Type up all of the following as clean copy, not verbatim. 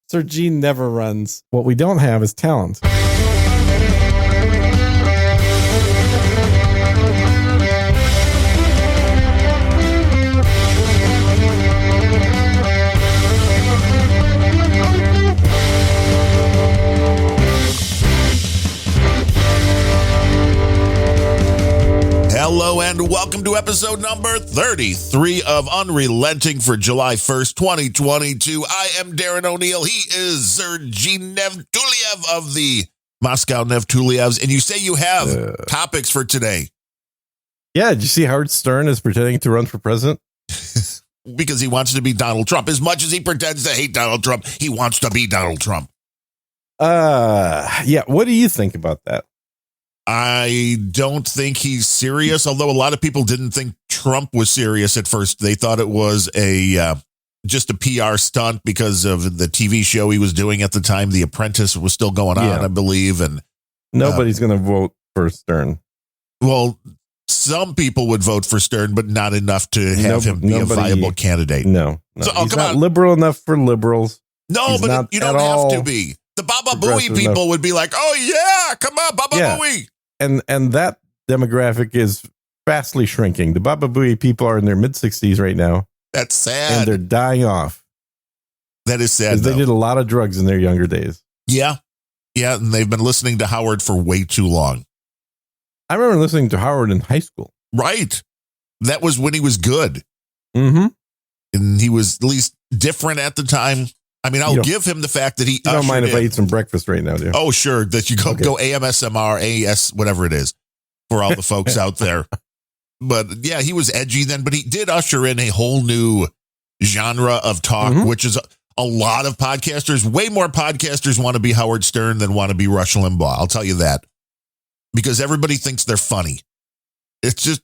Sir Gene never runs. What we don't have is talent. Hello and welcome to episode number 33 of Unrelenting for July 1st, 2022. I am Darren O'Neill. He is Sergey Nevtuliev of the Moscow Nevtulievs. And you say you have topics for today. Yeah, did you see Howard Stern is pretending to run for president? Because he wants to be Donald Trump. As much as he pretends to hate Donald Trump, he wants to be Donald Trump. Yeah, what do you think about that? I don't think he's serious, although a lot of people didn't think Trump was serious at first. They thought it was just a PR stunt because of the TV show he was doing at the time. The Apprentice was still going on, I believe. And nobody's going to vote for Stern. Well, some people would vote for Stern, but not enough to have him be a viable candidate. No. So, he's not liberal enough for liberals. No, He's but you don't have to be. The Baba Booey people would be like, oh, yeah, come on, Baba Booey. And that demographic is vastly shrinking. The Baba Booey people are in their mid-60s right now. That's sad. And they're dying off. That is sad, they did a lot of drugs in their younger days. Yeah, and they've been listening to Howard for way too long. I remember listening to Howard in high school. Right. That was when he was good. Mm-hmm. And he was at least different at the time. I mean, I'll give him the fact that he. You don't mind if I eat some breakfast right now, do you? Oh, sure. That you go AMSMR, AS, whatever it is, for all the folks out there. But yeah, he was edgy then, but he did usher in a whole new genre of talk, which is a lot of podcasters. Way more podcasters want to be Howard Stern than want to be Rush Limbaugh. I'll tell you that. Because everybody thinks they're funny. It's just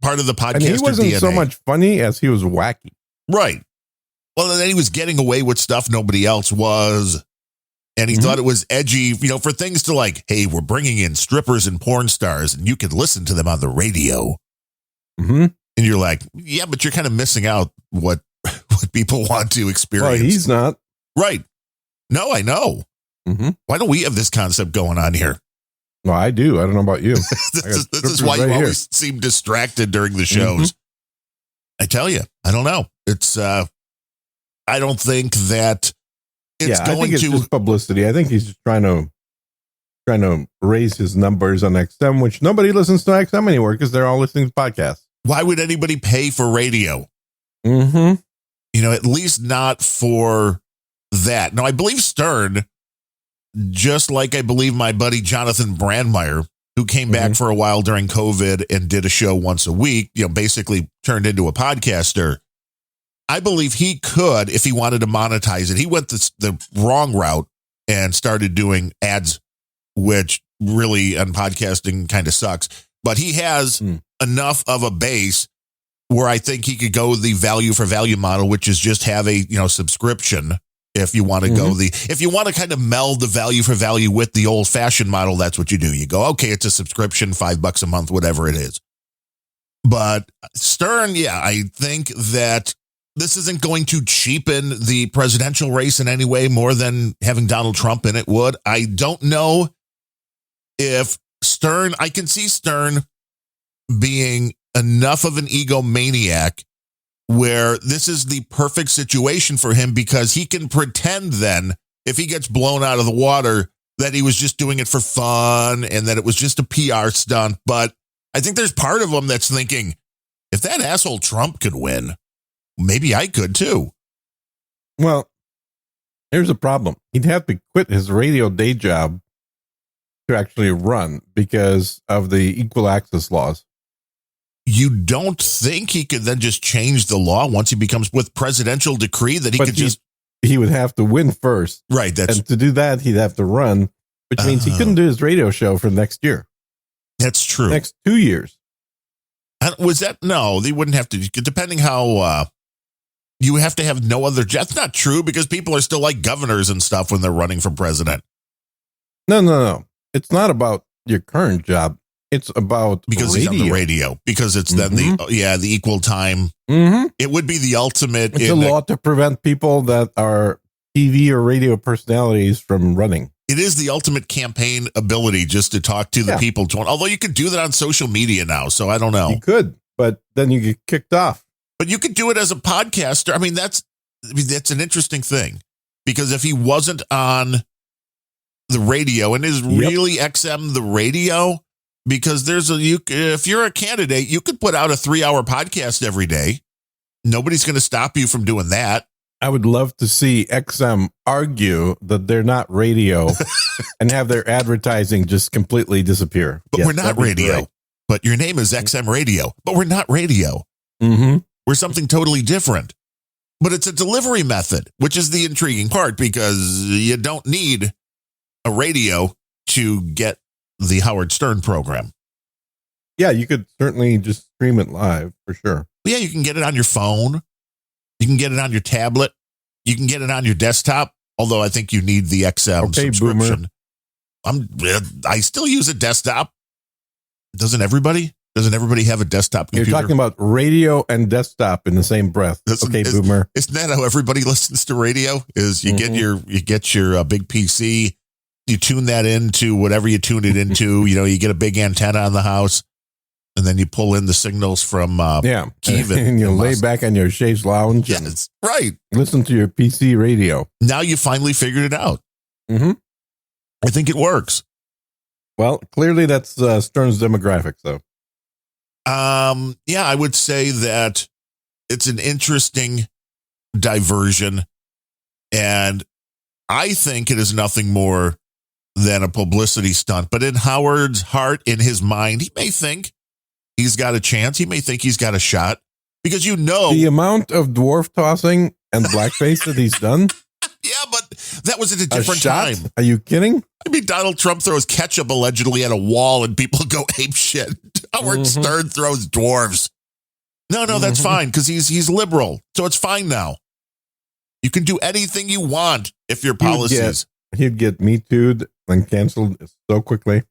part of the podcaster DNA. He wasn't so much funny as he was wacky. Right. Well, and then he was getting away with stuff nobody else was. And he thought it was edgy, for things to like, hey, we're bringing in strippers and porn stars and you could listen to them on the radio. Mm-hmm. And you're like, yeah, but you're kind of missing out what people want to experience. Well, he's not. Right. No, I know. Mm-hmm. Why don't we have this concept going on here? Well, I do. I don't know about you. this is why you always seem distracted during the shows. I tell you, I don't know. It's, I don't think that it's going I think it's to just publicity. I think he's just trying to raise his numbers on XM, which nobody listens to XM anymore because they're all listening to podcasts. Why would anybody pay for radio? Mm-hmm. At least not for that. Now, I believe Stern, just like I believe my buddy Jonathan Brandmeier, who came back for a while during COVID and did a show once a week, basically turned into a podcaster. I believe he could, if he wanted to monetize it. He went the wrong route and started doing ads, which really on podcasting kind of sucks. But he has enough of a base where I think he could go the value for value model, which is just have a subscription. If you want to go if you want to kind of meld the value for value with the old fashioned model, that's what you do. You go, okay, it's a subscription, $5 a month, whatever it is. But Stern, I think that this isn't going to cheapen the presidential race in any way more than having Donald Trump in it would. I don't know if Stern, I can see Stern being enough of an egomaniac where this is the perfect situation for him because he can pretend then, if he gets blown out of the water, that he was just doing it for fun and that it was just a PR stunt. But I think there's part of him that's thinking, if that asshole Trump could win, maybe I could too. Well, here's a problem. He'd have to quit his radio day job to actually run because of the equal access laws. You don't think he could then just change the law once he becomes with presidential decree that he would have to win first. Right. And to do that, he'd have to run, which means he couldn't do his radio show for next year. That's true. Next 2 years. Was that? No, they wouldn't have to, depending how you have to have no other. That's not true because people are still like governors and stuff when they're running for president. No. It's not about your current job. It's about because radio. He's on the radio because it's then the equal time. It would be the ultimate. It's a law to prevent people that are TV or radio personalities from running. It is the ultimate campaign ability just to talk to the people. Although you could do that on social media now, so I don't know. You could, but then you get kicked off. But you could do it as a podcaster. I mean, that's an interesting thing, because if he wasn't on the radio, and is really XM the radio, because if you're a candidate, you could put out a 3-hour podcast every day. Nobody's going to stop you from doing that. I would love to see XM argue that they're not radio and have their advertising just completely disappear. But we're not radio. Great. But your name is XM Radio. But we're not radio. Mm-hmm. We're something totally different. But it's a delivery method, which is the intriguing part, because you don't need a radio to get the Howard Stern program. Yeah, you could certainly just stream it live for sure. Yeah, you can get it on your phone. You can get it on your tablet. You can get it on your desktop. Although I think you need the XM subscription. Boomer. I still use a desktop. Doesn't everybody have a desktop computer? You're talking about radio and desktop in the same breath. Boomer. Isn't that how everybody listens to radio? Is you get your big PC, you tune that into whatever you tune it into. You get a big antenna on the house. And then you pull in the signals from Kiev, and you lay back on your chaise lounge. Yes, right. Listen to your PC radio. Now you finally figured it out. Mm-hmm. I think it works. Well, clearly that's Stern's demographics, though. Yeah, I would say that it's an interesting diversion, and I think it is nothing more than a publicity stunt. But in Howard's heart, in his mind, he may think he's got a chance. He may think he's got a shot, because the amount of dwarf tossing and blackface that he's done. Yeah, but that was at a different time. Are you kidding? I mean, Donald Trump throws ketchup allegedly at a wall and people go ape shit. Howard Stern throws dwarves. No, that's fine, because he's liberal. So it's fine now. You can do anything you want if your policies. He'd get Me Too'd and canceled so quickly.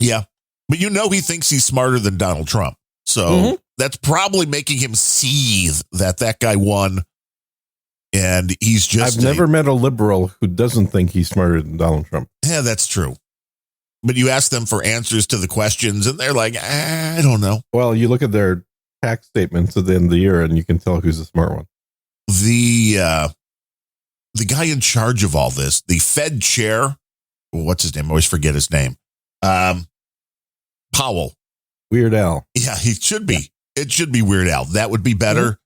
Yeah. But he thinks he's smarter than Donald Trump. So that's probably making him seethe that guy won. And he's just... I've never met a liberal who doesn't think he's smarter than Donald Trump. Yeah, that's true. But you ask them for answers to the questions, and they're like, I don't know. Well, you look at their tax statements at the end of the year, and you can tell who's the smart one. The guy in charge of all this, the Fed chair, what's his name? I always forget his name. Powell. Weird Al. Yeah, he should be. It should be Weird Al. That would be better.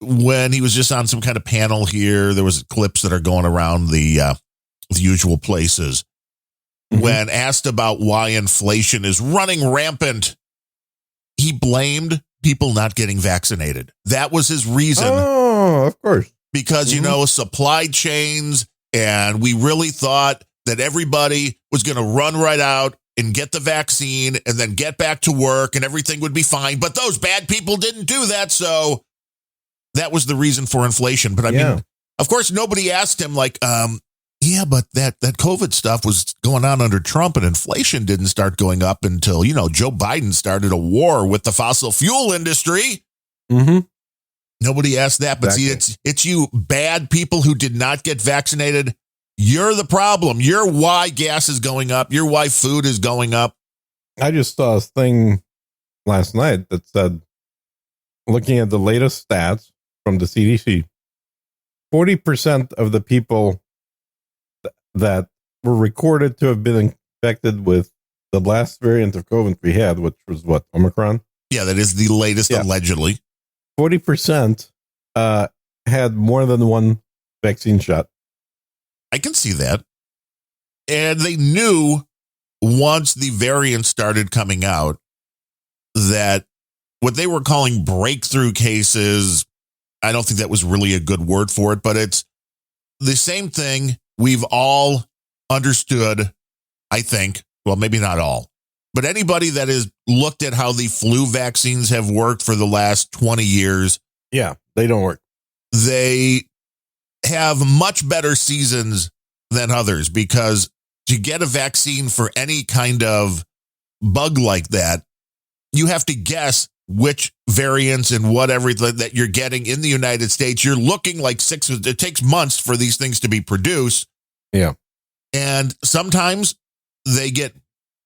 When he was just on some kind of panel here, there was clips that are going around the usual places. When asked about why inflation is running rampant, he blamed people not getting vaccinated. That was his reason. Oh, of course. Because, supply chains, and we really thought that everybody was going to run right out and get the vaccine and then get back to work and everything would be fine. But those bad people didn't do that. So that was the reason for inflation. But I mean, of course, nobody asked him but that COVID stuff was going on under Trump, and inflation didn't start going up until, Joe Biden started a war with the fossil fuel industry. Mm-hmm. Nobody asked that. But exactly. See, it's you bad people who did not get vaccinated. You're the problem. You're why gas is going up. You're why food is going up. I just saw a thing last night that said, looking at the latest stats from the CDC, 40% of the people that were recorded to have been infected with the last variant of COVID we had, which was what, Omicron? Yeah, that is the latest, allegedly. 40% had more than one vaccine shot. I can see that. And they knew once the variant started coming out that what they were calling breakthrough cases, I don't think that was really a good word for it, but it's the same thing we've all understood, I think. Well, maybe not all, but anybody that has looked at how the flu vaccines have worked for the last 20 years. Yeah, they don't work. They have much better seasons than others, because to get a vaccine for any kind of bug like that, you have to guess which variants and whatever that you're getting in the United States. You're looking like it takes months for these things to be produced. Yeah. And sometimes they get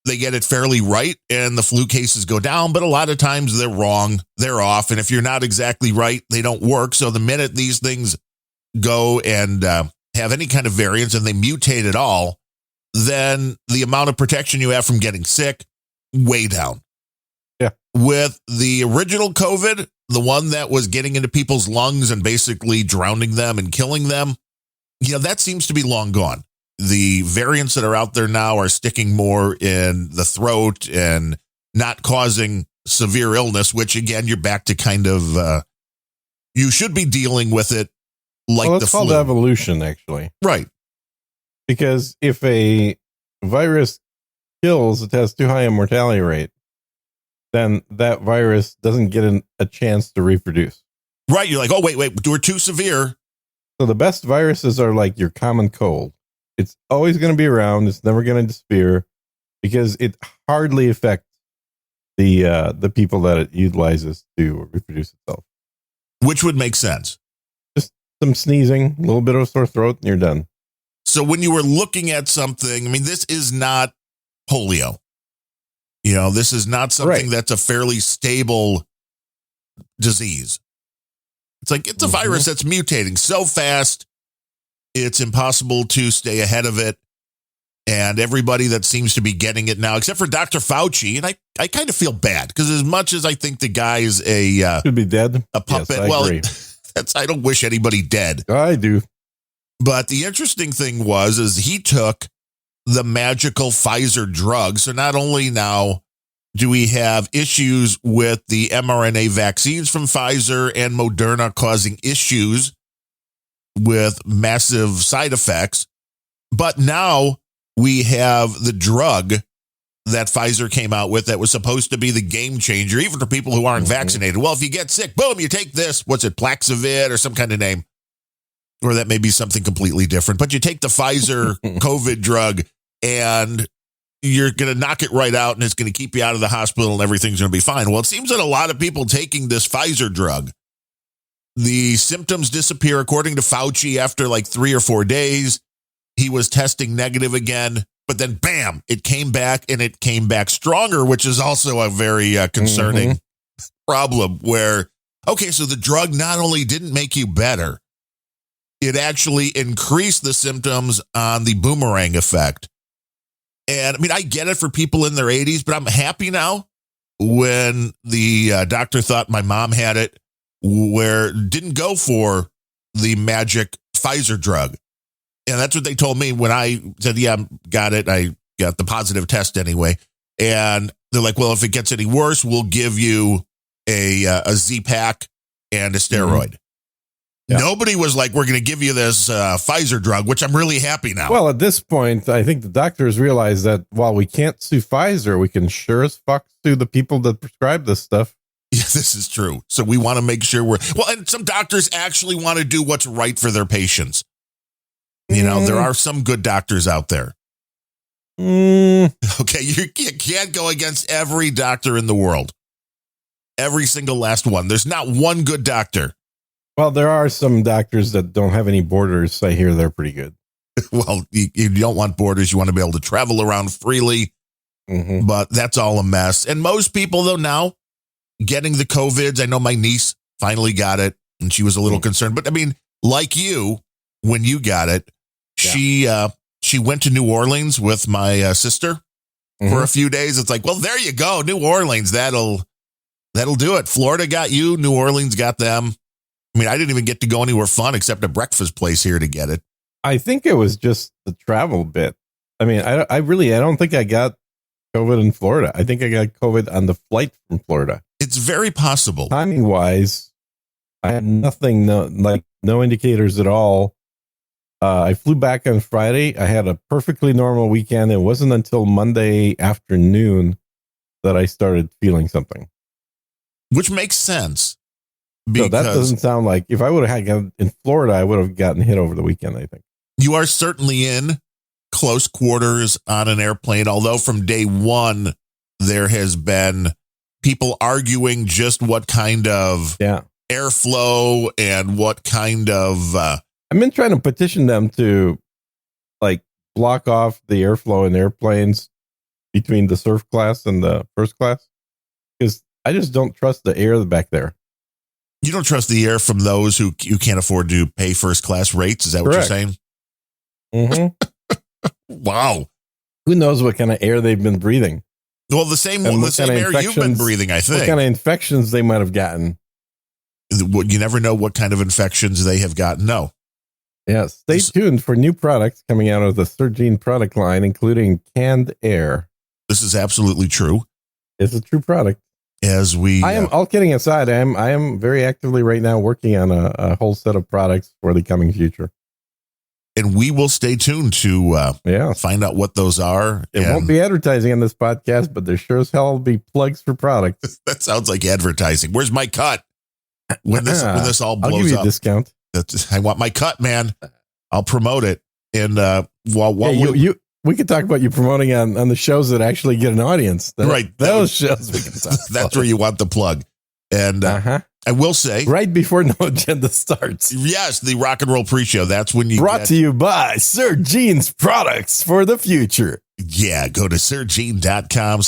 it fairly right and the flu cases go down, but a lot of times they're wrong, they're off. And if you're not exactly right, they don't work. So the minute these things go and have any kind of variants and they mutate at all, then the amount of protection you have from getting sick, way down. Yeah. With the original COVID, the one that was getting into people's lungs and basically drowning them and killing them, that seems to be long gone. The variants that are out there now are sticking more in the throat and not causing severe illness, which again, you're back to kind of, you should be dealing with it like the flu. It's called evolution, actually. Right. Because if a virus kills, it has too high a mortality rate, then that virus doesn't get a chance to reproduce. Right. You're like, oh, wait, we're too severe. So the best viruses are like your common cold. It's always going to be around. It's never going to disappear because it hardly affects the people that it utilizes to reproduce itself. Which would make sense. Just some sneezing, a little bit of a sore throat, and you're done. So when you were looking at something, I mean, this is not polio. This is not something that's a fairly stable disease. It's like it's a virus that's mutating so fast. It's impossible to stay ahead of it. And everybody that seems to be getting it now, except for Dr. Fauci, and I kind of feel bad because as much as I think the guy is should be dead, a puppet. Yes, I agree. I don't wish anybody dead. I do. But the interesting thing is he took the magical Pfizer drug. So not only now do we have issues with the mRNA vaccines from Pfizer and Moderna causing issues with massive side effects, but now we have the drug that Pfizer came out with that was supposed to be the game changer, even for people who aren't vaccinated. Well, if you get sick, boom, you take this. What's it, Plaxivit or some kind of name? Or that may be something completely different. But you take the Pfizer COVID drug and you're going to knock it right out and it's going to keep you out of the hospital and everything's going to be fine. Well, it seems that a lot of people taking this Pfizer drug, the symptoms disappear, according to Fauci, after like 3 or 4 days. He was testing negative again, but then bam, it came back and it came back stronger, which is also a very concerning problem where, okay, so the drug not only didn't make you better, it actually increased the symptoms on the boomerang effect. And I mean, I get it for people in their 80s, but I'm happy now when the doctor thought my mom had it, where didn't go for the magic Pfizer drug. And that's what they told me when I said, yeah, got it. I got the positive test anyway. And they're like, well, if it gets any worse, we'll give you a Z-Pack and a steroid. Yeah. Nobody was like, we're going to give you this Pfizer drug, which I'm really happy now. Well, at this point, I think the doctors realize that while we can't sue Pfizer, we can sure as fuck sue the people that prescribe this stuff. Yeah, this is true. So we want to make sure and some doctors actually want to do what's right for their patients. There are some good doctors out there. Okay, you can't go against every doctor in the world. Every single last one. There's not one good doctor. Well, there are some doctors that don't have any borders. I hear they're pretty good. Well, you don't want borders. You want to be able to travel around freely. But that's all a mess. And most people, though, now getting the COVIDs. I know my niece finally got it, and she was a little concerned. But I mean, like you, when you got it, she went to New Orleans with my sister for a few days. It's like, well, there you go, New Orleans. That'll do it. Florida got you. New Orleans got them. I mean, I didn't even get to go anywhere fun except a breakfast place here to get it. I think it was just the travel bit. I mean, I don't think I got COVID in Florida. I think I got COVID on the flight from Florida. It's very possible. Timing wise, I had nothing, no indicators at all. I flew back on Friday. I had a perfectly normal weekend. It wasn't until Monday afternoon that I started feeling something. Which makes sense. So that doesn't sound like, if I would have had in Florida, I would have gotten hit over the weekend, I think. You are certainly in close quarters on an airplane, although from day one, there has been people arguing just what kind of airflow and what kind of. I've been trying to petition them to like block off the airflow in airplanes between the surf class and the first class, because I just don't trust the air back there. You don't trust the air from those who you can't afford to pay first class rates? Is that what you're saying? Mm-hmm. Wow. Who knows what kind of air they've been breathing? Well, the same air you've been breathing, I think. What kind of infections they might have gotten. You never know what kind of infections they have gotten. No. Yeah. Stay tuned for new products coming out of the Surgene product line, including canned air. This is absolutely true. It's a true product. As I am, all kidding aside, I am very actively right now working on a whole set of products for the coming future. And we will stay tuned to find out what those are. It won't be advertising on this podcast, but there sure as hell will be plugs for products. That sounds like advertising. Where's my cut? When this all blows up. I'll give you a discount. I want my cut, man. I'll promote it. And we could talk about you promoting on the shows that actually get an audience. Those shows we can talk about. That's where you want the plug. And I will say, right before No Agenda starts. Yes, the Rock and Roll Pre-Show. That's when you brought to you by Surgene's products for the future. Yeah, go to surgene.com/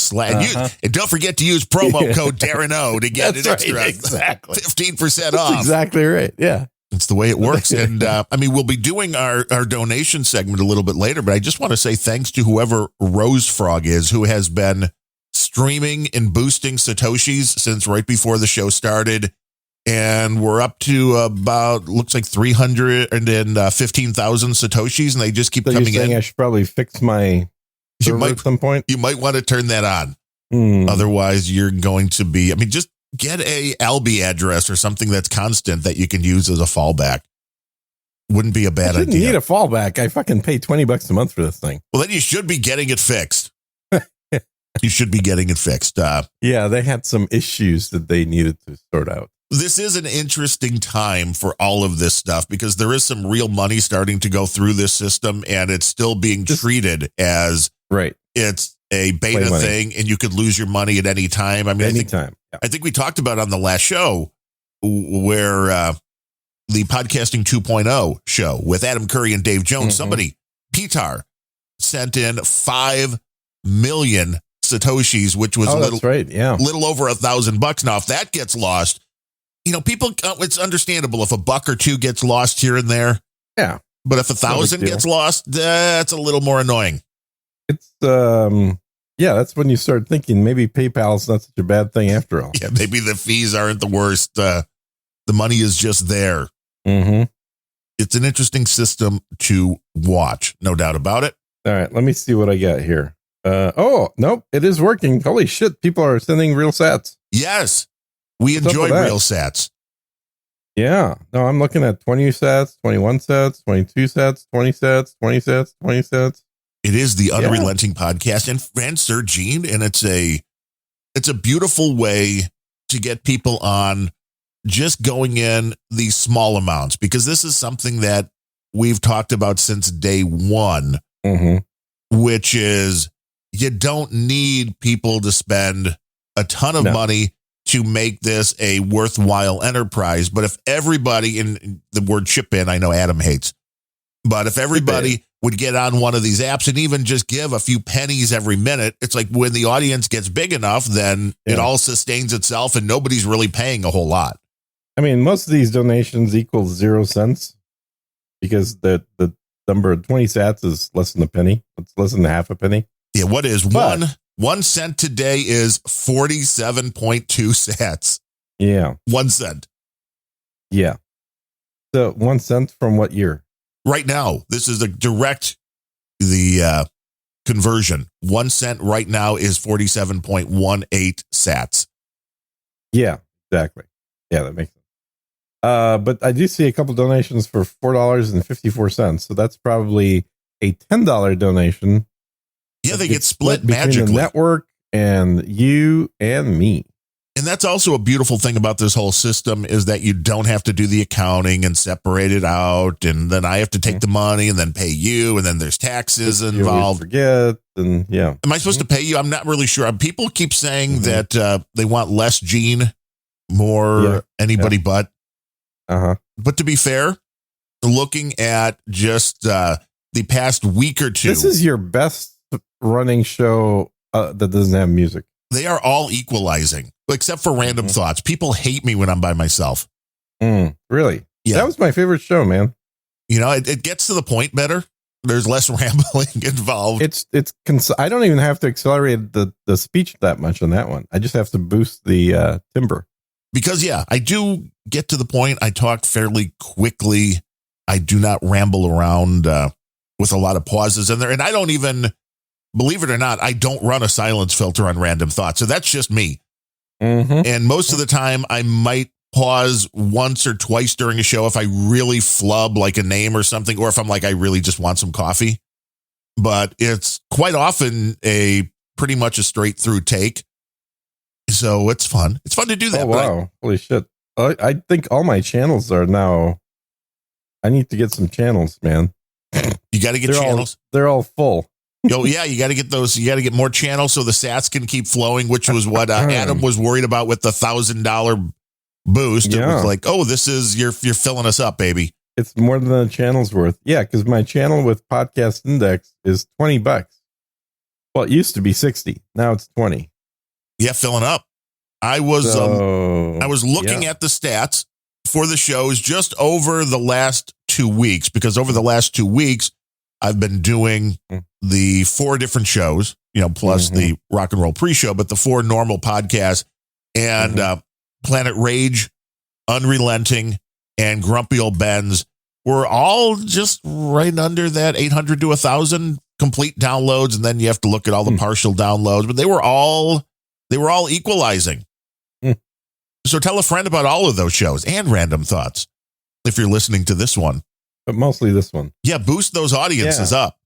and don't forget to use promo code Darren O to get an extra 15% off. That's exactly right. Yeah. It's the way it works. And we'll be doing our donation segment a little bit later, but I just want to say thanks to whoever Rose Frog is, who has been streaming and boosting Satoshis since right before the show started. And we're up to about, looks like 315,000 Satoshis, and they just keep coming in. I should probably fix my server at some point? You might want to turn that on. Otherwise, you're going to be, just get a Albi address or something that's constant that you can use as a fallback. Wouldn't be a bad idea. You need a fallback. I fucking pay $20 a month for this thing. Well, then you should be getting it fixed. You should be getting it fixed. Yeah, they had some issues that they needed to sort out. This is an interesting time for all of this stuff because there is some real money starting to go through this system, and it's still being treated as it's a beta thing, and you could lose your money at any time. Anytime. I think we talked about on the last show where the Podcasting 2.0 show with Adam Curry and Dave Jones, somebody, Pitar, sent in 5 million Satoshis, which was little over $1,000. Now, if that gets lost, people, it's understandable if $1 or $2 gets lost here and there. Yeah. But if 1,000 gets lost, that's a little more annoying. It's, that's when you start thinking maybe PayPal's not such a bad thing after all. Yeah, maybe the fees aren't the worst. The money is just there. It's an interesting system to watch. No doubt about it. All right, let me see what I got here. Nope, it is working. Holy shit, people are sending real sats. Yes, we enjoy real sats. Yeah, no, I'm looking at 20 sats, 21 sats, 22 sats, 20 sats, 20 sats, 20 sats. It is the Unrelenting podcast and Surgene, and it's a beautiful way to get people on just going in these small amounts, because this is something that we've talked about since day one, which is you don't need people to spend a ton of money to make this a worthwhile enterprise. But if everybody, in the word chip in, I know Adam hates, but if everybody would get on one of these apps and even just give a few pennies every minute, it's like when the audience gets big enough, then it all sustains itself and nobody's really paying a whole lot. Most of these donations equal 0 cents because the number of 20 sats is less than a penny. It's less than half a penny. Yeah. What is 1 cent today is 47.2 sats. Yeah. 1 cent. Yeah. So 1 cent from what year? Right now, this is the conversion. 1 cent right now is 47.18 sats. Yeah, exactly. Yeah, that makes sense. But I do see a couple donations for $4.54. So that's probably a $10 donation. Yeah, they get split magically. Between the network and you and me. And that's also a beautiful thing about this whole system is that you don't have to do the accounting and separate it out. And then I have to take the money and then pay you. And then there's taxes involved. Forget. and yeah. Am I supposed to pay you? I'm not really sure. People keep saying that they want less Gene, more anybody but. But to be fair, looking at just the past week or two, this is your best running show that doesn't have music. They are all equalizing, except for Random Thoughts. People hate me when I'm by myself. Really? Yeah. That was my favorite show, man. You know, it gets to the point better. There's less rambling involved. I don't even have to accelerate the speech that much on that one. I just have to boost the timbre. Because, I do get to the point. I talk fairly quickly. I do not ramble around with a lot of pauses in there. And I don't even, believe it or not, I don't run a silence filter on Random Thoughts. So that's just me. And most of the time, I might pause once or twice during a show if I really flub like a name or something, or if I'm like, I really just want some coffee. But it's quite often pretty much a straight through take. So it's fun. It's fun to do that. Oh, wow. Holy shit. I think all my channels are now. I need to get some channels, man. You got to get channels. They're all full. Oh, yeah. You got to get those. You got to get more channels so the sats can keep flowing, which was what Adam was worried about with the $1,000 boost. It was like, oh, this is you're filling us up, baby. It's more than a channel's worth. Yeah, because my channel with Podcast Index is $20. Well, it used to be 60. Now it's 20. Yeah, filling up. I was looking at the stats for the shows just over the last 2 weeks, because over the last 2 weeks I've been doing the 4 different shows, plus the rock and roll pre-show, but the 4 normal podcasts and Planet Rage, Unrelenting, and Grumpy Old Ben's were all just right under that 800 to 1,000 complete downloads, and then you have to look at all the partial downloads, but they were all equalizing. So tell a friend about all of those shows and Random Thoughts if you're listening to this one. But mostly this one. Yeah, boost those audiences up.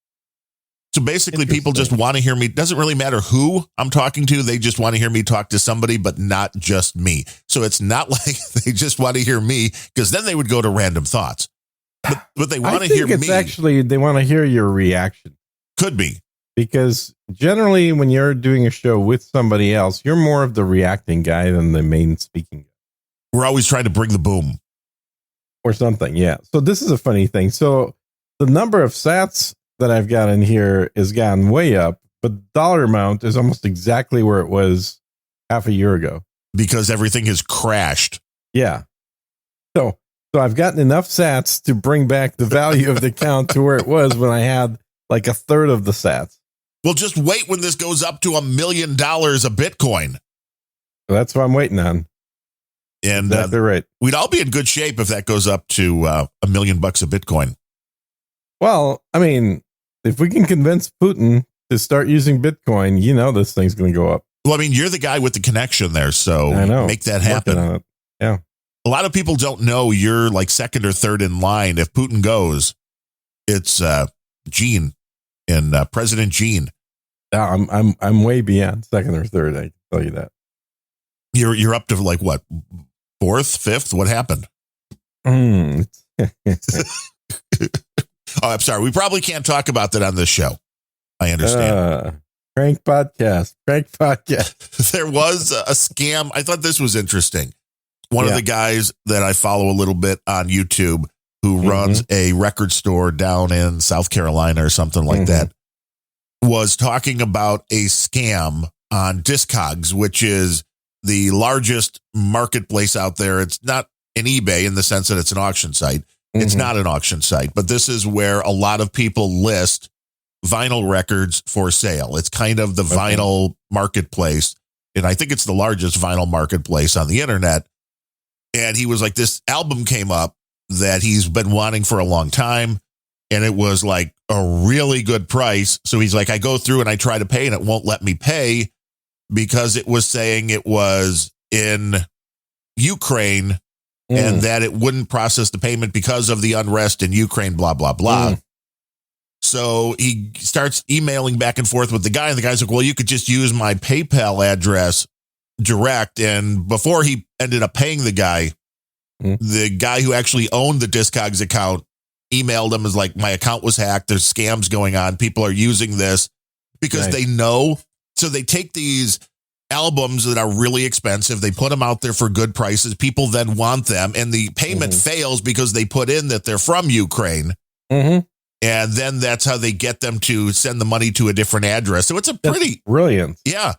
So basically, people just want to hear me. Doesn't really matter who I'm talking to. They just want to hear me talk to somebody, but not just me. So it's not like they just want to hear me, because then they would go to Random Thoughts. But they want to hear me. It's actually, they want to hear your reaction. Could be. Because generally, when you're doing a show with somebody else, you're more of the reacting guy than the main speaking guy. We're always trying to bring the boom. Or something, yeah. So this is a funny thing. So the number of sats that I've got in here has gone way up, but the dollar amount is almost exactly where it was half a year ago. Because everything has crashed. Yeah. So I've gotten enough sats to bring back the value of the account to where it was when I had like a third of the sats. Well, just wait when this goes up to $1 million a Bitcoin. So that's what I'm waiting on. And they're right. We'd all be in good shape if that goes up to $1 million a Bitcoin. Well, I mean, if we can convince Putin to start using Bitcoin, this thing's going to go up. Well, I mean, you're the guy with the connection there, so I know. Make that happen. Yeah. A lot of people don't know you're like second or third in line. If Putin goes, it's Gene and President Gene. Yeah, I'm way beyond second or third. I can tell you that. You're up to like what, 4th, 5th? What happened? Oh, I'm sorry. We probably can't talk about that on this show. I understand. Prank podcast. There was a scam. I thought this was interesting. One of the guys that I follow a little bit on YouTube who runs a record store down in South Carolina or something like that was talking about a scam on Discogs, which is the largest marketplace out there. It's not an eBay in the sense that it's an auction site. It's not an auction site, but this is where a lot of people list vinyl records for sale. It's kind of the vinyl marketplace. And I think it's the largest vinyl marketplace on the internet. And he was like, this album came up that he's been wanting for a long time. And it was like a really good price. So he's like, I go through and I try to pay and it won't let me pay because it was saying it was in Ukraine and that it wouldn't process the payment because of the unrest in Ukraine, blah, blah, blah. So he starts emailing back and forth with the guy. And the guy's like, well, you could just use my PayPal address direct. And before he ended up paying the guy who actually owned the Discogs account emailed him, as like, my account was hacked. There's scams going on. People are using this because they know. So they take these albums that are really expensive. They put them out there for good prices. People then want them. And the payment fails because they put in that they're from Ukraine. Mm-hmm. And then that's how they get them to send the money to a different address. So it's a pretty brilliant. Yeah.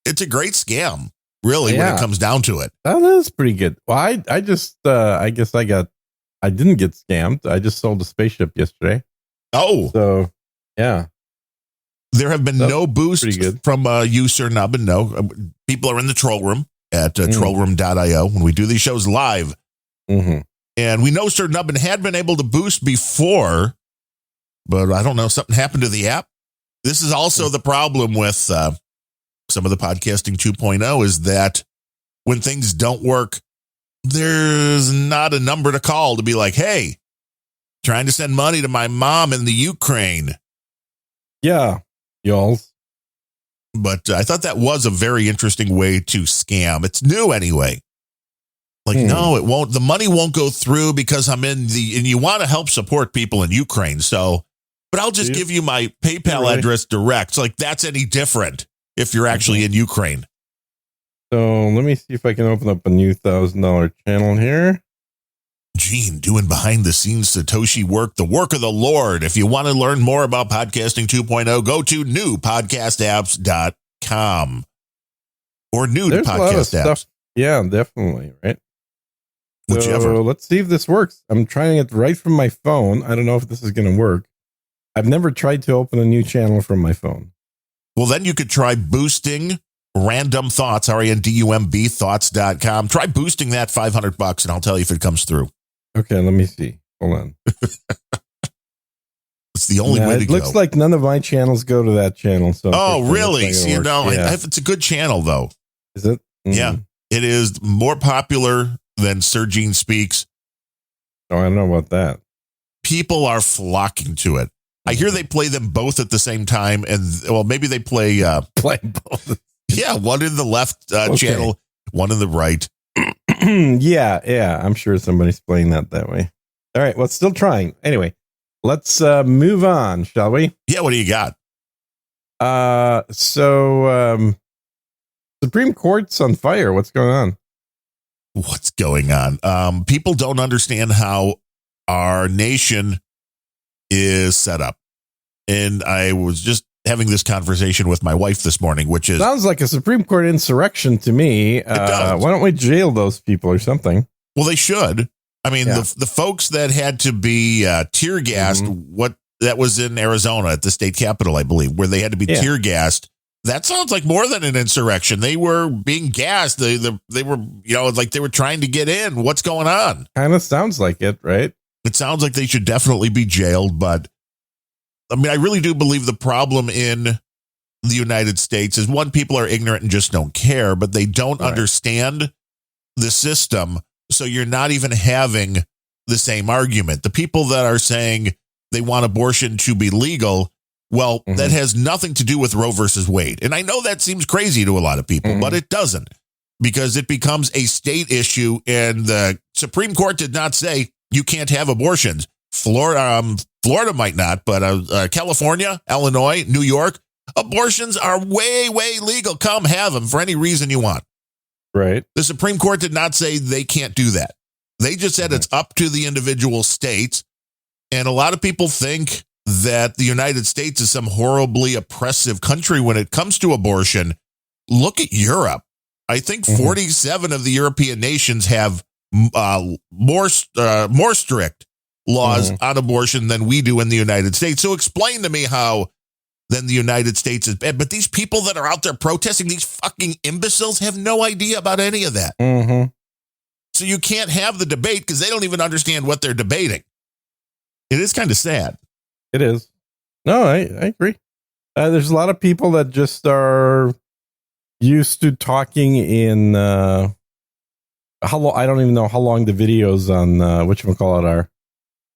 It's a great scam, really, when it comes down to it. That is pretty good. Well, I just, I guess I didn't get scammed. I just sold a spaceship yesterday. Oh. So, yeah. There have been no boosts from you, Sir Nubbin. No. People are in the troll room at trollroom.io when we do these shows live. Mm-hmm. And we know Sir Nubbin had been able to boost before, but I don't know, something happened to the app. This is also the problem with some of the podcasting 2.0 is that when things don't work, there's not a number to call to be like, hey, trying to send money to my mom in the Ukraine. Yeah, y'all. But I thought that was a very interesting way to scam. It's new anyway. Like, no, it won't. The money won't go through because I'm and you want to help support people in Ukraine. So, but I'll just give you my PayPal address direct. So like that's any different if you're actually in Ukraine. So let me see if I can open up a new $1,000 channel here. Gene doing behind the scenes Satoshi work, the work of the Lord. If you want to learn more about podcasting 2.0, go to newpodcastapps.com or new to podcast apps. Stuff. Yeah, definitely. Right. Whichever. So let's see if this works. I'm trying it right from my phone. I don't know if this is going to work. I've never tried to open a new channel from my phone. Well, then you could try boosting random thoughts, RANDUMB thoughts.com. Try boosting that $500 and I'll tell you if it comes through. Okay, let me see. Hold on. It's the only way to go. It looks like none of my channels go to that channel. So really? See, it's a good channel, though. Is it? Mm-hmm. Yeah, it is more popular than Sir Gene Speaks. Oh, I don't know about that. People are flocking to it. I hear they play them both at the same time, and well, maybe they play both. Yeah, one in the left channel, one in the right. Yeah, I'm sure somebody's playing that way. All right, well, it's still trying. Anyway, let's move on, shall we? Yeah, what do you got? Supreme Court's on fire. What's going on? What's going on? People don't understand how our nation is set up. And I was just having this conversation with my wife this morning, which is... Sounds like a Supreme Court insurrection to me. It does. Why don't we jail those people or something? Well, they should. I mean, the folks that had to be tear gassed, that was in Arizona at the state capitol, I believe, where they had to be tear gassed. That sounds like more than an insurrection. They were being gassed. They were, like they were trying to get in. What's going on? Kind of sounds like it, right? It sounds like they should definitely be jailed. But I mean, I really do believe the problem in the United States is one, people are ignorant and just don't care, but they don't understand the system. So you're not even having the same argument. The people that are saying they want abortion to be legal, well, that has nothing to do with Roe versus Wade. And I know that seems crazy to a lot of people, but it doesn't, because it becomes a state issue. And the Supreme Court did not say you can't have abortions. Florida might not, but California, Illinois, New York, abortions are way, way legal. Come have them for any reason you want. Right. The Supreme Court did not say they can't do that. They just said it's up to the individual states. And a lot of people think that the United States is some horribly oppressive country when it comes to abortion. Look at Europe. I think 47 of the European nations have more strict laws on abortion than we do in the United States. So explain to me how then the United States is bad. But these people that are out there protesting, these fucking imbeciles, have no idea about any of that. So you can't have the debate because they don't even understand what they're debating. It is kind of sad. It is. No, I agree. There's a lot of people that just are used to talking in how long, I don't even know how long the videos on whatchamacallit are.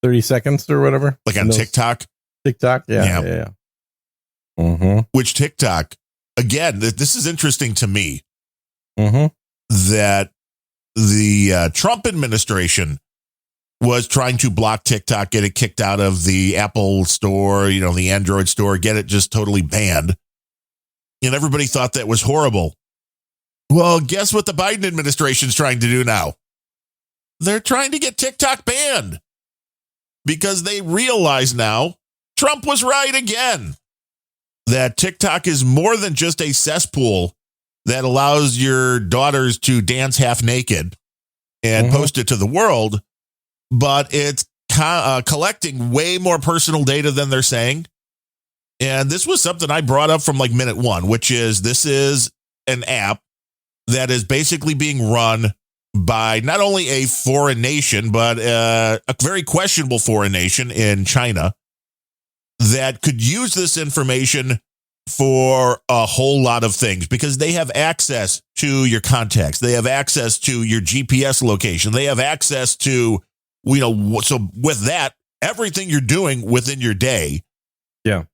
30 seconds or whatever. Like on TikTok? TikTok, yeah. Which TikTok, again, this is interesting to me. That the Trump administration was trying to block TikTok, get it kicked out of the Apple store, the Android store, get it just totally banned. And everybody thought that was horrible. Well, guess what the Biden administration's trying to do now? They're trying to get TikTok banned because they realize now Trump was right again, that TikTok is more than just a cesspool that allows your daughters to dance half naked and post it to the world, but it's collecting way more personal data than they're saying. And this was something I brought up from like minute one, which is this is an app that is basically being run by not only a foreign nation, but a very questionable foreign nation in China that could use this information for a whole lot of things because they have access to your contacts. They have access to your GPS location. They have access to, so with that, everything you're doing within your day. Yeah.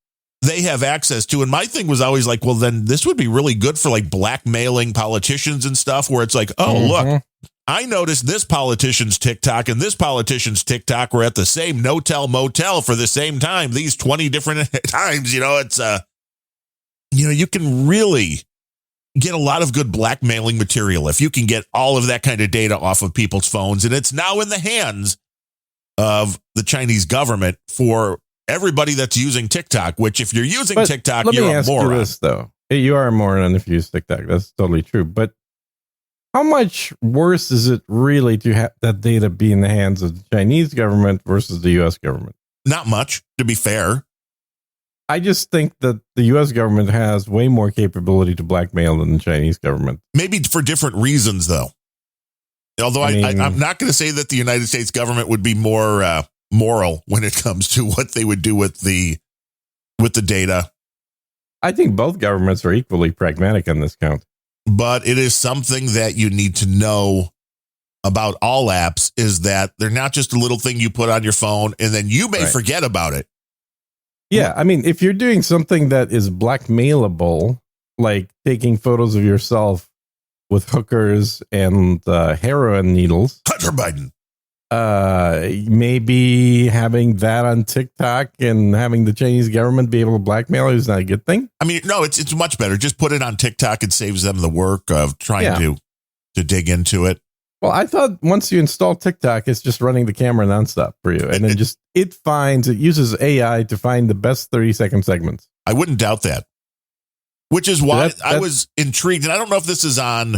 They have access to. And my thing was always like, well, then this would be really good for like blackmailing politicians and stuff where it's like, oh, look, I noticed this politician's TikTok and this politician's TikTok were at the same no-tell motel for the same time. These 20 different times, it's, you can really get a lot of good blackmailing material if you can get all of that kind of data off of people's phones. And it's now in the hands of the Chinese government for everybody that's using TikTok, which if you're using TikTok, you're a moron. Let me ask you this, though. You are a moron if you use TikTok. That's totally true. But how much worse is it really to have that data be in the hands of the Chinese government versus the U.S. government? Not much, to be fair. I just think that the U.S. government has way more capability to blackmail than the Chinese government. Maybe for different reasons, though. Although I'm not going to say that the United States government would be more moral when it comes to what they would do with the data. I think both governments are equally pragmatic on this count. But it is something that you need to know about all apps is that they're not just a little thing you put on your phone and then you may forget about it. Yeah, I mean, if you're doing something that is blackmailable, like taking photos of yourself with hookers and heroin needles, Hunter Biden, maybe having that on TikTok and having the Chinese government be able to blackmail is not a good thing. I mean, no, it's much better. Just put it on TikTok. It saves them the work of trying to dig into it. Well, I thought once you install TikTok, it's just running the camera nonstop for you. And then it uses AI to find the best 30-second segments. I wouldn't doubt that. Which is why I was intrigued. And I don't know if this is on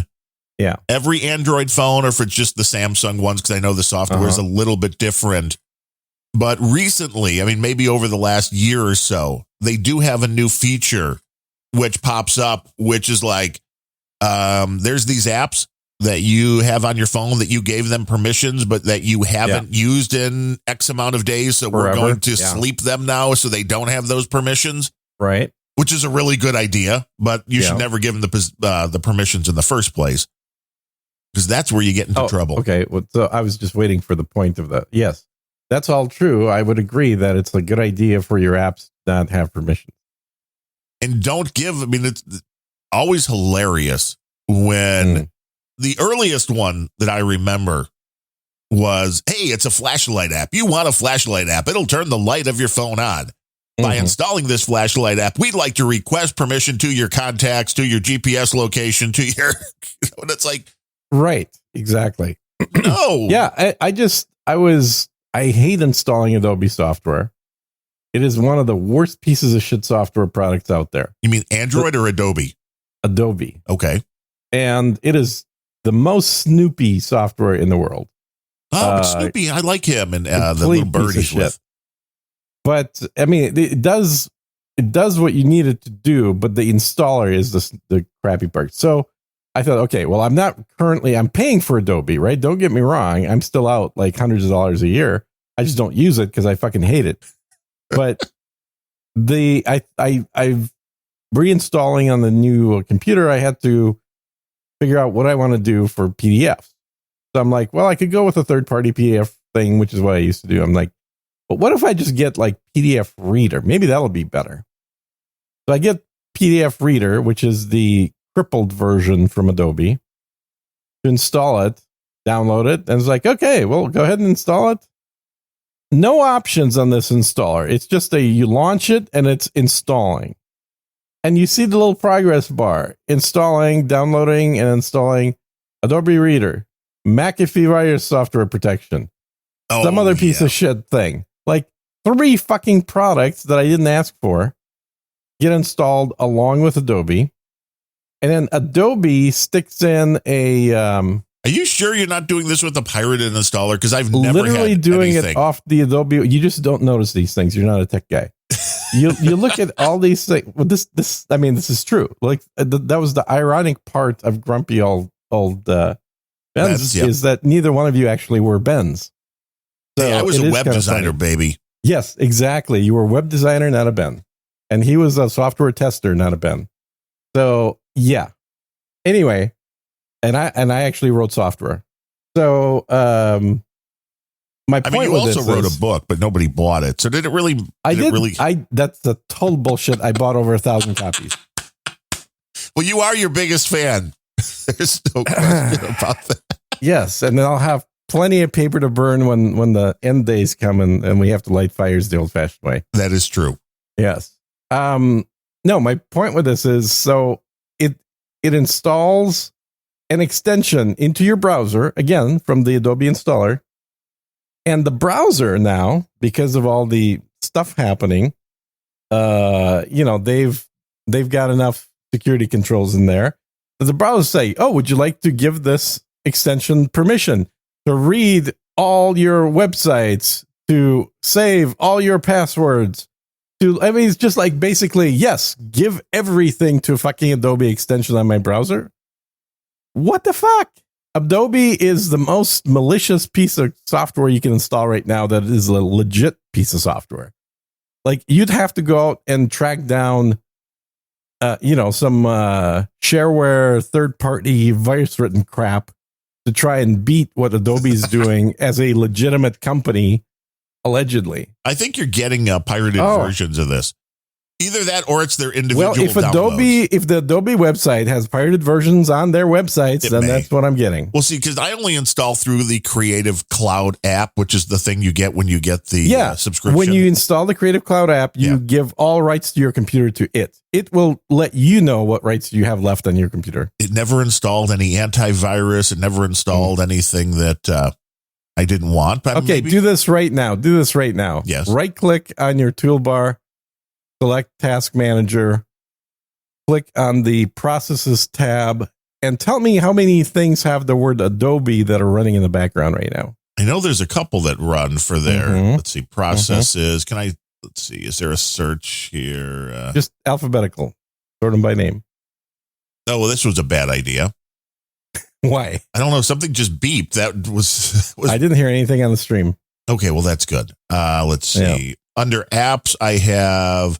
every Android phone or if it's just the Samsung ones, because I know the software is a little bit different. But recently, I mean, maybe over the last year or so, they do have a new feature which pops up, which is like, there's these apps that you have on your phone that you gave them permissions, but that you haven't used in X amount of days. So we're going to sleep them now so they don't have those permissions. Right. Which is a really good idea, but you should never give them the permissions in the first place because that's where you get into trouble. Okay. Well, so I was just waiting for the point of that. Yes, that's all true. I would agree that it's a good idea for your apps to not have permissions. And it's always hilarious when the earliest one that I remember was, hey, it's a flashlight app. You want a flashlight app. It'll turn the light of your phone on. By installing this flashlight app, we'd like to request permission to your contacts, to your GPS location, to your, and it's like, right. Exactly. No. Yeah. I hate installing Adobe software. It is one of the worst pieces of shit software products out there. You mean Android or Adobe? Adobe. Okay. And it is the most Snoopy software in the world. Oh, but Snoopy, I like him and the little bird he's with. But I mean, it does what you need it to do, but the installer is the crappy part. So I thought, okay, well, I'm paying for Adobe, right? Don't get me wrong. I'm still out like hundreds of dollars a year. I just don't use it because I fucking hate it. But I've reinstalling on the new computer, I had to figure out what I want to do for PDFs. So I'm like, well, I could go with a third-party PDF thing, which is what I used to do. I'm like, but what if I just get like PDF Reader? Maybe that'll be better. So I get PDF Reader, which is the crippled version from Adobe, to install it, download it, and it's like, okay, well, go ahead and install it. no options on this installer. It's just you launch it and it's installing. And you see the little progress bar, installing, downloading, and installing Adobe Reader, McAfee virus software protection, some other piece of shit thing. Like 3 fucking products that I didn't ask for get installed along with Adobe. And then Adobe sticks in a... Are you sure you're not doing this with a pirated installer? Because I've never literally had doing anything. it off the Adobe. You just don't notice these things. You're not a tech guy. You look at all these things. Well, this is true. Like that was the ironic part of grumpy old Ben's, is that neither one of you actually were Ben's. So hey, I was a web designer, baby. Yes, exactly. You were a web designer, not a Ben, and he was a software tester, not a Ben. So yeah. Anyway, and I actually wrote software. So my point you also wrote a book, but nobody bought it. So did it really? That's the total bullshit. I bought over 1,000 copies. Well, you are your biggest fan. There's no question about that. Yes, and then I'll have plenty of paper to burn when the end days come and we have to light fires the old-fashioned way. That is true. Yes. No, my point with this is so it installs an extension into your browser, again, from the Adobe installer. And the browser now, because of all the stuff happening, they've got enough security controls in there that the browser say, "Oh, would you like to give this extension permission to read all your websites, to save all your passwords?" It's just like basically, yes, give everything to a fucking Adobe extension on my browser. What the fuck? Adobe is the most malicious piece of software you can install right now that is a legit piece of software. Like, you'd have to go out and track down, some shareware, third-party, virus-written crap to try and beat what Adobe's doing as a legitimate company, allegedly. I think you're getting pirated versions of this. Either that or it's their individual downloads. If the Adobe website has pirated versions on their websites, then that's what I'm getting. Well, see, because I only install through the Creative Cloud app, which is the thing you get when you get the subscription. When you install the Creative Cloud app, you give all rights to your computer to it. It will let you know what rights you have left on your computer. It never installed any antivirus. It never installed anything that I didn't want. But okay, do this right now. Yes. Right-click on your toolbar. Select Task Manager, click on the Processes tab, and tell me how many things have the word Adobe that are running in the background right now. I know there's a couple that run for there. Let's see, processes. Let's see, is there a search here? Just alphabetical, sort them by name. Oh, well, this was a bad idea. Why? I don't know. Something just beeped. That was I didn't hear anything on the stream. Okay, well, that's good. Let's see. Yeah. Under apps, I have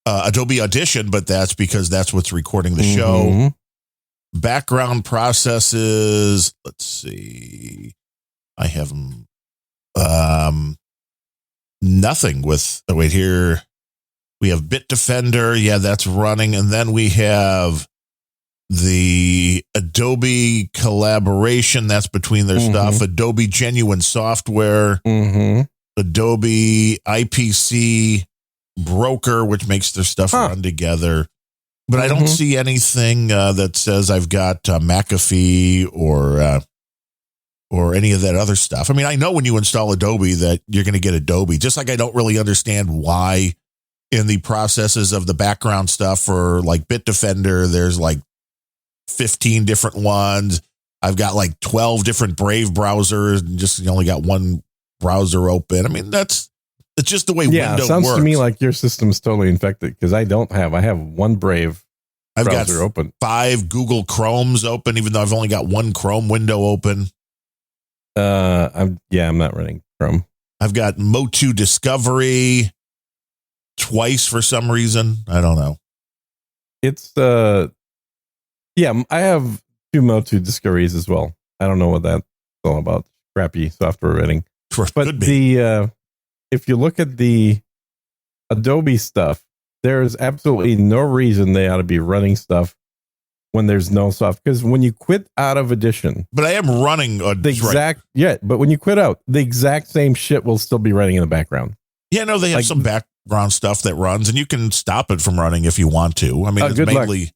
Adobe Audition, but that's because that's what's recording the show. Background processes. Let's see. I have nothing with. Oh, wait, here we have Bitdefender. Yeah, that's running, and then we have the Adobe Collaboration. That's between their stuff. Adobe Genuine Software. Adobe IPC Broker, which makes their stuff run together. But I don't see anything that says I've got McAfee or any of that other stuff. I mean, I know when you install Adobe that you're going to get Adobe, just like I don't really understand why in the processes of the background stuff for like Bitdefender, there's like 15 different ones. I've got like 12 different Brave browsers and just you only got one browser open. I mean, it's just the way Windows works. Sounds to me like your system's totally infected because I have one Brave browser open. 5 Google Chromes open, even though I've only got one Chrome window open. I'm not running Chrome. I've got Mo2 Discovery twice for some reason. I don't know. It's I have 2 Mo2 Discoveries as well. I don't know what that's all about. Crappy software running. But if you look at the Adobe stuff, there's absolutely no reason they ought to be running stuff when there's no soft, because when you quit out of Edition, but I am running the exact but when you quit out, the exact same shit will still be running in the background. Yeah, no, they have some background stuff that runs, and you can stop it from running if you want to. I mean, it's mainly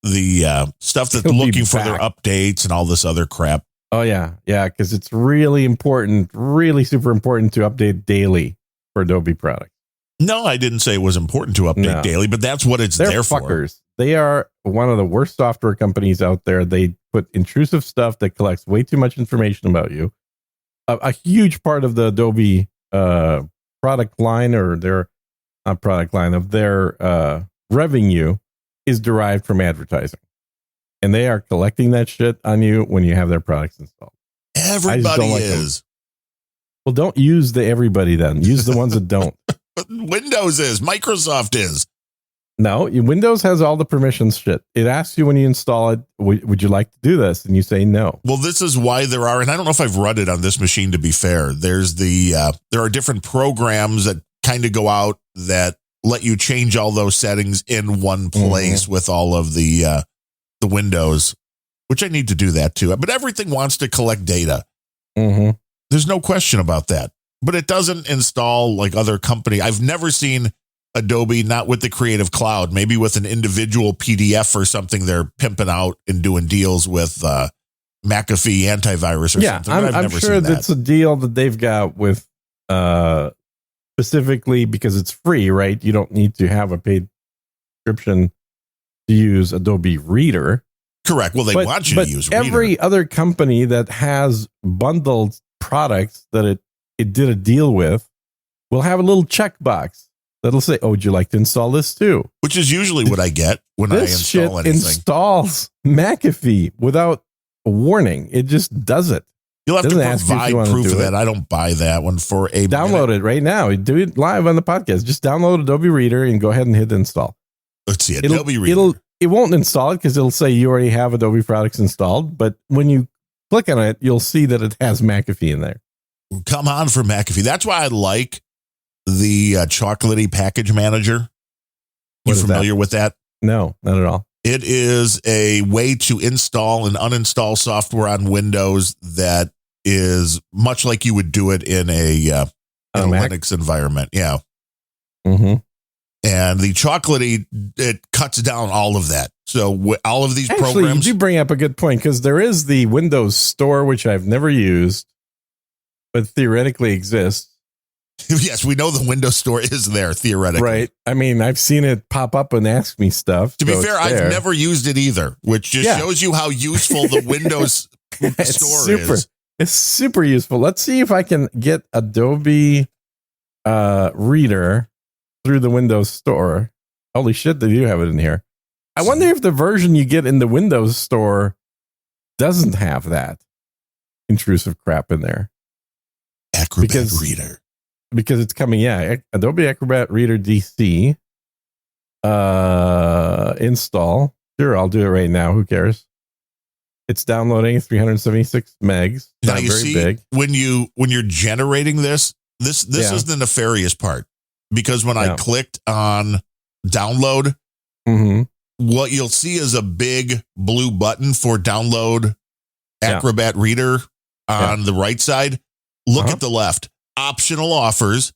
the stuff that's looking for their updates and all this other crap. Oh yeah, because it's really important, really super important to update daily for Adobe products. No, I didn't say it was important to update daily, but that's what they're there fuckers. For. They are one of the worst software companies out there. They put intrusive stuff that collects way too much information about you. A huge part of the Adobe product line, or their revenue, is derived from advertising. And they are collecting that shit on you when you have their products installed. Everybody is. Well, don't use the everybody then. Use the ones that don't. Windows is. Microsoft is. No, Windows has all the permissions shit. It asks you when you install it, would you like to do this? And you say no. Well, this is why there are, and I don't know if I've run it on this machine, to be fair. There's there are different programs that kind of go out that let you change all those settings in one place with all of the Windows, which I need to do that too. But everything wants to collect data. Mm-hmm. There's no question about that. But it doesn't install like other company. I've never seen Adobe, not with the Creative Cloud, maybe with an individual PDF or something they're pimping out and doing deals with McAfee antivirus or something. I'm sure that's a deal that they've got with specifically because it's free, right? You don't need to have a paid subscription to use Adobe Reader. Correct. Well, they want you to use Reader. Every other company that has bundled products that it did a deal with will have a little checkbox that'll say, "Oh, would you like to install this too?" Which is usually what I get when I install anything. Installs McAfee without a warning. It just does it. You'll have to provide proof of that. I don't buy that one for a download it right now. Do it live on the podcast. Just download Adobe Reader and go ahead and hit install. Let's see, Adobe Reader. It won't install it because it'll say you already have Adobe products installed. But when you click on it, you'll see that it has McAfee in there. Come on for McAfee. That's why I like the chocolatey package manager. You familiar with that? No, not at all. It is a way to install and uninstall software on Windows that is much like you would do it in a Linux environment. Yeah. Mm-hmm. And the chocolatey, it cuts down all of that. So all of these programs. You do bring up a good point, because there is the Windows Store, which I've never used, but theoretically exists. Yes, we know the Windows Store is there theoretically. Right. I mean, I've seen it pop up and ask me stuff. To be fair, I've never used it either, which just shows you how useful the Windows Store is. It's super useful. Let's see if I can get Adobe Reader through the Windows Store. Holy shit, they do have it in here. I wonder if the version you get in the Windows Store doesn't have that intrusive crap in there. Acrobat Reader. Because it's coming, Adobe Acrobat Reader DC. Install. Sure, I'll do it right now. Who cares? It's downloading 376 megs. Now you see, big. When you're generating this is the nefarious part. Because when I clicked on download, what you'll see is a big blue button for download Acrobat Reader on the right side. Look at the left. Optional offers,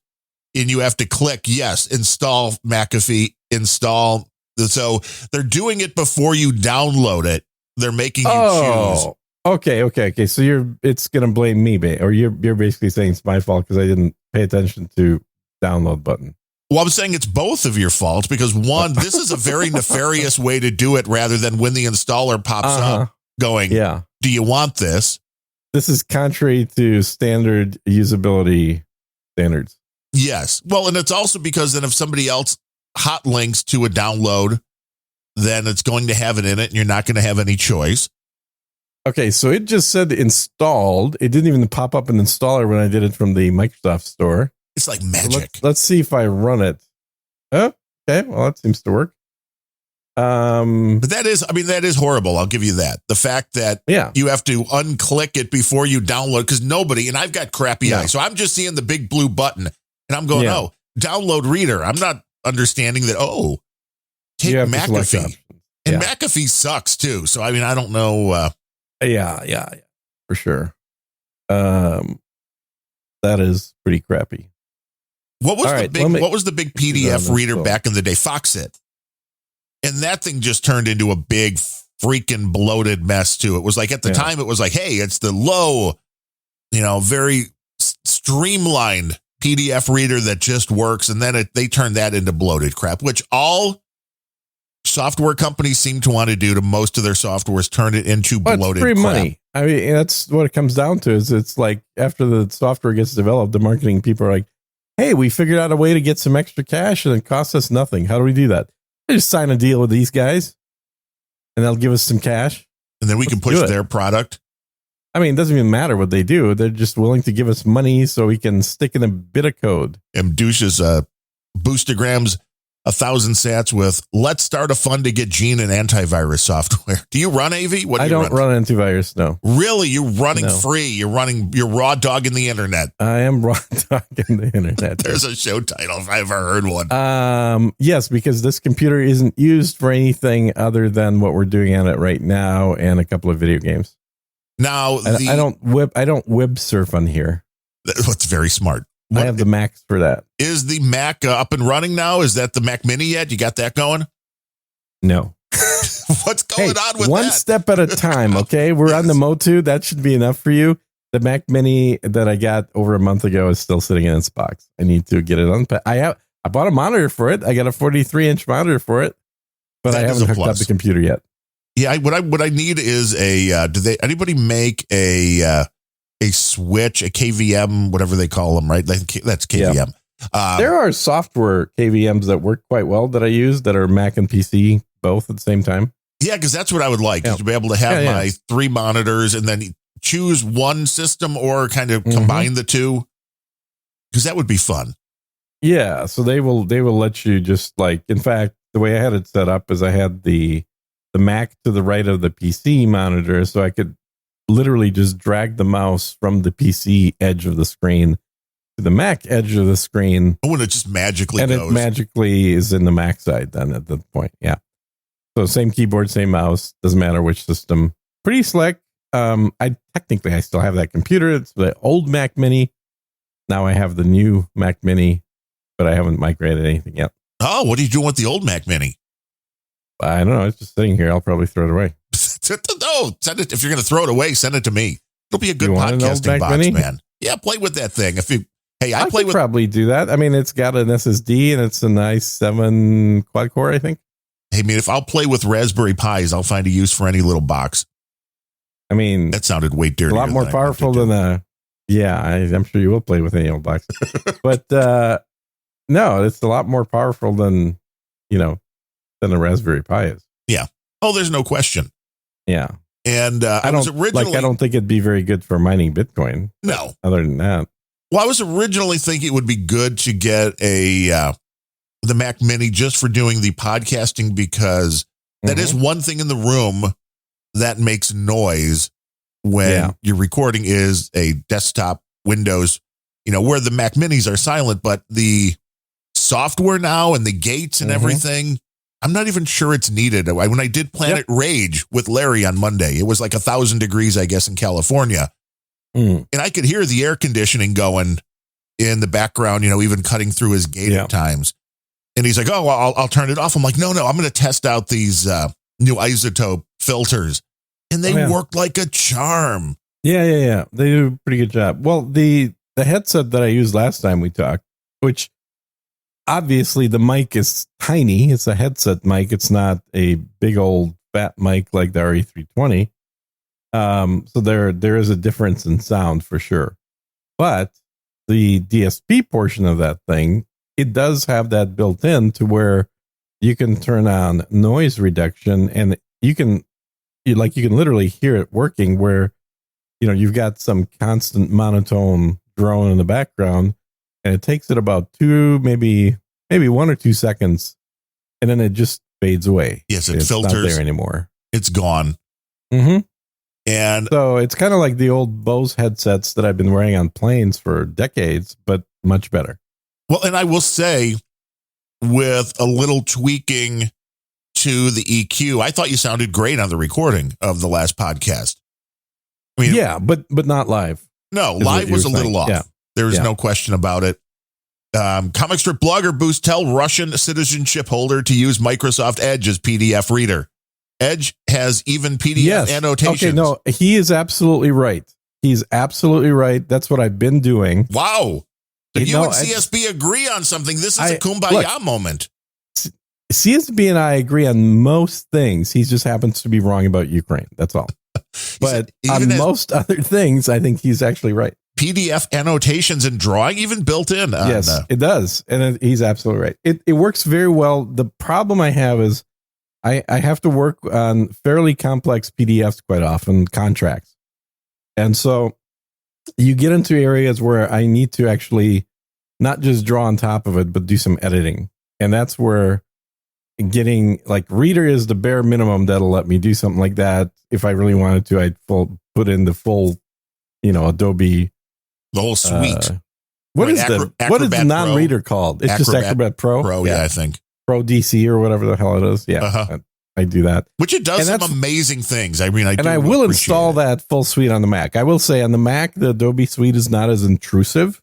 and you have to click yes, install McAfee, install. So they're doing it before you download it. They're making you choose. Okay. So it's gonna blame me, or you're basically saying it's my fault because I didn't pay attention to download button. Well, I'm saying it's both of your faults, because one, this is a very nefarious way to do it, rather than when the installer pops up going, do you want this? This is contrary to standard usability standards. Yes. Well, and it's also because then if somebody else hot links to a download, then it's going to have it in it and you're not going to have any choice. Okay, so it just said installed. It didn't even pop up an installer when I did it from the Microsoft Store. It's like magic. So let's see if I run it. Oh, okay, well, that seems to work. But that is horrible. I'll give you that. The fact that you have to unclick it before you download, because and I've got crappy eyes, so I'm just seeing the big blue button and I'm going, download Reader. I'm not understanding that. Take McAfee And McAfee sucks too. So, I mean, I don't know. Yeah, for sure. That is pretty crappy. What was the big PDF reader back in the day? Foxit. And that thing just turned into a big freaking bloated mess too. It was like at the time, it was like, hey, it's the low, very streamlined PDF reader that just works. And then they turned that into bloated crap, which all software companies seem to want to do to most of their software is turn it into bloated crap. Money. I mean, that's what it comes down to is it's like after the software gets developed, the marketing people are like, hey, we figured out a way to get some extra cash and it costs us nothing. How do we do that? They just sign a deal with these guys and they'll give us some cash. And then we can push their product. I mean, it doesn't even matter what they do. They're just willing to give us money so we can stick in a bit of code. Amducious Boostergrams 1,000 sats with let's start a fund to get Gene and antivirus software. Do you run AV? I don't run antivirus. No. Really? You're running free. You're raw dogging the internet. I am raw dogging the internet. There's a show title if I ever heard one. Yes, because this computer isn't used for anything other than what we're doing on it right now and a couple of video games. Now I don't web surf on here. That's very smart. I have the Macs for that. Is the Mac up and running now? Is that the Mac Mini yet? You got that going? No. What's going on with one that? step at a time, okay? We're on the Motu. That should be enough for you. The Mac Mini that I got over a month ago is still sitting in its box. I need to get it unpacked. I bought a monitor for it. I got a 43-inch monitor for it, but I haven't hooked up the computer yet. Yeah, what I need is anybody make a switch, a KVM, whatever they call them, right? That's KVM. Yeah. There are software KVMs that work quite well that I use that are Mac and PC both at the same time. Yeah, because that's what I would like, is to be able to have my 3 monitors and then choose one system or kind of combine the two, because that would be fun. Yeah, so they will let you just in fact, the way I had it set up is I had the Mac to the right of the PC monitor, so I could literally just drag the mouse from the PC edge of the screen to the Mac edge of the screen. Oh, and it just magically goes. It magically is in the Mac side then at that point. Yeah. So same keyboard, same mouse, doesn't matter which system. Pretty slick. I still have that computer. It's the old Mac Mini. Now I have the new Mac Mini, but I haven't migrated anything yet. Oh, what are you doing with the old Mac Mini? I don't know. It's just sitting here. I'll probably throw it away. No, send it. If you're going to throw it away, send it to me. It'll be a good podcasting box, Mini? Man. Yeah, play with that thing. I could probably do that. I mean, it's got an SSD and it's a nice i7 quad core, I think. Hey, man, if I'll play with Raspberry Pis, I'll find a use for any little box. I mean, that sounded way dirtier. A lot more powerful than I'm sure you will play with any old box. But no, it's a lot more powerful than a Raspberry Pi is. Yeah. Oh, there's no question. Yeah. And I don't think it'd be very good for mining Bitcoin. No. Other than that. Well, I was originally thinking it would be good to get the Mac Mini just for doing the podcasting, because that is one thing in the room that makes noise when you're recording is a desktop Windows, where the Mac Minis are silent, but the software now and the gates and everything, I'm not even sure it's needed. When I did Planet Rage with Larry on Monday, it was like 1,000 degrees, I guess, in California. And I could hear the air conditioning going in the background, even cutting through his gate at times. And he's like, oh, well, I'll turn it off. I'm like, no, I'm going to test out these new isotope filters. And they worked like a charm. Yeah. They do a pretty good job. Well, the headset that I used last time we talked, which obviously the mic is tiny. It's a headset mic. It's not a big old fat mic like the RE320. So there is a difference in sound for sure. But the DSP portion of that thing, it does have that built in to where you can turn on noise reduction, and you can literally hear it working where, you've got some constant monotone drone in the background, and it takes it about maybe 1 or 2 seconds, and then it just fades away. Yes, it's filters. Not there anymore. It's gone. And so it's kind of like the old Bose headsets that I've been wearing on planes for decades, but much better. Well, and I will say, with a little tweaking to the EQ, I thought you sounded great on the recording of the last podcast. I mean, yeah, but not live. No, live was a little off. Yeah. There's no question about it. Comic strip blogger boosts tell Russian citizenship holder to use Microsoft Edge as PDF reader. Edge has even PDF annotations. Okay, no, he is absolutely right. He's absolutely right. That's what I've been doing. Wow. So you and CSB agree on something. This is a kumbaya moment. CSB and I agree on most things. He just happens to be wrong about Ukraine. That's all. But on most other things, I think he's actually right. PDF annotations and drawing even built in. Yes, it does. And he's absolutely right. It works very well. The problem I have is I have to work on fairly complex PDFs quite often, contracts. And so you get into areas where I need to actually not just draw on top of it, but do some editing. And that's where getting like Reader is the bare minimum that'll let me do something like that. If I really wanted to, I'd put in the full, Adobe. The whole suite. What is the non-reader called? It's just Acrobat Pro. I think Pro DC or whatever the hell it is. Yeah, I do that. Which it does some amazing things. I mean, I will install that full suite on the Mac. I will say on the Mac, the Adobe suite is not as intrusive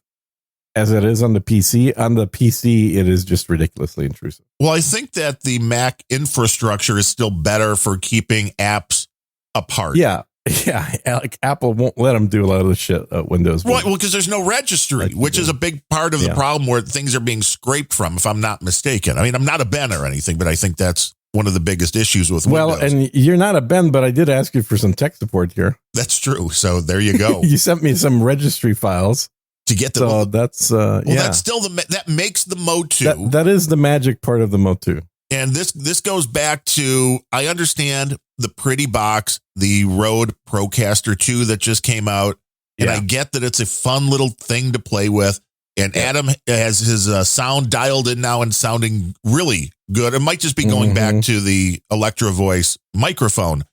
as it is on the PC. On the PC, it is just ridiculously intrusive. Well, I think that the Mac infrastructure is still better for keeping apps apart. Yeah. Yeah, like Apple won't let them do a lot of the shit Windows. Right, well, because there's no registry, which is a big part of the problem where things are being scraped from, if I'm not mistaken. I mean, I'm not a Ben or anything, but I think that's one of the biggest issues with Windows. Well, and you're not a Ben, but I did ask you for some tech support here. That's true. So there you go. You sent me some registry files. To get the that's that's still that makes the Motu. That is the magic part of the Motu. And this goes back to, I understand the pretty box, the Rode Procaster 2 that just came out. And I get that it's a fun little thing to play with. And Adam has his sound dialed in now and sounding really good. It might just be going back to the Electro Voice microphone,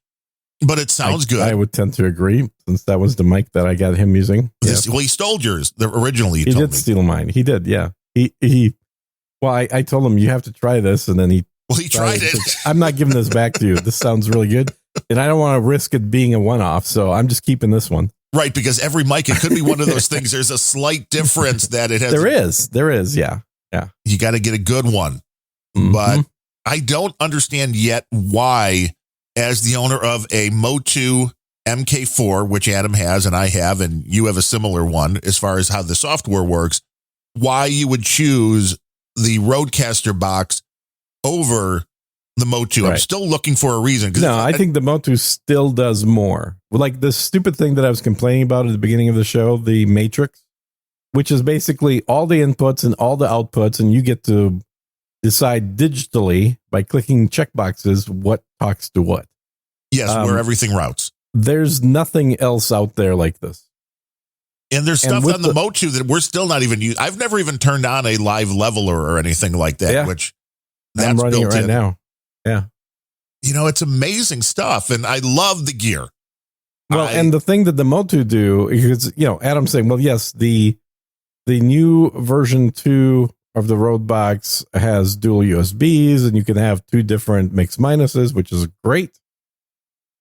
but it sounds good. I would tend to agree, since that was the mic that I got him using. Well, he stole yours originally. He did steal mine. He did, yeah. Well, I told him you have to try this, and then he tried it. I'm not giving this back to you. This sounds really good, and I don't want to risk it being a one-off, so I'm just keeping this one. Right, because every mic, it could be one of those things. There's a slight difference that it has. There is, yeah. You got to get a good one, but I don't understand yet why, as the owner of a Motu MK4, which Adam has and I have, and you have a similar one as far as how the software works, why you would choose the Rodecaster box over the Motu. Right. I'm still looking for a reason. No, I think the Motu still does more. Like the stupid thing that I was complaining about at the beginning of the show, the Matrix, which is basically all the inputs and all the outputs, and you get to decide digitally by clicking checkboxes what talks to what. Yes, where everything routes. There's nothing else out there like this. And there's stuff on the Motu that we're still not even using. I've never even turned on a live leveler or anything like that, which I'm running it right now. Yeah. It's amazing stuff. And I love the gear. Well, and the thing that the Motu do is, Adam's saying, well, yes, the new version 2 of the Rode box has dual USBs, and you can have 2 different mix minuses, which is great.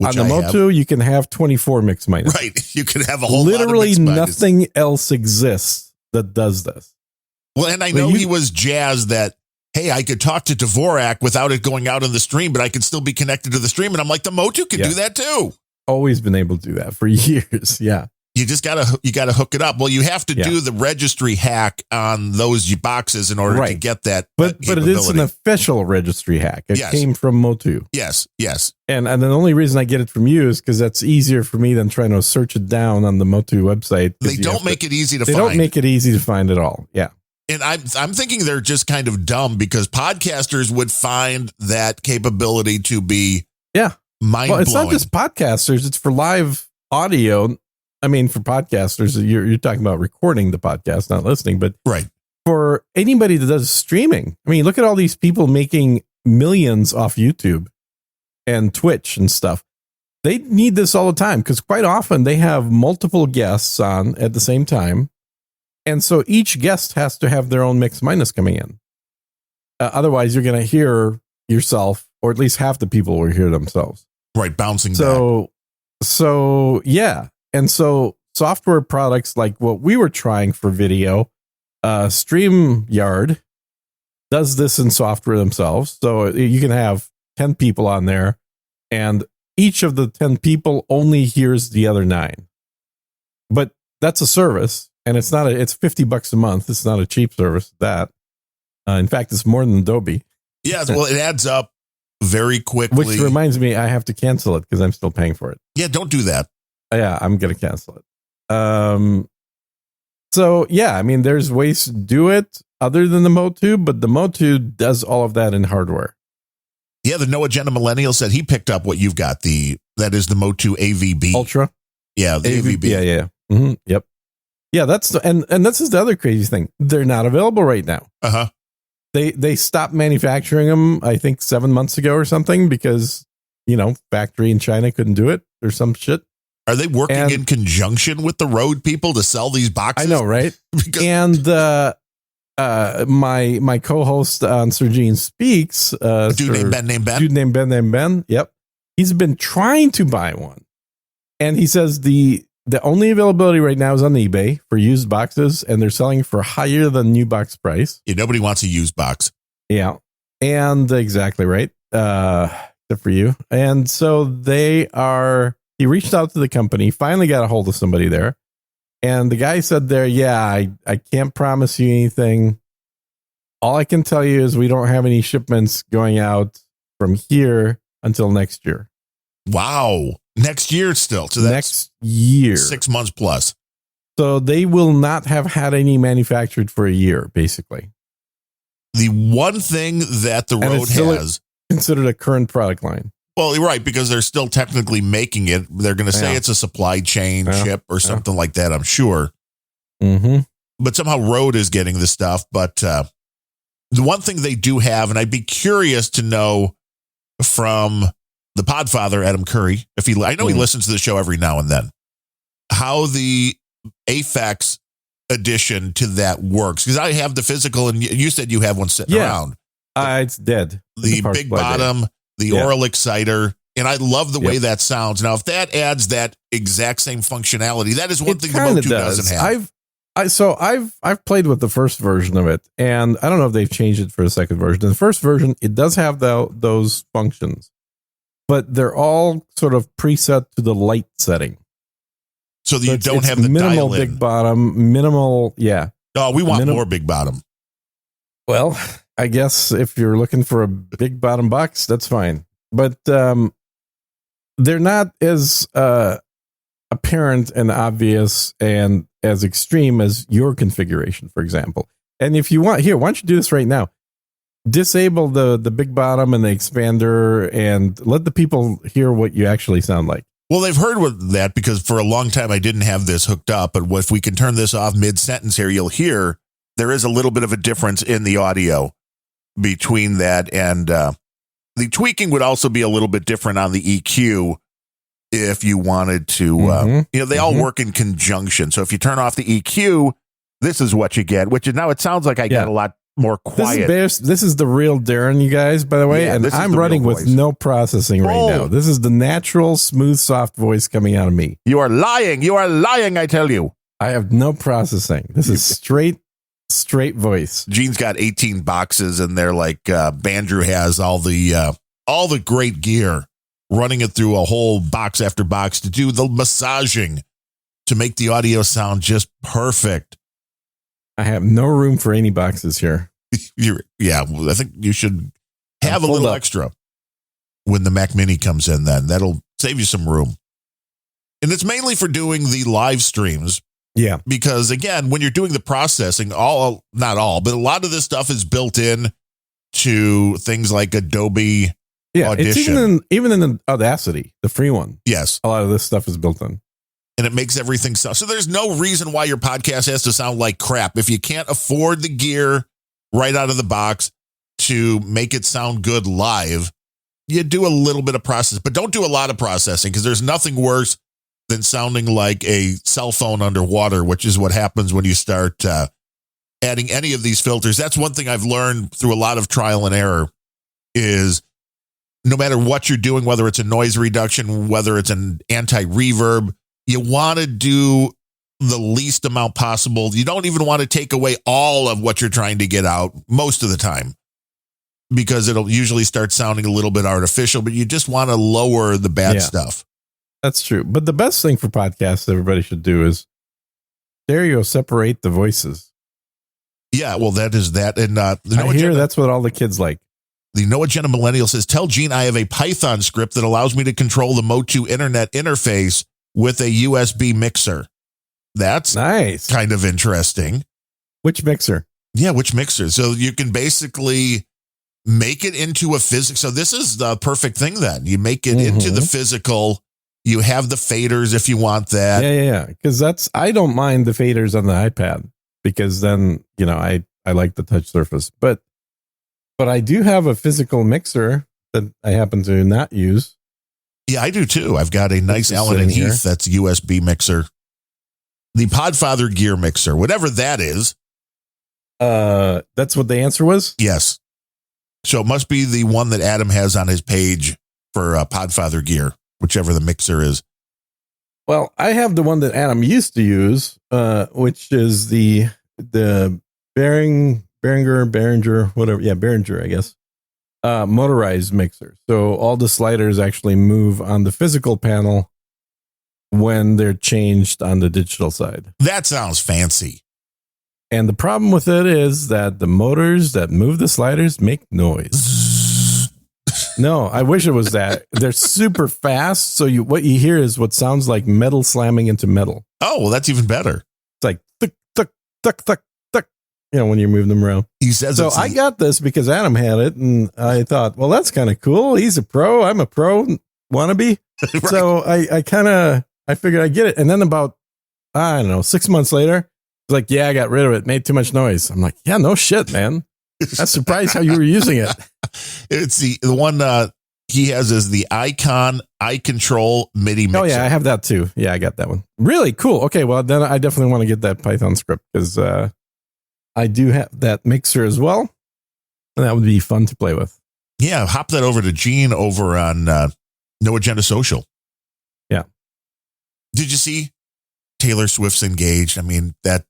On the Motu, you can have 24 mix minuses. Right. You can have a whole literally lot of mix nothing else exists that does this. Well, and I know he was jazzed that, hey, I could talk to Dvorak without it going out on the stream, but I could still be connected to the stream. And I'm like, the Motu can do that too. Always been able to do that for years. Yeah. You just gotta hook it up. Well, you have to do the registry hack on those boxes in order to get that. But it is an official registry hack. It came from Motu. Yes. And the only reason I get it from you is because that's easier for me than trying to search it down on the Motu website. They don't make it easy to find. They don't make it easy to find at all. Yeah. And I'm thinking they're just kind of dumb, because podcasters would find that capability to be mind-blowing. Well, it's not just podcasters. It's for live audio. I mean, for podcasters, you're talking about recording the podcast, not listening, but for anybody that does streaming. I mean, look at all these people making millions off YouTube and Twitch and stuff. They need this all the time, because quite often they have multiple guests on at the same time. And so each guest has to have their own mix minus coming in. Otherwise, you're going to hear yourself or at least half the people will hear themselves. Right, bouncing back. So yeah. And so software products like what we were trying for video, StreamYard does this in software themselves. So you can have 10 people on there, and each of the 10 people only hears the other 9. But that's a service, and it's $50 a month. It's not a cheap service. In fact, it's more than Adobe. Yeah, well, it adds up very quickly. Which reminds me, I have to cancel it because I'm still paying for it. Yeah, don't do that. Yeah, I'm going to cancel it. So yeah, I mean, there's ways to do it other than the Motu, but the Motu does all of that in hardware. Yeah, the No Agenda Millennial said he picked up what you've got. That is the Motu AVB Ultra. Yeah, the AVB. Yeah. Mm-hmm. Yep. Yeah, and this is the other crazy thing. They're not available right now. Uh-huh. They stopped manufacturing them, I think 7 months ago or something, because factory in China couldn't do it or some shit. Are they working in conjunction with the Rode people to sell these boxes? I know, right? And my co-host on Sir Gene Speaks, dude named Ben. Yep, he's been trying to buy one, and he says the only availability right now is on eBay for used boxes, and they're selling for higher than new box price. Yeah, nobody wants a used box. Yeah, and exactly right. Except for you, and so they are. He reached out to the company, finally got a hold of somebody there. And the guy said there, I can't promise you anything. All I can tell you is we don't have any shipments going out from here until next year. Wow. Next year still. So that's next year. 6 months plus. So they will not have had any manufactured for a year, basically. The one thing that the Rode has considered a current product line. Well, you're right, because they're still technically making it. They're going to say it's a supply chain chip or something like that, I'm sure. Mm-hmm. But somehow Rode is getting the stuff. But the one thing they do have, and I'd be curious to know from the Podfather, Adam Curry, I know he listens to the show every now and then, how the AFAX addition to that works. Because I have the physical, and you said you have one sitting around. It's dead. The big bottom. The oral exciter, and I love the way that sounds. Now, if that adds that exact same functionality, that is one thing the Motu doesn't have. I've played with the first version of it, and I don't know if they've changed it for the second version. In the first version, it does have those functions, but they're all sort of preset to the light setting. So you don't have the minimal dial-in. Big bottom, minimal, yeah. Oh, we want more big bottom. Well, I guess if you're looking for a big bottom box, that's fine. But they're not as apparent and obvious and as extreme as your configuration, for example. And if you want, why don't you do this right now? Disable the big bottom and the expander and let the people hear what you actually sound like. Well, they've heard with that because for a long time I didn't have this hooked up. But if we can turn this off mid-sentence here, you'll hear there is a little bit of a difference in the audio between that, and the tweaking would also be a little bit different on the EQ if you wanted to. They all work in conjunction. So if you turn off the EQ, this is what you get. Which is now it sounds like I get a lot more quiet. This is the real Darren, you guys, by the way, and I'm running with no processing right now. This is the natural, smooth, soft voice coming out of me. You are lying. You are lying. I tell you. I have no processing. This is straight voice. Gene's got 18 boxes, and they're like Bandrew has all the great gear, running it through a whole box after box to do the massaging to make the audio sound just perfect. I have no room for any boxes here. I think you should have a little extra when the Mac Mini comes in. Then that'll save you some room, and it's mainly for doing the live streams. Yeah. Because again, when you're doing the processing, not all, but a lot of this stuff is built in to things like Adobe Audition. It's even in Audacity, the free one. Yes. A lot of this stuff is built in. And it makes everything sound. So there's no reason why your podcast has to sound like crap. If you can't afford the gear right out of the box to make it sound good live, you do a little bit of process, but don't do a lot of processing, because there's nothing worse than sounding like a cell phone underwater, which is what happens when you start adding any of these filters. That's one thing I've learned through a lot of trial and error is no matter what you're doing, whether it's a noise reduction, whether it's an anti-reverb, you want to do the least amount possible. You don't even want to take away all of what you're trying to get out most of the time, because it'll usually start sounding a little bit artificial, but you just want to lower the bad stuff. That's true. But the best thing for podcasts everybody should do is stereo separate the voices. Yeah, well, that is that. And I hear that's what all the kids like. The Noah Jenna Millennial says, tell Gene I have a Python script that allows me to control the Motu internet interface with a USB mixer. That's nice. Kind of interesting. Which mixer? Yeah, which mixer? So you can basically make it into a physical. So this is the perfect thing then. You make it into the physical. You have the faders if you want that. Yeah. Because I don't mind the faders on the iPad, because then, I like the touch surface. But I do have a physical mixer that I happen to not use. Yeah, I do too. I've got a nice Allen and Heath that's USB mixer. The Podfather Gear mixer, whatever that is. That's what the answer was? Yes. So it must be the one that Adam has on his page for Podfather Gear, whichever the mixer is. Well, I have the one that Adam used to use, which is the Behringer, whatever. Yeah, Behringer, I guess. Motorized mixer. So all the sliders actually move on the physical panel when they're changed on the digital side. That sounds fancy. And the problem with it is that the motors that move the sliders make noise. No, I wish it was that. They're super fast. So what you hear is what sounds like metal slamming into metal. Oh, well, that's even better. It's like, thuck, thuck, thuck, thuck, thuck, when you're moving them around. He says so. I got this because Adam had it, and I thought, well, that's kind of cool. He's a pro. I'm a pro wannabe. Right. So I figured I'd get it. And then about, 6 months later, it's like, yeah, I got rid of it. Made too much noise. I'm like, yeah, no shit, man. I'm surprised how you were using it. It's the one he has is the Icon iControl MIDI mixer. Oh, yeah, I have that too. Yeah, I got that one. Really cool. Okay, well, then I definitely want to get that Python script, because I do have that mixer as well. And that would be fun to play with. Yeah, hop that over to Gene over on No Agenda Social. Yeah. Did you see Taylor Swift's engaged? I mean, that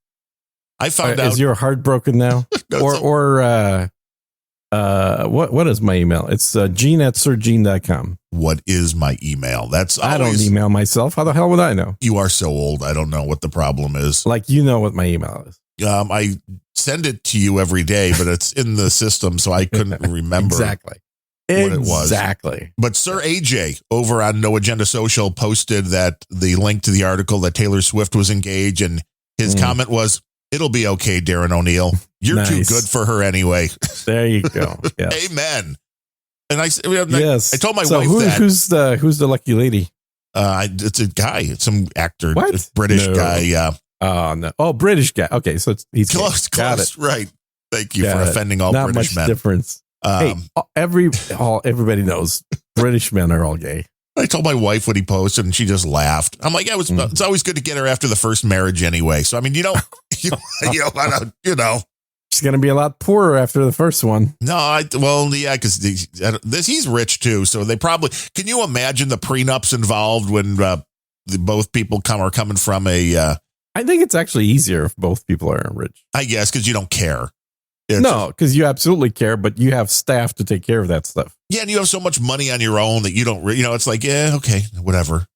I found out. Is your heart broken now? What is my email? It's gene@sirgene.com. What is my email? I don't email myself. How the hell would I know? You are so old. I don't know what the problem is. Like, you know what my email is. I send it to you every day, but it's in the system, so I couldn't remember exactly what it was. Exactly. But Sir AJ over on No Agenda Social posted that the link to the article that Taylor Swift was engaged, and his comment was, "It'll be okay, Darren O'Neill. You're too good for her anyway." There you go. Yes. Amen. And I told my wife that. Who's the lucky lady? It's a guy. It's some actor. What? British guy. Yeah. Oh, no. Oh, British guy. Okay. So he's close. Got it. Right. Thank you for offending all Not British men. Not much difference. Hey, everybody knows British men are all gay. I told my wife what he posted, and she just laughed. I'm like, it's always good to get her after the first marriage anyway. So, I mean, she's going to be a lot poorer after the first one. No, because he's rich too. So they probably, can you imagine the prenups involved when both people are coming from a, I think it's actually easier if both people are rich. I guess, because you don't care. No, because you absolutely care, but you have staff to take care of that stuff. Yeah, and you have so much money on your own that you don't, it's like, yeah, okay, whatever.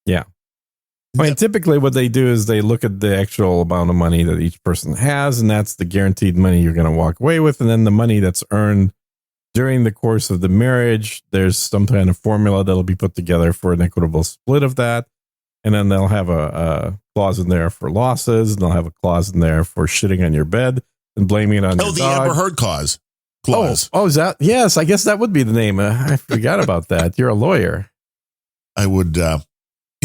Yeah. I mean, typically what they do is they look at the actual amount of money that each person has, and that's the guaranteed money you're going to walk away with. And then the money that's earned during the course of the marriage, there's some kind of formula that'll be put together for an equitable split of that. And then they'll have a clause in there for losses, and they'll have a clause in there for shitting on your bed and blaming it on your dog. The Amber Heard clause. Oh, is that? Yes, I guess that would be the name. I forgot about that. You're a lawyer. I would, I'm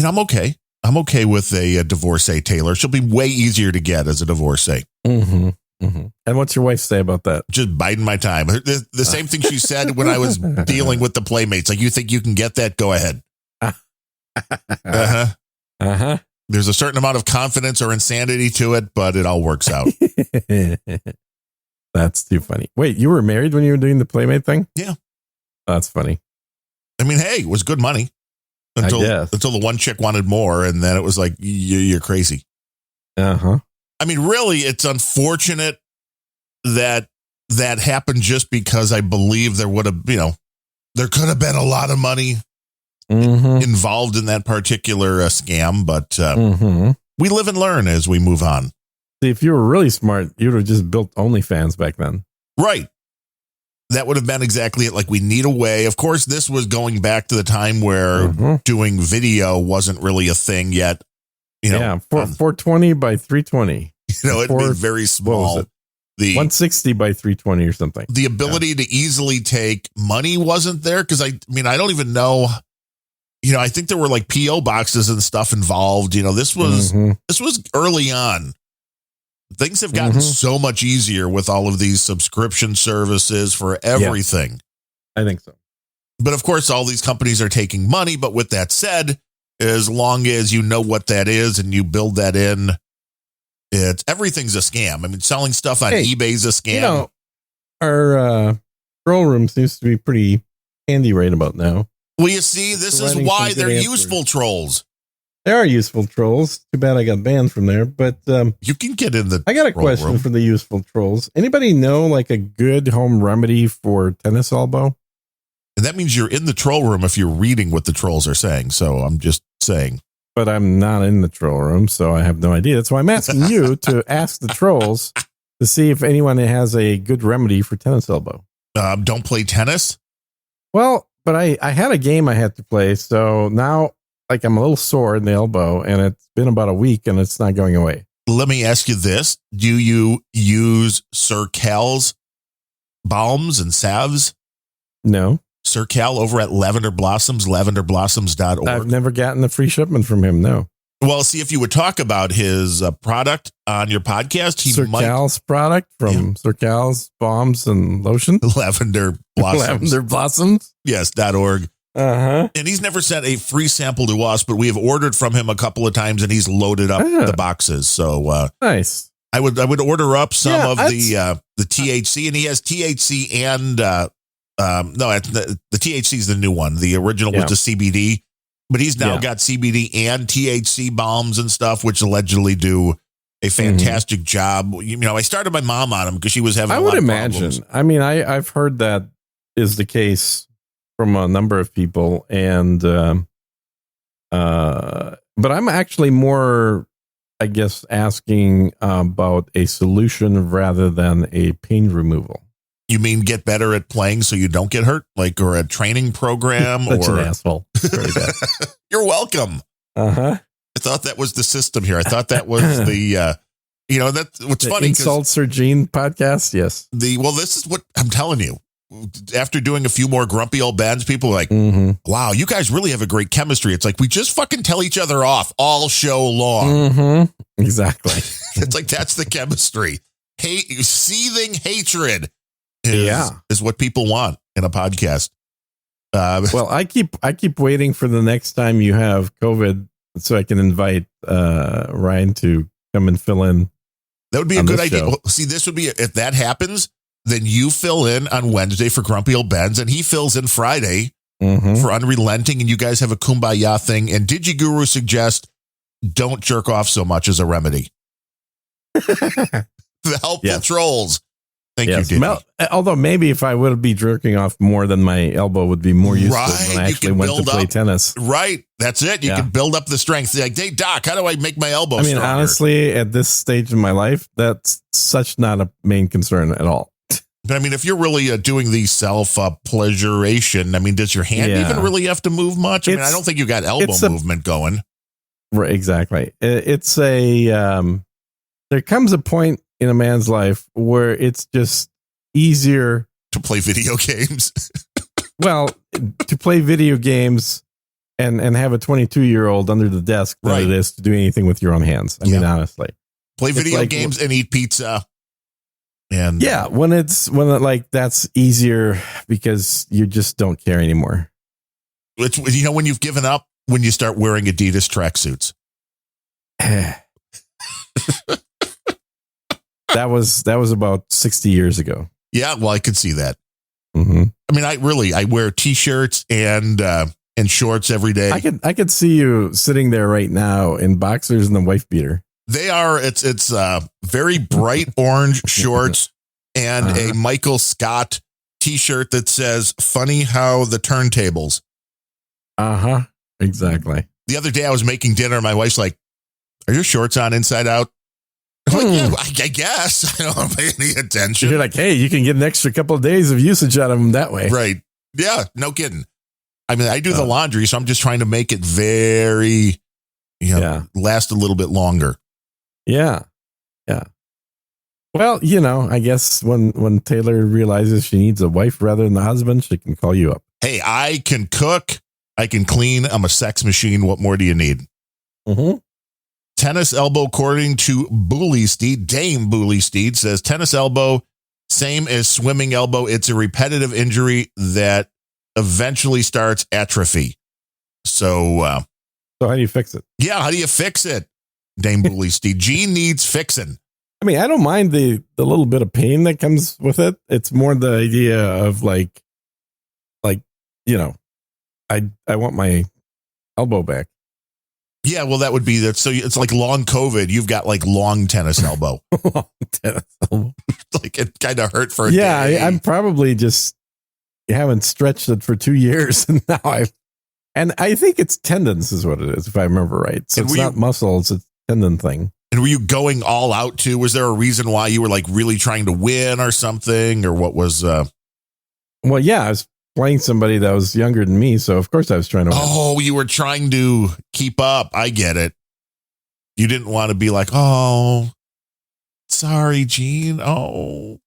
okay. I'm okay with a divorcee, Taylor. She'll be way easier to get as a divorcee. Mm-hmm. Mm-hmm. And what's your wife say about that? Just biding my time. The same thing she said when I was dealing with the Playmates. Like, you think you can get that? Go ahead. Uh-huh. Uh-huh. There's a certain amount of confidence or insanity to it, but it all works out. That's too funny. Wait, you were married when you were doing the Playmate thing? Yeah. That's funny. I mean, hey, it was good money until the one chick wanted more, and then it was like, you're crazy. Uh-huh. I mean, really, it's unfortunate that happened just because I believe there would have, there could have been a lot of money involved in that particular scam, but we live and learn as we move on. See, if you were really smart, you'd have just built OnlyFans back then. Right. That would have been exactly it. Like, we need a way. Of course, this was going back to the time where doing video wasn't really a thing yet. 420 by 320. It'd be very small. The 160 by 320 or something. The ability to easily take money wasn't there because I don't even know. I think there were like PO boxes and stuff involved. This was early on. Things have gotten so much easier with all of these subscription services for everything. Yes, I think so. But of course, all these companies are taking money. But with that said, as long as you know what that is and you build that in, everything's a scam. I mean, selling stuff on eBay is a scam. Our troll room seems to be pretty handy right about now. Well, you see, this is why they're useful trolls. They are useful trolls. Too bad I got banned from there. But you can get in the. I got a question room for the useful trolls. Anybody know like a good home remedy for tennis elbow? And that means you're in the troll room if you're reading what the trolls are saying. So I'm just saying. But I'm not in the troll room, so I have no idea. That's why I'm asking you to ask the trolls to see if anyone has a good remedy for tennis elbow. Don't play tennis? Well, but I had a game I had to play, so now like I'm a little sore in the elbow, and it's been about a week, and it's not going away. Let me ask you this. Do you use Sir Cal's balms and salves? No. Sir Cal over at Lavender Blossoms, lavenderblossoms.org. I've never gotten a free shipment from him, no. Well, see, if you would talk about his product on your podcast, Sir Cal's product from Sir Cal's Balms and Lotion? Lavender Blossoms. Lavender Blossoms? Yes, .org. Uh-huh. And he's never sent a free sample to us, but we have ordered from him a couple of times, and he's loaded up the boxes. So nice. I would order up some of the THC, and he has THC and the THC is the new one. The original was the CBD, but he's now got CBD and THC balms and stuff, which allegedly do a fantastic job. I started my mom on them because she was having. I would imagine. I mean, I've heard that is the case from a number of people, and but I'm actually more, I guess, asking about a solution rather than a pain removal. You mean get better at playing so you don't get hurt, or a training program? Such an asshole. Very bad. You're welcome. I thought that was the system here. I thought that was the. That's what's funny. Insult Sir Gene podcast. Yes. This is what I'm telling you. After doing a few more grumpy old bands, people are like, wow, you guys really have a great chemistry. It's like we just fucking tell each other off all show long. Exactly. It's like that's the chemistry. Seething hatred is what people want in a podcast. Well, I keep waiting for the next time you have COVID so I can invite Ryan to come and fill in. That would be a good idea. Well, see, this would be, if that happens, then you fill in on Wednesday for Grumpy Old Ben's, and he fills in Friday for Unrelenting, and you guys have a kumbaya thing. And DigiGuru suggest don't jerk off so much as a remedy. The helpful trolls. Thank you, Diddy. Although maybe if I would be jerking off more, then my elbow would be more useful when I actually went to play tennis. Right. That's it. You can build up the strength. Like, hey, Doc, how do I make my elbow stronger? Honestly, at this stage in my life, that's such not a main concern at all. But I mean, if you're really doing the self-pleasuration, does your hand even really have to move much? I don't think you got elbow movement going. Right, exactly. It's there comes a point in a man's life where it's just easier to play video games. Well, to play video games and have a 22-year-old under the desk than it is to do anything with your own hands. I mean, honestly, play video games and eat pizza. And when that's easier because you just don't care anymore. It's when you've given up, when you start wearing Adidas tracksuits. That was about 60 years ago. Yeah, well, I could see that. Mm-hmm. I mean, I wear t-shirts and shorts every day. I could see you sitting there right now in boxers and a wife beater. They are, it's very bright orange shorts and a Michael Scott t-shirt that says, funny how the turntables. Exactly. The other day I was making dinner. My wife's like, are your shorts on inside out? I'm like, yeah, I guess. I don't pay any attention. You're like, hey, you can get an extra couple of days of usage out of them that way. Right. Yeah. No kidding. I mean, I do the laundry, so I'm just trying to make it very, last a little bit longer. Yeah. Yeah. Well, I guess when Taylor realizes she needs a wife rather than a husband, she can call you up. Hey, I can cook. I can clean. I'm a sex machine. What more do you need? Mm-hmm. Tennis elbow, according to Bully Steed, Dame Bully Steed says tennis elbow, same as swimming elbow. It's a repetitive injury that eventually starts atrophy. So how do you fix it? Yeah, how do you fix it? Dame Bully Steed. Gene needs fixing. I mean, I don't mind the little bit of pain that comes with it. It's more the idea of I want my elbow back. Yeah, well, that would be that. So it's like long COVID. You've got like long tennis elbow. Long tennis elbow. Like it kind of hurt for a day. Yeah, I'm probably just haven't stretched it for 2 years, and now I think it's tendons is what it is, if I remember right. So it's not muscles, it's tendon thing. And were you going all out too? Was there a reason why you were like really trying to win or something, or what was? Well, yeah, I was playing somebody that was younger than me, so of course I was trying to win. Oh, you were trying to keep up. I get it. You didn't want to be like, oh, sorry, Gene. Oh,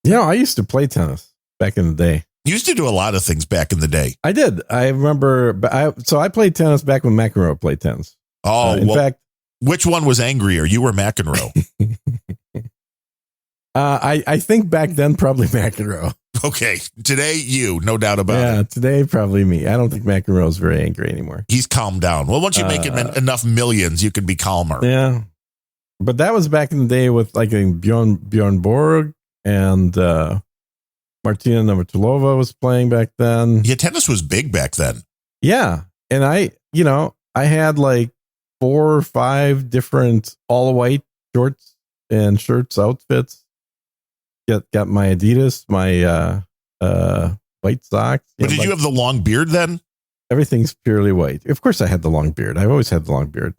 I used to play tennis back in the day. You used to do a lot of things back in the day. I did. I remember. I played tennis back when McEnroe played tennis. Oh, in fact, which one was angrier, you or McEnroe? I think back then probably McEnroe. Okay, today you, no doubt about it. Yeah, today probably me. I don't think McEnroe's very angry anymore. He's calmed down. Well, once you make him enough millions, you can be calmer. Yeah, but that was back in the day with like Bjorn Borg and Martina Navratilova was playing back then. Yeah, tennis was big back then. Yeah, and I had like 4 or 5 different all white shorts and shirts outfits. Got my Adidas, my white socks. But did you have the long beard then? Everything's purely white. Of course I had the long beard. I've always had the long beard.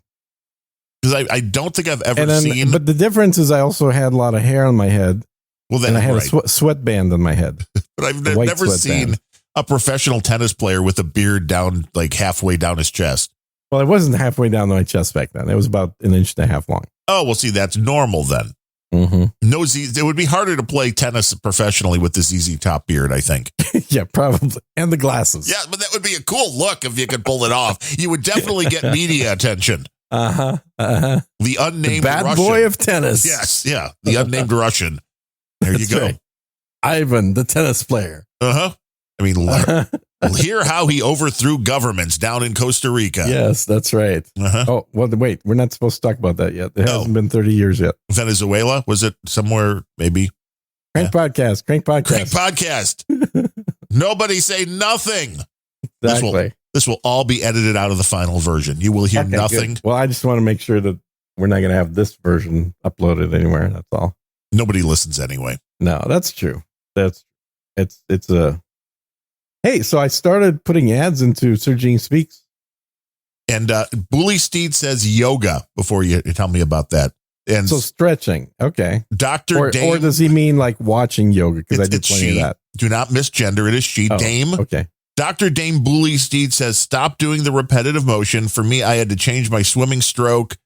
Because I don't think I've ever seen. But the difference is I also had a lot of hair on my head. Well, then and I had a sweatband on my head. But I've never seen a professional tennis player with a beard down like halfway down his chest. Well, it wasn't halfway down my chest back then. It was about 1.5 inches long. Oh, well, see, that's normal then. Mm-hmm. No, it would be harder to play tennis professionally with the ZZ Top beard, I think. Yeah, probably. And the glasses. Yeah, but that would be a cool look if you could pull it off. You would definitely get media attention. The unnamed bad Russian. Boy of tennis. Yes, yeah. The unnamed Russian. There you go. Right. Ivan, the tennis player. I mean, hear how he overthrew governments down in Costa Rica. Yes, that's right. Oh, well, wait, we're not supposed to talk about that yet. It hasn't been 30 years yet. Venezuela? Was it somewhere, maybe? Crank Podcast. Nobody say nothing. Exactly. This will all be edited out of the final version. You will hear nothing. Good. Well, I just want to make sure that we're not going to have this version uploaded anywhere. That's all. Nobody listens anyway. No, that's true. It's a... Hey, so I started putting ads into Sergine Speaks. And Bully Steed says yoga before you tell me about that. And so stretching. Okay. Dr. Dame. Or does he mean like watching yoga? Because I did plenty of that. Do not misgender. It is she. Dame. Okay. Dr. Dame Bully Steed says, stop doing the repetitive motion. For me, I had to change my swimming stroke.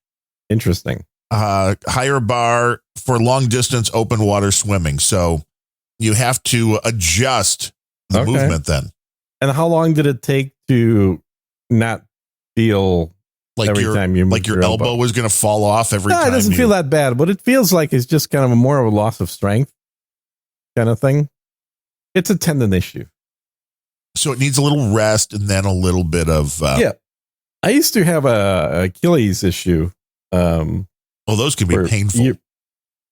Interesting. Higher bar for long distance open water swimming. So you have to adjust the movement then. And how long did it take to not feel like every time you like your elbow was going to fall off every time? No, it doesn't feel that bad. What it feels like is just kind of more of a loss of strength kind of thing. It's a tendon issue. So it needs a little rest and then a little bit of... yeah. I used to have a Achilles issue. Those can be painful.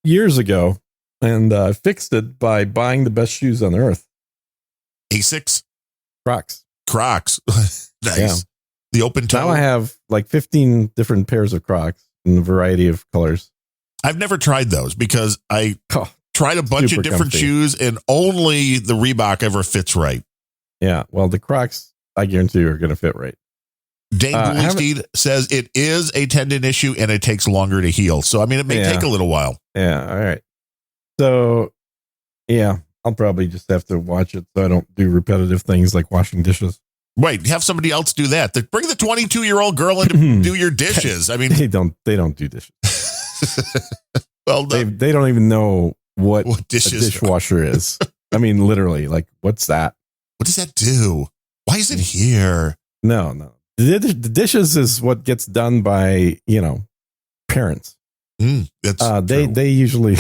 Years ago. And I fixed it by buying the best shoes on earth. Asics? Crocs. Nice. Yeah. The open toe. Now I have like 15 different pairs of Crocs in a variety of colors. I've never tried those because I tried a bunch of different comfy shoes and only the Reebok ever fits right. Yeah. Well, the Crocs, I guarantee you, are going to fit right. Dane Goolsteed says it is a tendon issue and it takes longer to heal. So, I mean, it may take a little while. Yeah. All right. So, yeah, I'll probably just have to watch it so I don't do repetitive things like washing dishes. Right. Have somebody else do that. Bring the 22-year-old girl in to do your dishes. I mean, they don't do dishes. Well, they don't even know what a dishes dishwasher is. I mean, literally, like, what's that? What does that do? Why is it here? No. The dishes is what gets done by, parents. That's they usually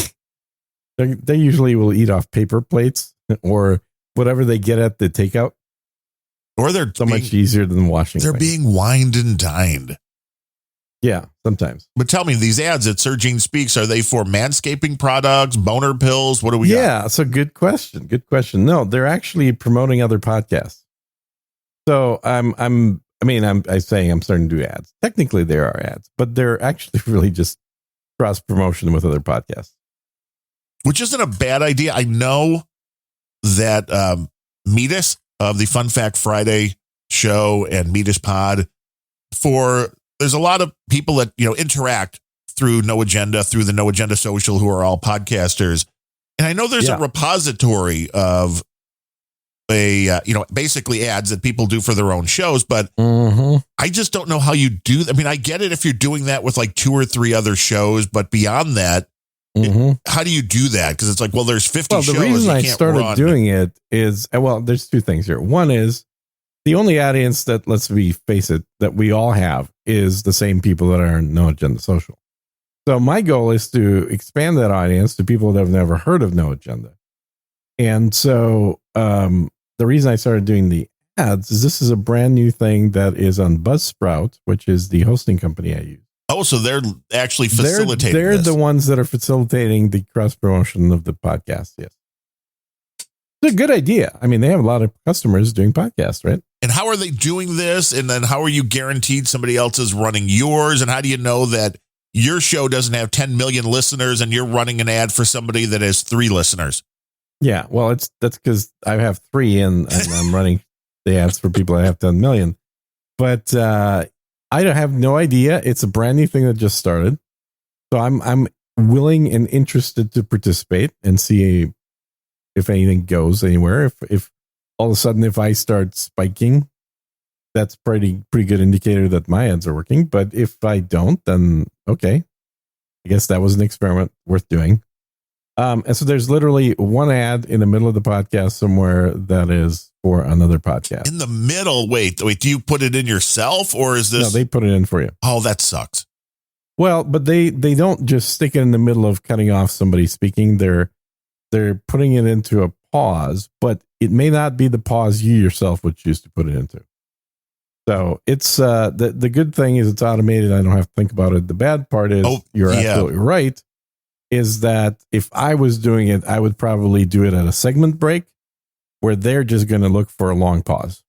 will eat off paper plates or whatever they get at the takeout. Or they're much easier than washing. They're being wined and dined. Yeah, sometimes. But tell me, these ads at Sir Gene Speaks, are they for manscaping products, boner pills? What do we got? Yeah, it's a good question. Good question. No, they're actually promoting other podcasts. So I'm saying I'm starting to do ads. Technically, there are ads, but they're actually really just cross promotion with other podcasts, which isn't a bad idea. I know that Metis of the Fun Fact Friday show and Metis Pod, there's a lot of people that interact through No Agenda, through the No Agenda Social, who are all podcasters, and I know there's a repository of basically ads that people do for their own shows, but I just don't know how you do. I mean, I get it if you're doing that with like 2 or 3 other shows, but beyond that, how do you do that? Because it's like, well, there's 50 shows. The reason I started doing it is, there's 2 things here. One is the only audience that, let's face it, that we all have is the same people that are in No Agenda Social. So my goal is to expand that audience to people that have never heard of No Agenda. And so the reason I started doing the ads is this is a brand new thing that is on Buzzsprout, which is the hosting company I use. Oh, so they're actually facilitating They're this. the ones that are facilitating the cross promotion of the podcast. Yes. It's a good idea. I mean, they have a lot of customers doing podcasts, right? And how are they doing this? And then how are you guaranteed somebody else is running yours? And how do you know that your show doesn't have 10 million listeners and you're running an ad for somebody that has 3 listeners? Yeah, well, that's because I have 3 and I'm running the ads for people that have 10 million. But I have no idea. It's a brand new thing that just started. So I'm willing and interested to participate and see if anything goes anywhere. If all of a sudden, if I start spiking, that's pretty good indicator that my ads are working. But if I don't, then okay. I guess that was an experiment worth doing. And so there's literally one ad in the middle of the podcast somewhere that is for another podcast. In the middle? Wait, do you put it in yourself or is this? No, they put it in for you. Oh, that sucks. Well, but they don't just stick it in the middle of cutting off somebody speaking. They're putting it into a pause, but it may not be the pause you yourself would choose to put it into. So it's the good thing is it's automated. I don't have to think about it. The bad part is you're absolutely right. Is that if I was doing it, I would probably do it at a segment break where they're just going to look for a long pause.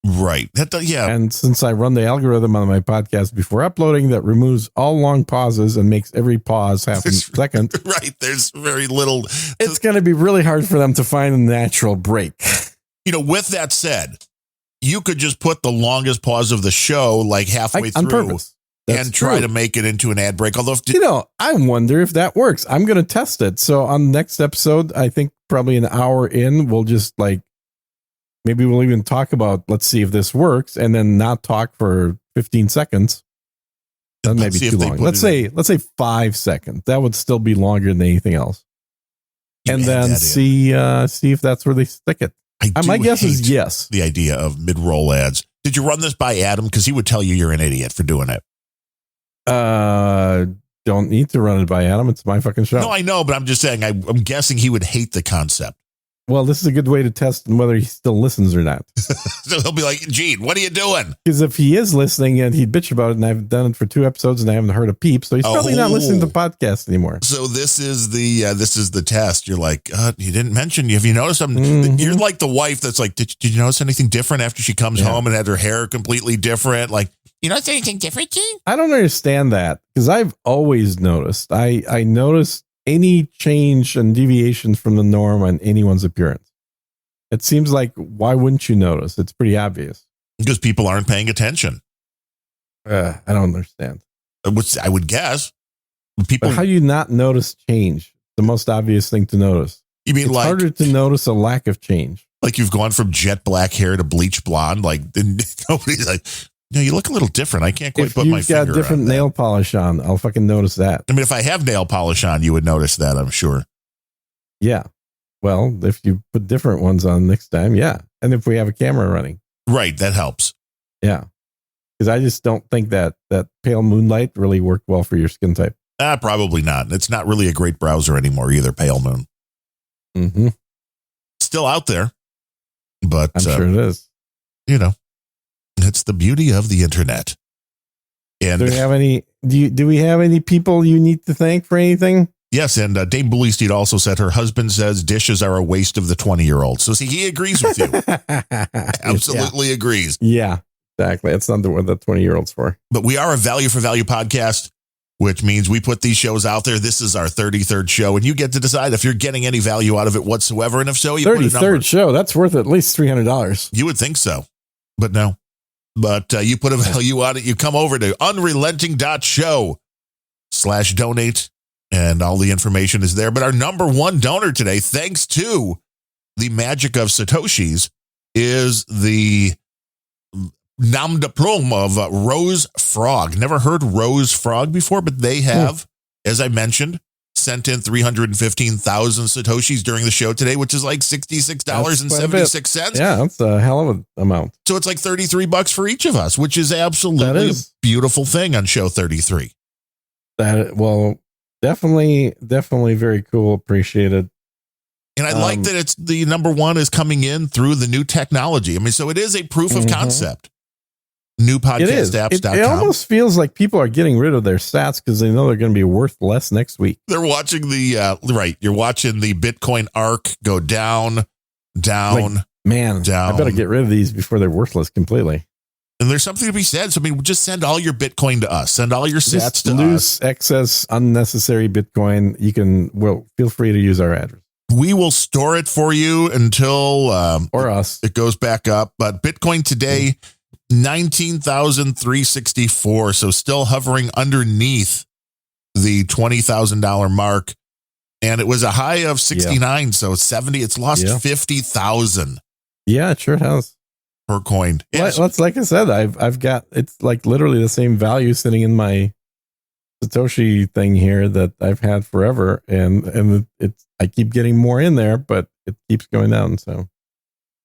Right. And since I run the algorithm on my podcast before uploading that removes all long pauses and makes every pause half a second. Right. There's very little. It's going to be really hard for them to find a natural break. With that said, you could just put the longest pause of the show like halfway through. On purpose. And try to make it into an ad break. Although, I wonder if that works. I'm going to test it. So on the next episode, I think probably an hour in, we'll just maybe we'll even talk about, let's see if this works, and then not talk for 15 seconds. That may be too long. Let's say 5 seconds. That would still be longer than anything else. And then see if that's where they stick it. My guess is yes. The idea of mid-roll ads. Did you run this by Adam? Because he would tell you you're an idiot for doing it. Don't need to run it by Adam. It's my fucking show. No, I know, but I'm just saying, I'm guessing he would hate the concept. well, this is a good way to test whether he still listens or not. So he'll be like, Gene, what are you doing? Because if he is listening and he'd bitch about it, and I've done it for 2 episodes and I haven't heard a peep, so he's probably not listening to the podcast anymore. So this is the test. You're like, you didn't mention. Have you noticed something? Mm-hmm. You're like the wife that's like, did you notice anything different after she comes home and had her hair completely different? Like, you notice anything different, Gene? I don't understand that because I've always noticed. I notice any change and deviations from the norm on anyone's appearance. It seems like, why wouldn't you notice? It's pretty obvious. Because people aren't paying attention. I don't understand. Which I would guess. People, but how do you not notice change? The most obvious thing to notice. You mean it's like harder to notice a lack of change? Like you've gone from jet black hair to bleach blonde? Like nobody's like, no, you look a little different. I can't quite put my finger on If you've got different nail polish on, I'll fucking notice that. I mean, if I have nail polish on, you would notice that, I'm sure. Yeah. Well, if you put different ones on next time, yeah. And if we have a camera running. Right, that helps. Yeah. Because I just don't think that pale moonlight really worked well for your skin type. Probably not. It's not really a great browser anymore either, Pale Moon. Mm-hmm. Still out there, but I'm sure it is. You know, it's the beauty of the internet. And do we have any people you need to thank for anything? Yes, and Dame Bullysteed also said her husband says dishes are a waste of the 20-year-old. So see, he agrees with you. Absolutely agrees. Yeah, exactly. It's not what the 20-year-old's for. But we are a value for value podcast, which means we put these shows out there. This is our 33rd show, and you get to decide if you're getting any value out of it whatsoever. And if so, you 33rd show, that's worth at least $300. You would think so, but no. But you put a value on it. You come over to unrelenting.show/donate. And all the information is there. But our number one donor today, thanks to the magic of Satoshis, is the nom de plume of Rose Frog. Never heard Rose Frog before, but they have, as I mentioned, sent in 315,000 Satoshis during the show today, which is like $66.76. Yeah, that's a hell of an amount. So it's like $33 for each of us, which is absolutely a beautiful thing on show 33. Definitely very cool. Appreciated. And I like that it's the number one is coming in through the new technology. I mean, so it is a proof of concept. Newpodcastapps.com. It almost feels like people are getting rid of their sats because they know they're going to be worth less next week. They're watching you're watching the Bitcoin arc go down. Down. I better get rid of these before they're worthless completely. And there's something to be said. So, I mean, just send all your Bitcoin to us. Send all your sats to us. Excess, unnecessary Bitcoin. Feel free to use our address. We will store it for you until it goes back up. But Bitcoin today, 19,364. So still hovering underneath the $20,000 mark. And it was a high of 69. Yeah. So 70. It's lost 50,000. Yeah, it sure has. Per coin. Yes. Well, like I said, I've got, it's like literally the same value sitting in my Satoshi thing here that I've had forever, and I keep getting more in there, but it keeps going down. So,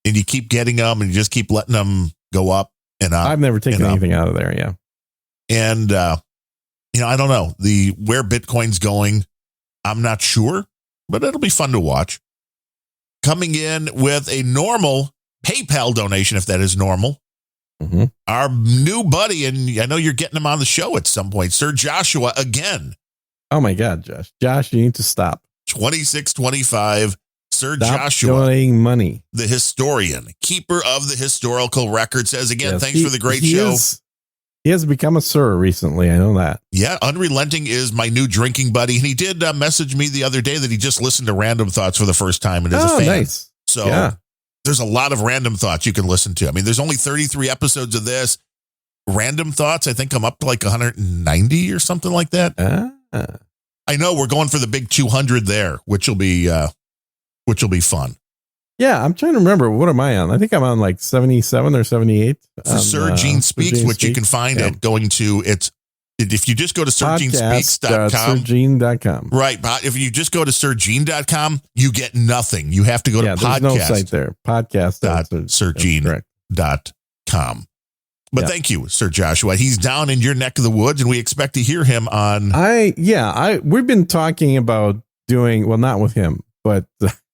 and you keep getting them, and you just keep letting them go up and up. I've never taken anything out of there. Yeah, and I don't know where Bitcoin's going. I'm not sure, but it'll be fun to watch. Coming in with a normal PayPal donation, if that is normal. Mm-hmm. Our new buddy, and I know you're getting him on the show at some point, Sir Joshua again. Oh my God, Josh, you need to stop. 2625, Sir Stop Joshua, donating money. The historian, keeper of the historical record, says again, thanks for the great show. He has become a sir recently. I know that. Yeah, Unrelenting is my new drinking buddy, and he did message me the other day that he just listened to Random Thoughts for the first time and is a fan. Nice. So there's a lot of Random Thoughts you can listen to. I mean, there's only 33 episodes of this. Random Thoughts, I think I'm up to like 190 or something like that. I know we're going for the big 200 there, which will be fun. Yeah, I'm trying to remember. What am I on? I think I'm on like 77 or 78. For Sir Gene Speaks, which you can find at going to if you just go to SirGeneSpeaks.com. SirGene.com. Right. But if you just go to SirGene.com, you get nothing. You have to go to podcast. There's no site there. Podcast.SirGene.com. But thank you, Sir Joshua. He's down in your neck of the woods, and we expect to hear him on. We've been talking about doing, well, not with him, but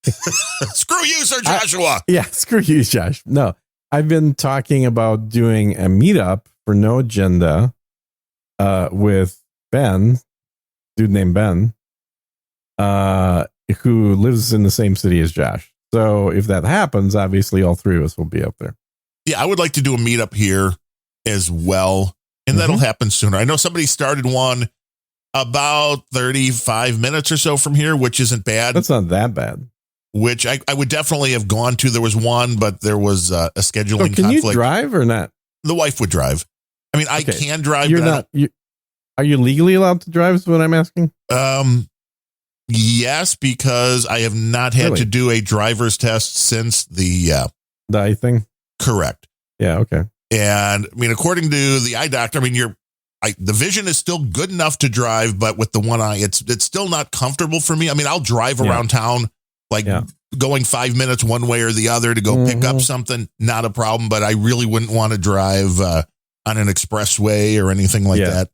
Screw you, Sir Joshua. Screw you, Josh. No, I've been talking about doing a meetup for No Agenda with Ben, dude named Ben, who lives in the same city as Josh. So if that happens, obviously all three of us will be up there. Yeah, I would like to do a meetup here as well, and that'll happen sooner. I know somebody started one about 35 minutes or so from here, which isn't bad. That's not that bad. Which I would definitely have gone to. There was one, but there was a scheduling can conflict. You drive or not? The wife would drive. I mean, I can drive. You're not. Are you legally allowed to drive? Is what I'm asking. Yes, because I have not had to do a driver's test since the eye thing. Correct. Yeah. Okay. And I mean, according to the eye doctor, I mean, the vision is still good enough to drive, but with the one eye, it's still not comfortable for me. I mean, I'll drive around town, going 5 minutes one way or the other to go pick up something, not a problem. But I really wouldn't want to drive on an expressway or anything like that.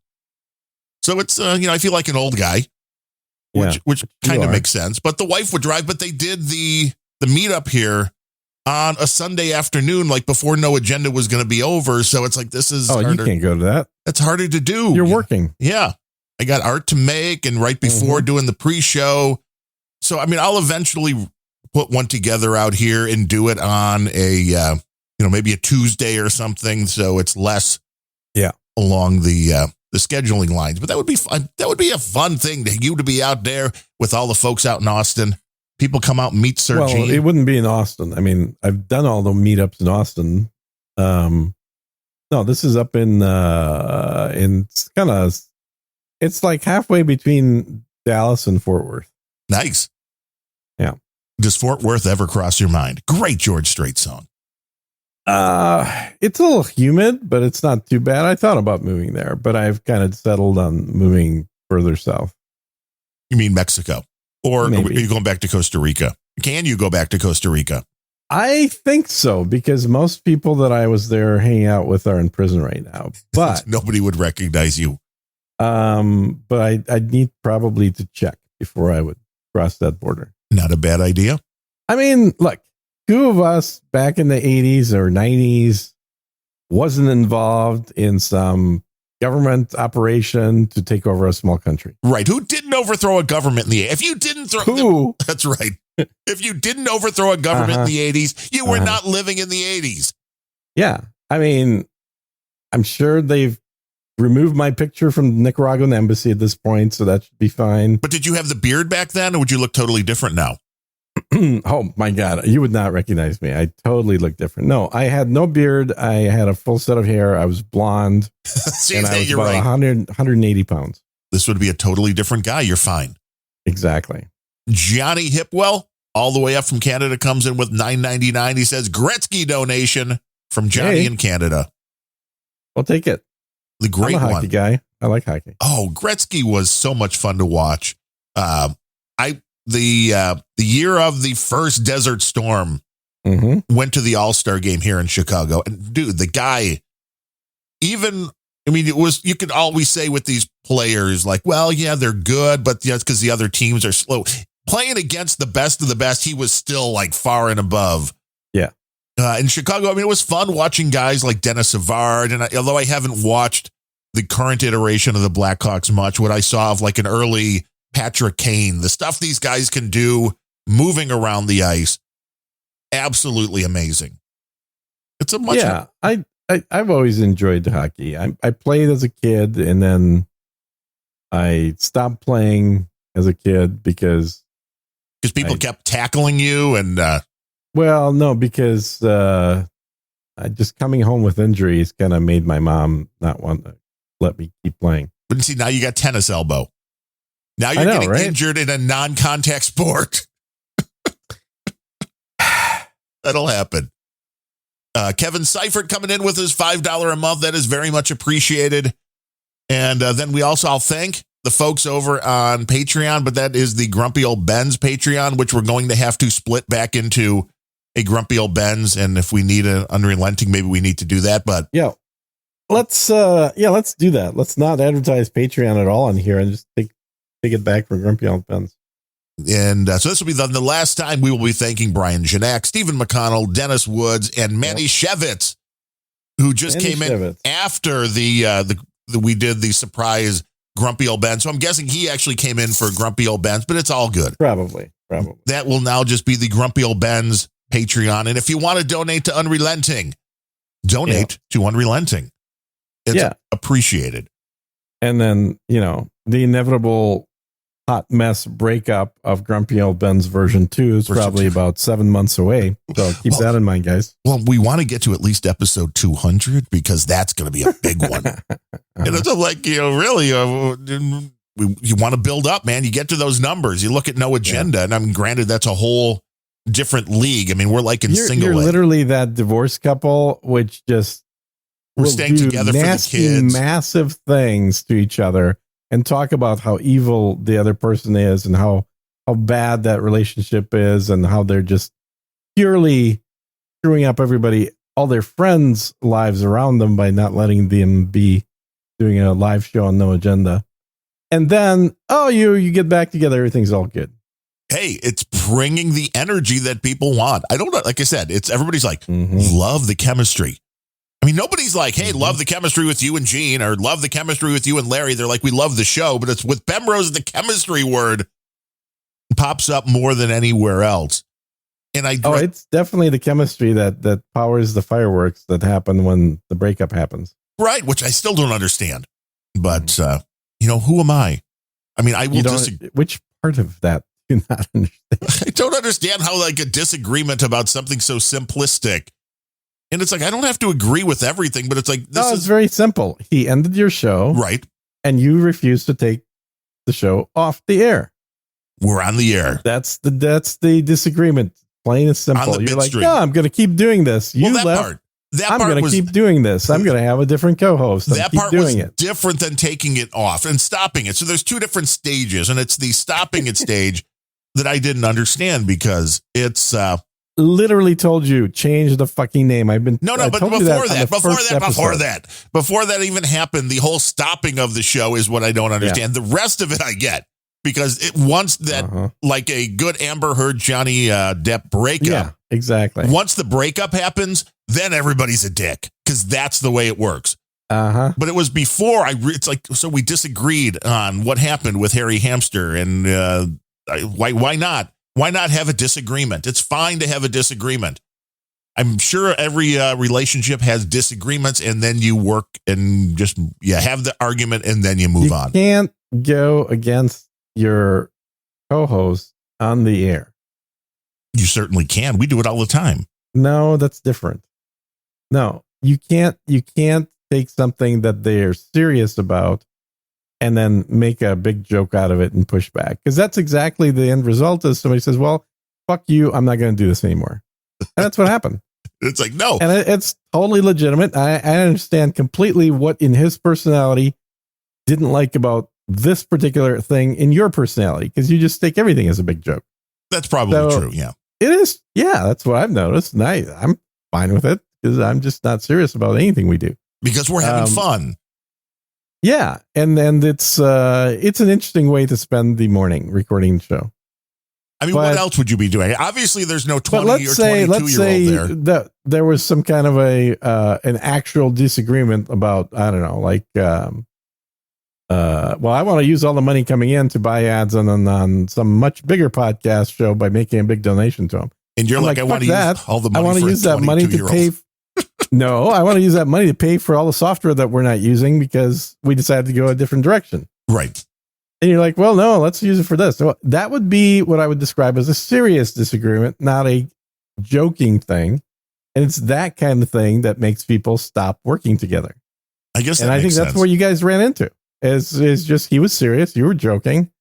So it's I feel like an old guy, which kind of makes sense. But the wife would drive. But they did the meetup here on a Sunday afternoon, like before No Agenda was going to be over. So it's like, this is harder. You can't go to that. It's harder to do. You're working. Yeah. I got art to make and right before doing the pre-show. So, I mean, I'll eventually put one together out here and do it on a, maybe a Tuesday or something. So it's less along the scheduling lines, but that would be fun. That would be a fun thing to be out there with all the folks out in Austin. People come out and meet Sir Gene. It wouldn't be in Austin. I mean, I've done all the meetups in Austin. No, this is up in it's like halfway between Dallas and Fort Worth. Nice. Yeah. Does Fort Worth ever cross your mind? Great George Strait song. It's a little humid, but it's not too bad. I thought about moving there, but I've kind of settled on moving further south. You mean Mexico? Or are you going back to Costa Rica? Can you go back to Costa Rica? I think so, because most people that I was there hanging out with are in prison right now. But nobody would recognize you. But I'd need probably to check before I would cross that border. Not a bad idea. I mean, look, two of us back in the 80s or 90s wasn't involved in some government operation to take over a small country. Right. Who didn't overthrow a government in the 80s? If you didn't throw that's right. If you didn't overthrow a government in the 80s, you were not living in the 80s. Yeah. I mean, I'm sure they've removed my picture from the Nicaraguan embassy at this point, so that should be fine. But did you have the beard back then, or would you look totally different now? Oh my God, you would not recognize me. I totally look different. No, I had no beard. I had a full set of hair. I was blonde. See, and I was about right. 180 pounds. This would be a totally different guy. You're fine. Exactly. Johnny Hipwell, all the way up from Canada, comes in with $9.99. He says Gretzky donation from Johnny in Canada. I'll take it. The great I'm a hockey guy. I like hockey. Oh, Gretzky was so much fun to watch. The year of the first Desert Storm, went to the All-Star game here in Chicago. And dude, the guy, you could always say with these players, like, well, yeah, they're good, but that's because the other teams are slow. Playing against the best of the best, he was still like far and above. Yeah. In Chicago, I mean, it was fun watching guys like Dennis Savard. And although I haven't watched the current iteration of the Blackhawks much, what I saw of like an early Patrick Kane, the stuff these guys can do moving around the ice, absolutely amazing. It's a much I've always enjoyed hockey. I played as a kid, and then I stopped playing as a kid because people kept tackling you and well, no, because just coming home with injuries kind of made my mom not want to let me keep playing. But see, now you got tennis elbow. Now you're getting injured in a non-contact sport. That'll happen. Kevin Seifert coming in with his $5 a month. That is very much appreciated. And then I'll thank the folks over on Patreon, but that is the Grumpy Old Ben's Patreon, which we're going to have to split back into a Grumpy Old Ben's. And if we need an Unrelenting, maybe we need to do that. But yeah, let's do that. Let's not advertise Patreon at all on here and just take it back for Grumpy Old Ben's. And so this will be the last time we will be thanking Brian Genack, Stephen McConnell, Dennis Woods, and Manny Schewitz, who just came in after we did the surprise Grumpy Old Ben. So I'm guessing he actually came in for Grumpy Old Ben's, but it's all good. Probably. That will now just be the Grumpy Old Ben's Patreon. And if you want to donate to Unrelenting, donate to Unrelenting. It's appreciated. And then, the inevitable hot mess breakup of Grumpy Old Ben's version 2 is probably about 7 months away. So keep that in mind, guys. Well, we want to get to at least episode 200 because that's going to be a big one. And it's like, really, you want to build up, man. You get to those numbers. You look at No Agenda, and I mean, granted, that's a whole different league. I mean, we're like in single. You're literally that divorced couple, which just we're staying together nasty, for the kids, massive things to each other, and talk about how evil the other person is, and how bad that relationship is, and how they're just purely screwing up all their friends' lives around them by not letting them be doing a live show on No Agenda. And then, you get back together, everything's all good. Hey, it's bringing the energy that people want. I don't know. Like I said, everybody's like, love the chemistry. I mean, nobody's like, hey, love the chemistry with you and Gene, or love the chemistry with you and Larry. They're like, we love the show, but it's with Bemrose, the chemistry word pops up more than anywhere else. And it's definitely the chemistry that powers the fireworks that happen when the breakup happens. Right, which I still don't understand. But, who am I? I mean, I will disagree. Which part of that do you not understand? I don't understand how a disagreement about something so simplistic. And it's like, I don't have to agree with everything, but it's like, it's very simple. He ended your show. Right. And you refused to take the show off the air. We're on the air. That's the disagreement. Plain and simple. You're like, no, I'm going to keep doing this. You left. I'm going to keep doing this. I'm going to have a different co-host. That part was different than taking it off and stopping it. So there's two different stages, and it's the stopping it stage that I didn't understand because it's literally told you change the fucking name. But before that even happened, the whole stopping of the show is what I don't understand. The rest of it I get. Because once that, like a good Amber Heard, Johnny Depp breakup, exactly. Once the breakup happens, then everybody's a dick because that's the way it works. But it was before it's like, so we disagreed on what happened with Harry Hamster, and why not? Why not have a disagreement? It's fine to have a disagreement. I'm sure every relationship has disagreements, and then you work and just have the argument, and then you move on. You can't go against your co-host on the air. You certainly can. We do it all the time. No, that's different. No, you can't take something that they're serious about and then make a big joke out of it and push back. Because that's exactly the end result is somebody says, well, fuck you. I'm not going to do this anymore. And that's what happened. It's like, no. And it's totally legitimate. I understand completely what in his personality didn't like about this particular thing in your personality, because you just take everything as a big joke. That's probably true. Yeah, it is. Yeah, that's what I've noticed. And I'm fine with it because I'm just not serious about anything we do because we're having fun. Yeah. And it's an interesting way to spend the morning recording the show. I mean, what else would you be doing? Obviously there's no 20 or 22-year-old there. That there was some kind of an actual disagreement about, I don't know, like, well, I want to use all the money coming in to buy ads on some much bigger podcast show by making a big donation to them. And you're like, I want to use all the money. I want to use that money to pay. No, I want to use that money to pay for all the software that we're not using because we decided to go a different direction. Right. And you're like, well, no, let's use it for this. So that would be what I would describe as a serious disagreement, not a joking thing. And it's that kind of thing that makes people stop working together. I guess, and I think that's where you guys ran into. Is just he was serious, you were joking,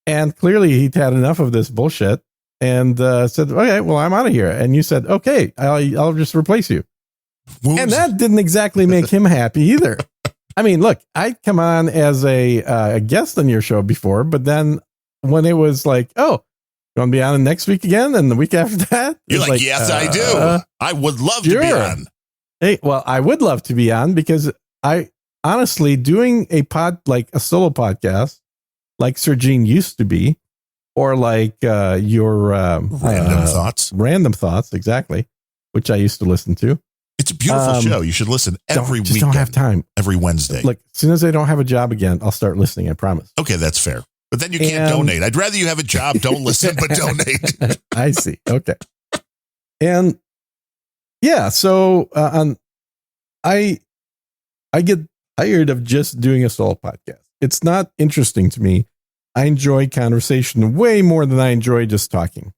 and clearly he'd had enough of this bullshit, and said, "Okay, well, I'm out of here." And you said, "Okay, I'll just replace you." And that didn't exactly make him happy either. I mean, look, I come on as a guest on your show before, but then when it was like, "Oh, you want to be on next week again?" and the week after that, you're like, "Yes, I do. I would love to be on." Hey, well, I would love to be on because honestly, doing a solo podcast like Sir Gene used to be or like your random thoughts, exactly, which I used to listen to. It's a beautiful show. You should listen every week. Don't have time. Every Wednesday. Look, as soon as I don't have a job again, I'll start listening. I promise. Okay, that's fair. But then you can't donate. I'd rather you have a job, don't listen, but donate. I see. Okay. And yeah, so I get tired of just doing a solo podcast. It's not interesting to me. I enjoy conversation way more than I enjoy just talking.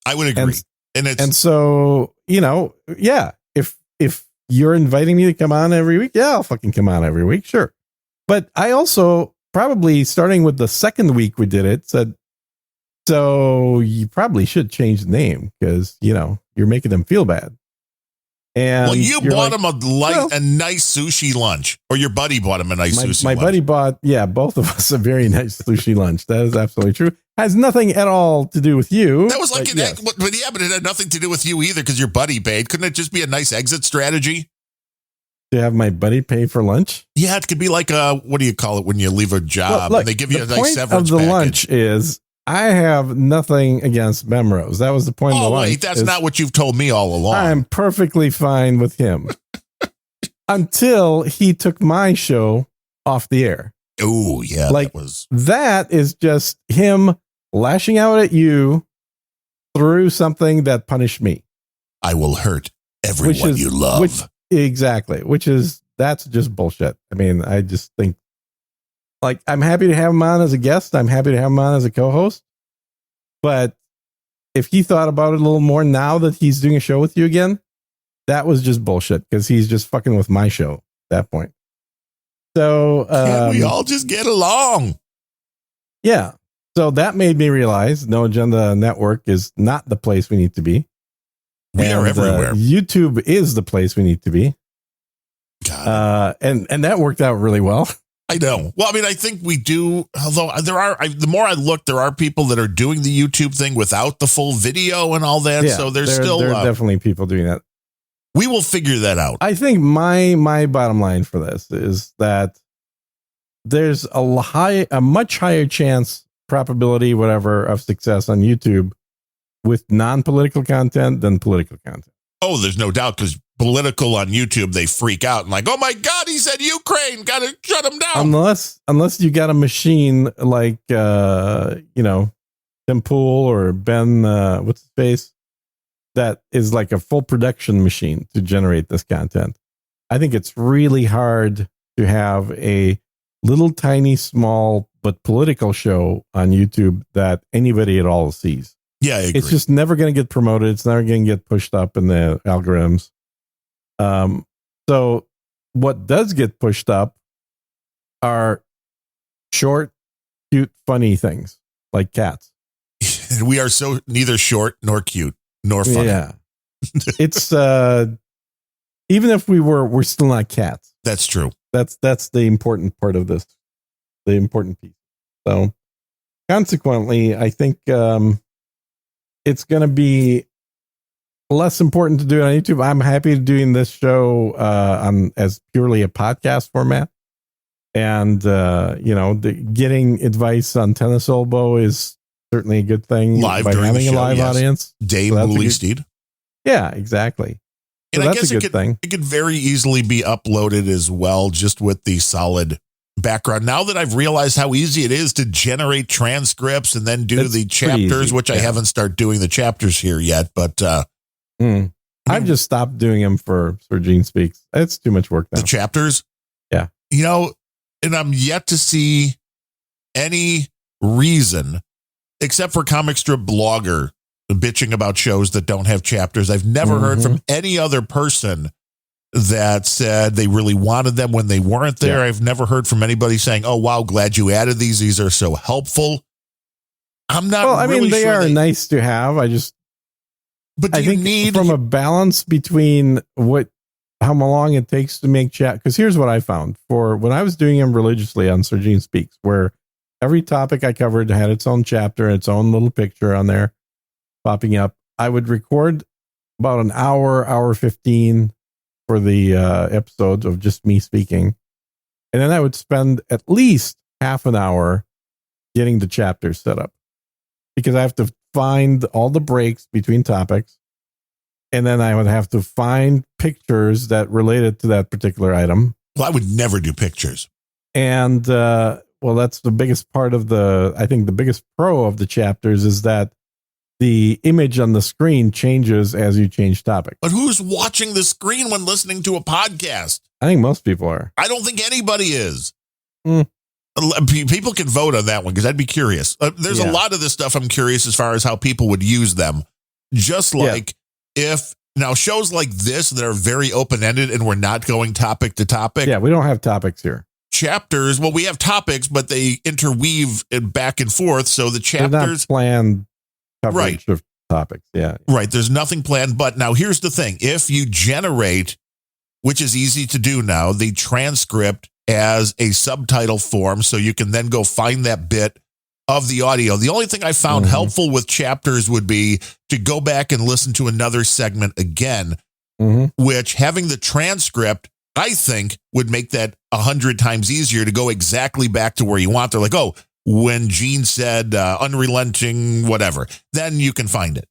I would agree. And so, yeah, if you're inviting me to come on every week, yeah, I'll fucking come on every week. Sure. But I also probably starting with the second week we did it said, so you probably should change the name because, you're making them feel bad. And well, you bought him a nice sushi lunch, or your buddy bought him a nice sushi lunch. My buddy bought, both of us a very nice sushi lunch. That is absolutely true. Has nothing at all to do with you. That was like but it had nothing to do with you either because your buddy paid. Couldn't it just be a nice exit strategy? To have my buddy pay for lunch? Yeah, it could be like what do you call it when you leave a job and they give you a nice severance package? The point of the lunch is I have nothing against Memrose. That was the point of the lunch. Wait, that's not what you've told me all along. I'm perfectly fine with him until he took my show off the air. Oh, yeah. That is just him lashing out at you through something that punished me. I will hurt everyone you love. Exactly. That's just bullshit. I mean, I just think I'm happy to have him on as a guest. I'm happy to have him on as a co-host. But if he thought about it a little more now that he's doing a show with you again, that was just bullshit because he's just fucking with my show at that point. So can't we all just get along? Yeah. So that made me realize No Agenda Network is not the place we need to be. We are everywhere. YouTube is the place we need to be. And that worked out really well. I know. Well, I mean, I think we do. Although the more I look, there are people that are doing the YouTube thing without the full video and all that. Yeah, so there are definitely people doing that. We will figure that out. I think my bottom line for this is that there's a much higher chance, probability, whatever, of success on YouTube with non-political content than political content. Oh, there's no doubt because political on YouTube, they freak out and like, oh my God, he said Ukraine, gotta shut him down. Unless you got a machine like, Tim Pool or Ben, what's his face? That is like a full production machine to generate this content. I think it's really hard to have a little tiny, small, but political show on YouTube that anybody at all sees. Yeah, I agree. It's just never going to get promoted. It's never going to get pushed up in the algorithms. So what does get pushed up are short, cute, funny things like cats. We are so neither short nor cute nor funny. Yeah. It's even if we're still not cats. That's true. That's the important part of this. The important piece. So consequently, I think it's going to be less important to do it on YouTube. I'm happy doing this show as purely a podcast format. And, getting advice on tennis elbow is certainly a good thing. Live by during having the show, a live audience. Dave Mooley-Steed. Yeah, exactly. And so I guess it could very easily be uploaded as well, just with the solid background. Now that I've realized how easy it is to generate transcripts and then do the chapters, which I haven't started doing the chapters here yet, but I've just stopped doing them for Gene Speaks. It's too much work now. The chapters? Yeah. And I'm yet to see any reason, except for Comic Strip Blogger bitching about shows that don't have chapters. I've never heard from any other person that said they really wanted them when they weren't there. Yeah. I've never heard from anybody saying, oh, wow, glad you added these. These are so helpful. I'm not they are nice to have. I think from a balance between how long it takes to make chat. Because here's what I found for when I was doing them religiously on Sir Gene Speaks, where every topic I covered had its own chapter, its own little picture on there popping up. I would record about an hour 15 for the episodes of just me speaking. And then I would spend at least half an hour getting the chapters set up. because I have to find all the breaks between topics. And then I would have to find pictures that related to that particular item. Well, I would never do pictures. And, well, that's the biggest part of I think the biggest pro of the chapters is that the image on the screen changes as you change topic. But who's watching the screen when listening to a podcast? I think most people are. I don't think anybody is. Mm. People can vote on that one because I'd be curious. There's a lot of this stuff I'm curious as far as how people would use them. Just like if now shows like this that are very open-ended and we're not going topic to topic. Yeah, we don't have topics here. Chapters, well, we have topics, but they interweave it back and forth. So the chapters they're not planned coverage of topics. Yeah. Right. There's nothing planned. But now here's the thing. If you generate, which is easy to do now, the transcript as a subtitle form, so you can then go find that bit of the audio. The only thing I found helpful with chapters would be to go back and listen to another segment again, which having the transcript, I think, would make that 100 times easier to go exactly back to where you want. They're like, oh, when Gene said unrelenting, whatever, then you can find it.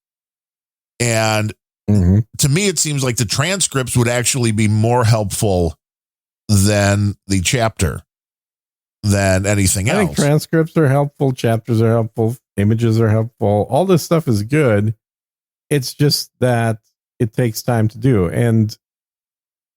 And to me, it seems like the transcripts would actually be more helpful than the chapter, than anything else. I think transcripts are helpful, chapters are helpful, images are helpful. All this stuff is good. It's just that it takes time to do. And,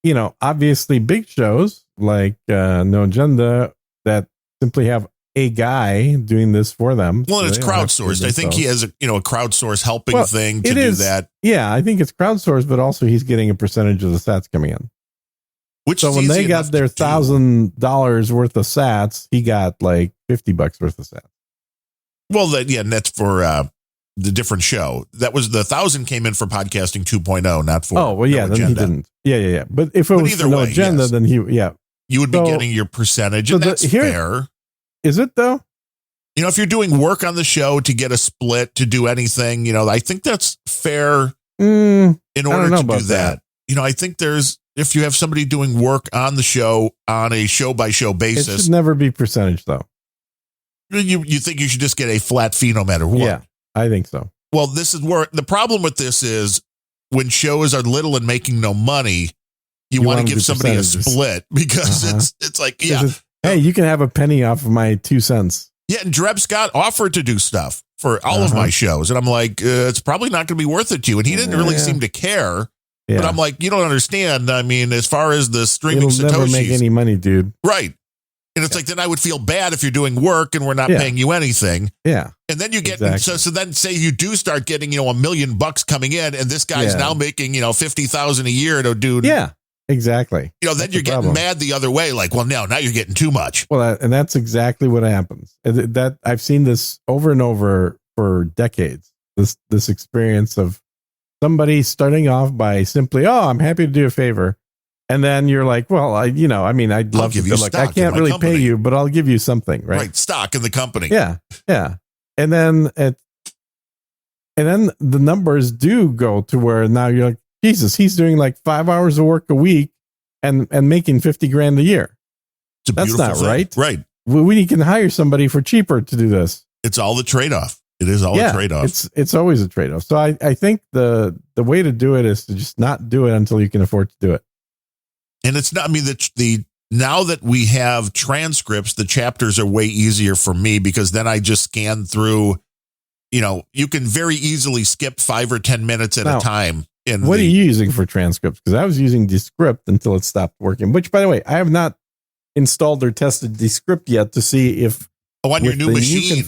you know, obviously big shows like No Agenda that simply have a guy doing this for them. Well, and it's crowdsourced. I think he has a crowdsource helping thing to do that. Yeah, I think it's crowdsourced, but also he's getting a percentage of the stats coming in. So when they got their $1,000 worth of sats, he got like $50 worth of sats. Well, and that's for the different show. That was the 1,000 came in for podcasting 2.0, not for. Oh, well, yeah, No then Agenda. he didn't. Yeah. But if it was for No Agenda, then you would be getting your percentage, and that's fair. Is it though? You know, if you're doing work on the show to get a split to do anything, I think that's fair in order to do that. I think if you have somebody doing work on the show on a show by show basis, it should never be percentage though. You think you should just get a flat fee no matter what? Yeah, I think so. Well, this is where the problem with this is when shows are little and making no money, you want to give somebody a split because it's like, hey, you can have a penny off of my 2 cents. Yeah, and Dreb Scott offered to do stuff for all of my shows, and I'm like, it's probably not going to be worth it to you. And he didn't really seem to care. Yeah. But I'm like, you don't understand. I mean, as far as the streaming Satoshis, never make any money, dude. Right. And it's like, then I would feel bad if you're doing work and we're not paying you anything. Yeah. And then you get, so then say you do start getting, $1 million coming in and this guy's now making, 50,000 a year to do. Yeah, exactly. Then you're getting mad the other way. Like, well, now you're getting too much. Well, and that's exactly what happens. That I've seen this over and over for decades. This experience of somebody starting off by simply, I'm happy to do a favor. And then you're like, well, I'd love to give I can't really pay you, but I'll give you something, right? Right. Stock in the company. Yeah. Yeah. And then the numbers do go to where now you're like, Jesus, he's doing like 5 hours of work a week and making $50,000 a year. That's not thing. Right. Right. We can hire somebody for cheaper to do this. It's all the trade-off. It is all a trade-off. It's always a trade-off. So I think the way to do it is to just not do it until you can afford to do it. And it's not, now that we have transcripts, the chapters are way easier for me because then I just scan through, you can very easily skip 5 or 10 minutes at a time. What are you using for transcripts? Because I was using Descript until it stopped working, which, by the way, I have not installed or tested Descript yet to see if on your new machine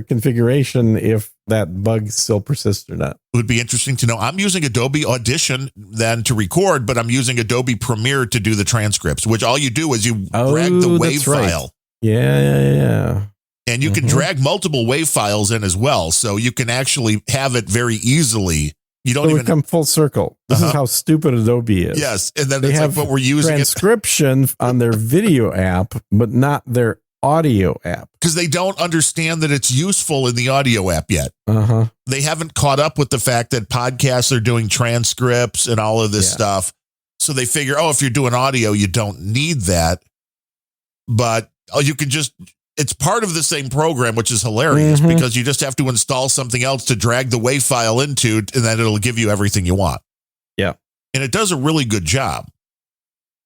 configuration, if that bug still persists or not. It would be interesting to know. I'm using Adobe Audition then to record, but I'm using Adobe Premiere to do the transcripts, which all you do is you drag the WAV file. Yeah. And you can drag multiple WAV files in as well. So you can actually have it very easily. You don't even come full circle. This is how stupid Adobe is. Yes. And then they have what we're using transcription on their video app, but not their audio app. Because they don't understand that it's useful in the audio app yet. They haven't caught up with the fact that podcasts are doing transcripts and all of this stuff. So they figure, if you're doing audio, you don't need that. But you can just it's part of the same program, which is hilarious because you just have to install something else to drag the WAV file into, and then it'll give you everything you want. Yeah. And it does a really good job.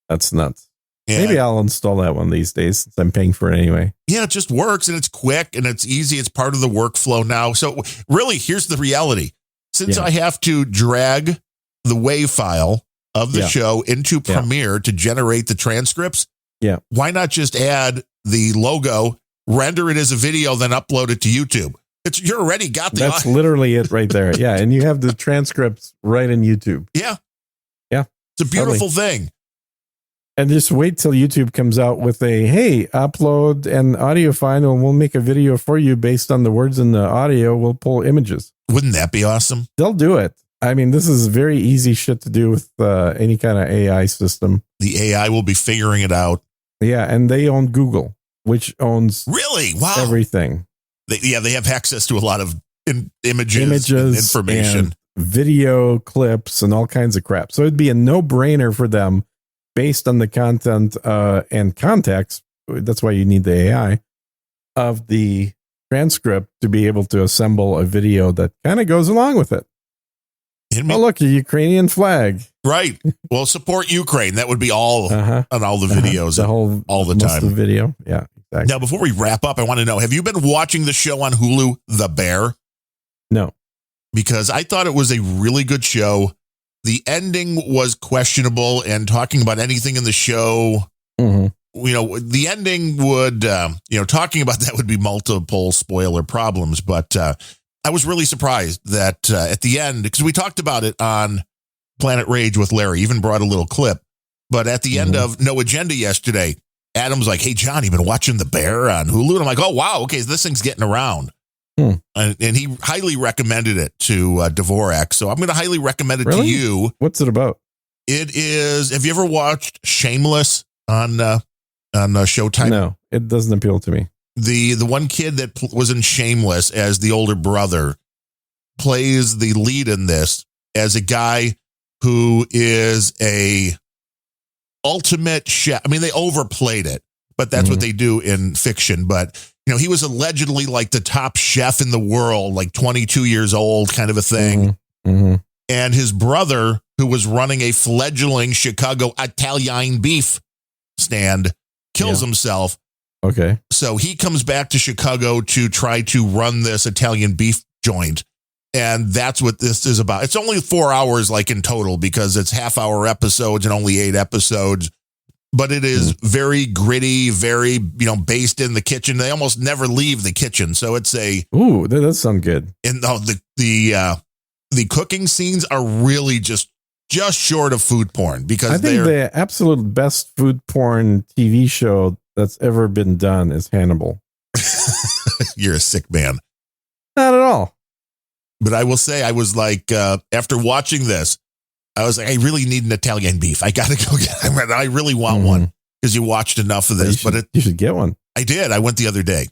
That's nuts. Yeah. Maybe I'll install that one these days since I'm paying for it anyway. Yeah, it just works and it's quick and it's easy. It's part of the workflow now. So really, here's the reality. Since I have to drag the WAV file of the show into Premiere to generate the transcripts, why not just add the logo, render it as a video, then upload it to YouTube? You already got the... That's literally it right there. Yeah, and you have the transcripts right in YouTube. Yeah. Yeah. It's a beautiful thing. And just wait till YouTube comes out with a, hey, upload an audio file and we'll make a video for you based on the words in the audio. We'll pull images. Wouldn't that be awesome? They'll do it. I mean, this is very easy shit to do with any kind of AI system. The AI will be figuring it out. Yeah, and they own Google, which owns everything. They have access to a lot of images and information. And video clips and all kinds of crap. So it'd be a no-brainer for them based on the content and context. That's why you need the AI of the transcript to be able to assemble a video that kind of goes along with it. Oh, look, a Ukrainian flag. Right. Well, support Ukraine. That would be all on all the videos all the time. The video. Yeah, exactly. Now, before we wrap up, I want to know, have you been watching the show on Hulu, The Bear? No. Because I thought it was a really good show. The ending was questionable, and talking about anything in the show, the ending would, talking about that would be multiple spoiler problems. But I was really surprised that at the end, because we talked about it on Planet Rage with Larry, even brought a little clip. But at the end of No Agenda yesterday, Adam's like, hey, John, you been watching The Bear on Hulu? And I'm like, oh, wow. Okay, so this thing's getting around. And he highly recommended it to Dvorak. So I'm going to highly recommend it to you. What's it about? It is. Have you ever watched Shameless on Showtime? No, it doesn't appeal to me. The one kid that was in Shameless as the older brother plays the lead in this as a guy who is a ultimate chef. I mean, they overplayed it, but that's what they do in fiction. But he was allegedly like the top chef in the world, like 22 years old, kind of a thing. And his brother, who was running a fledgling Chicago Italian beef stand, kills himself. Okay. So he comes back to Chicago to try to run this Italian beef joint. And that's what this is about. It's only 4 hours like in total because it's half-hour episodes and only 8 episodes. But it is very gritty, very, based in the kitchen. They almost never leave the kitchen. So it's ooh, that does sound good. And the cooking scenes are really just short of food porn because I think the absolute best food porn TV show that's ever been done is Hannibal. You're a sick man. Not at all. But I will say, I was like, after watching this, I was like, I really need an Italian beef. I got to go get it. I really want one because you watched enough of this. You should get one. I did. I went the other day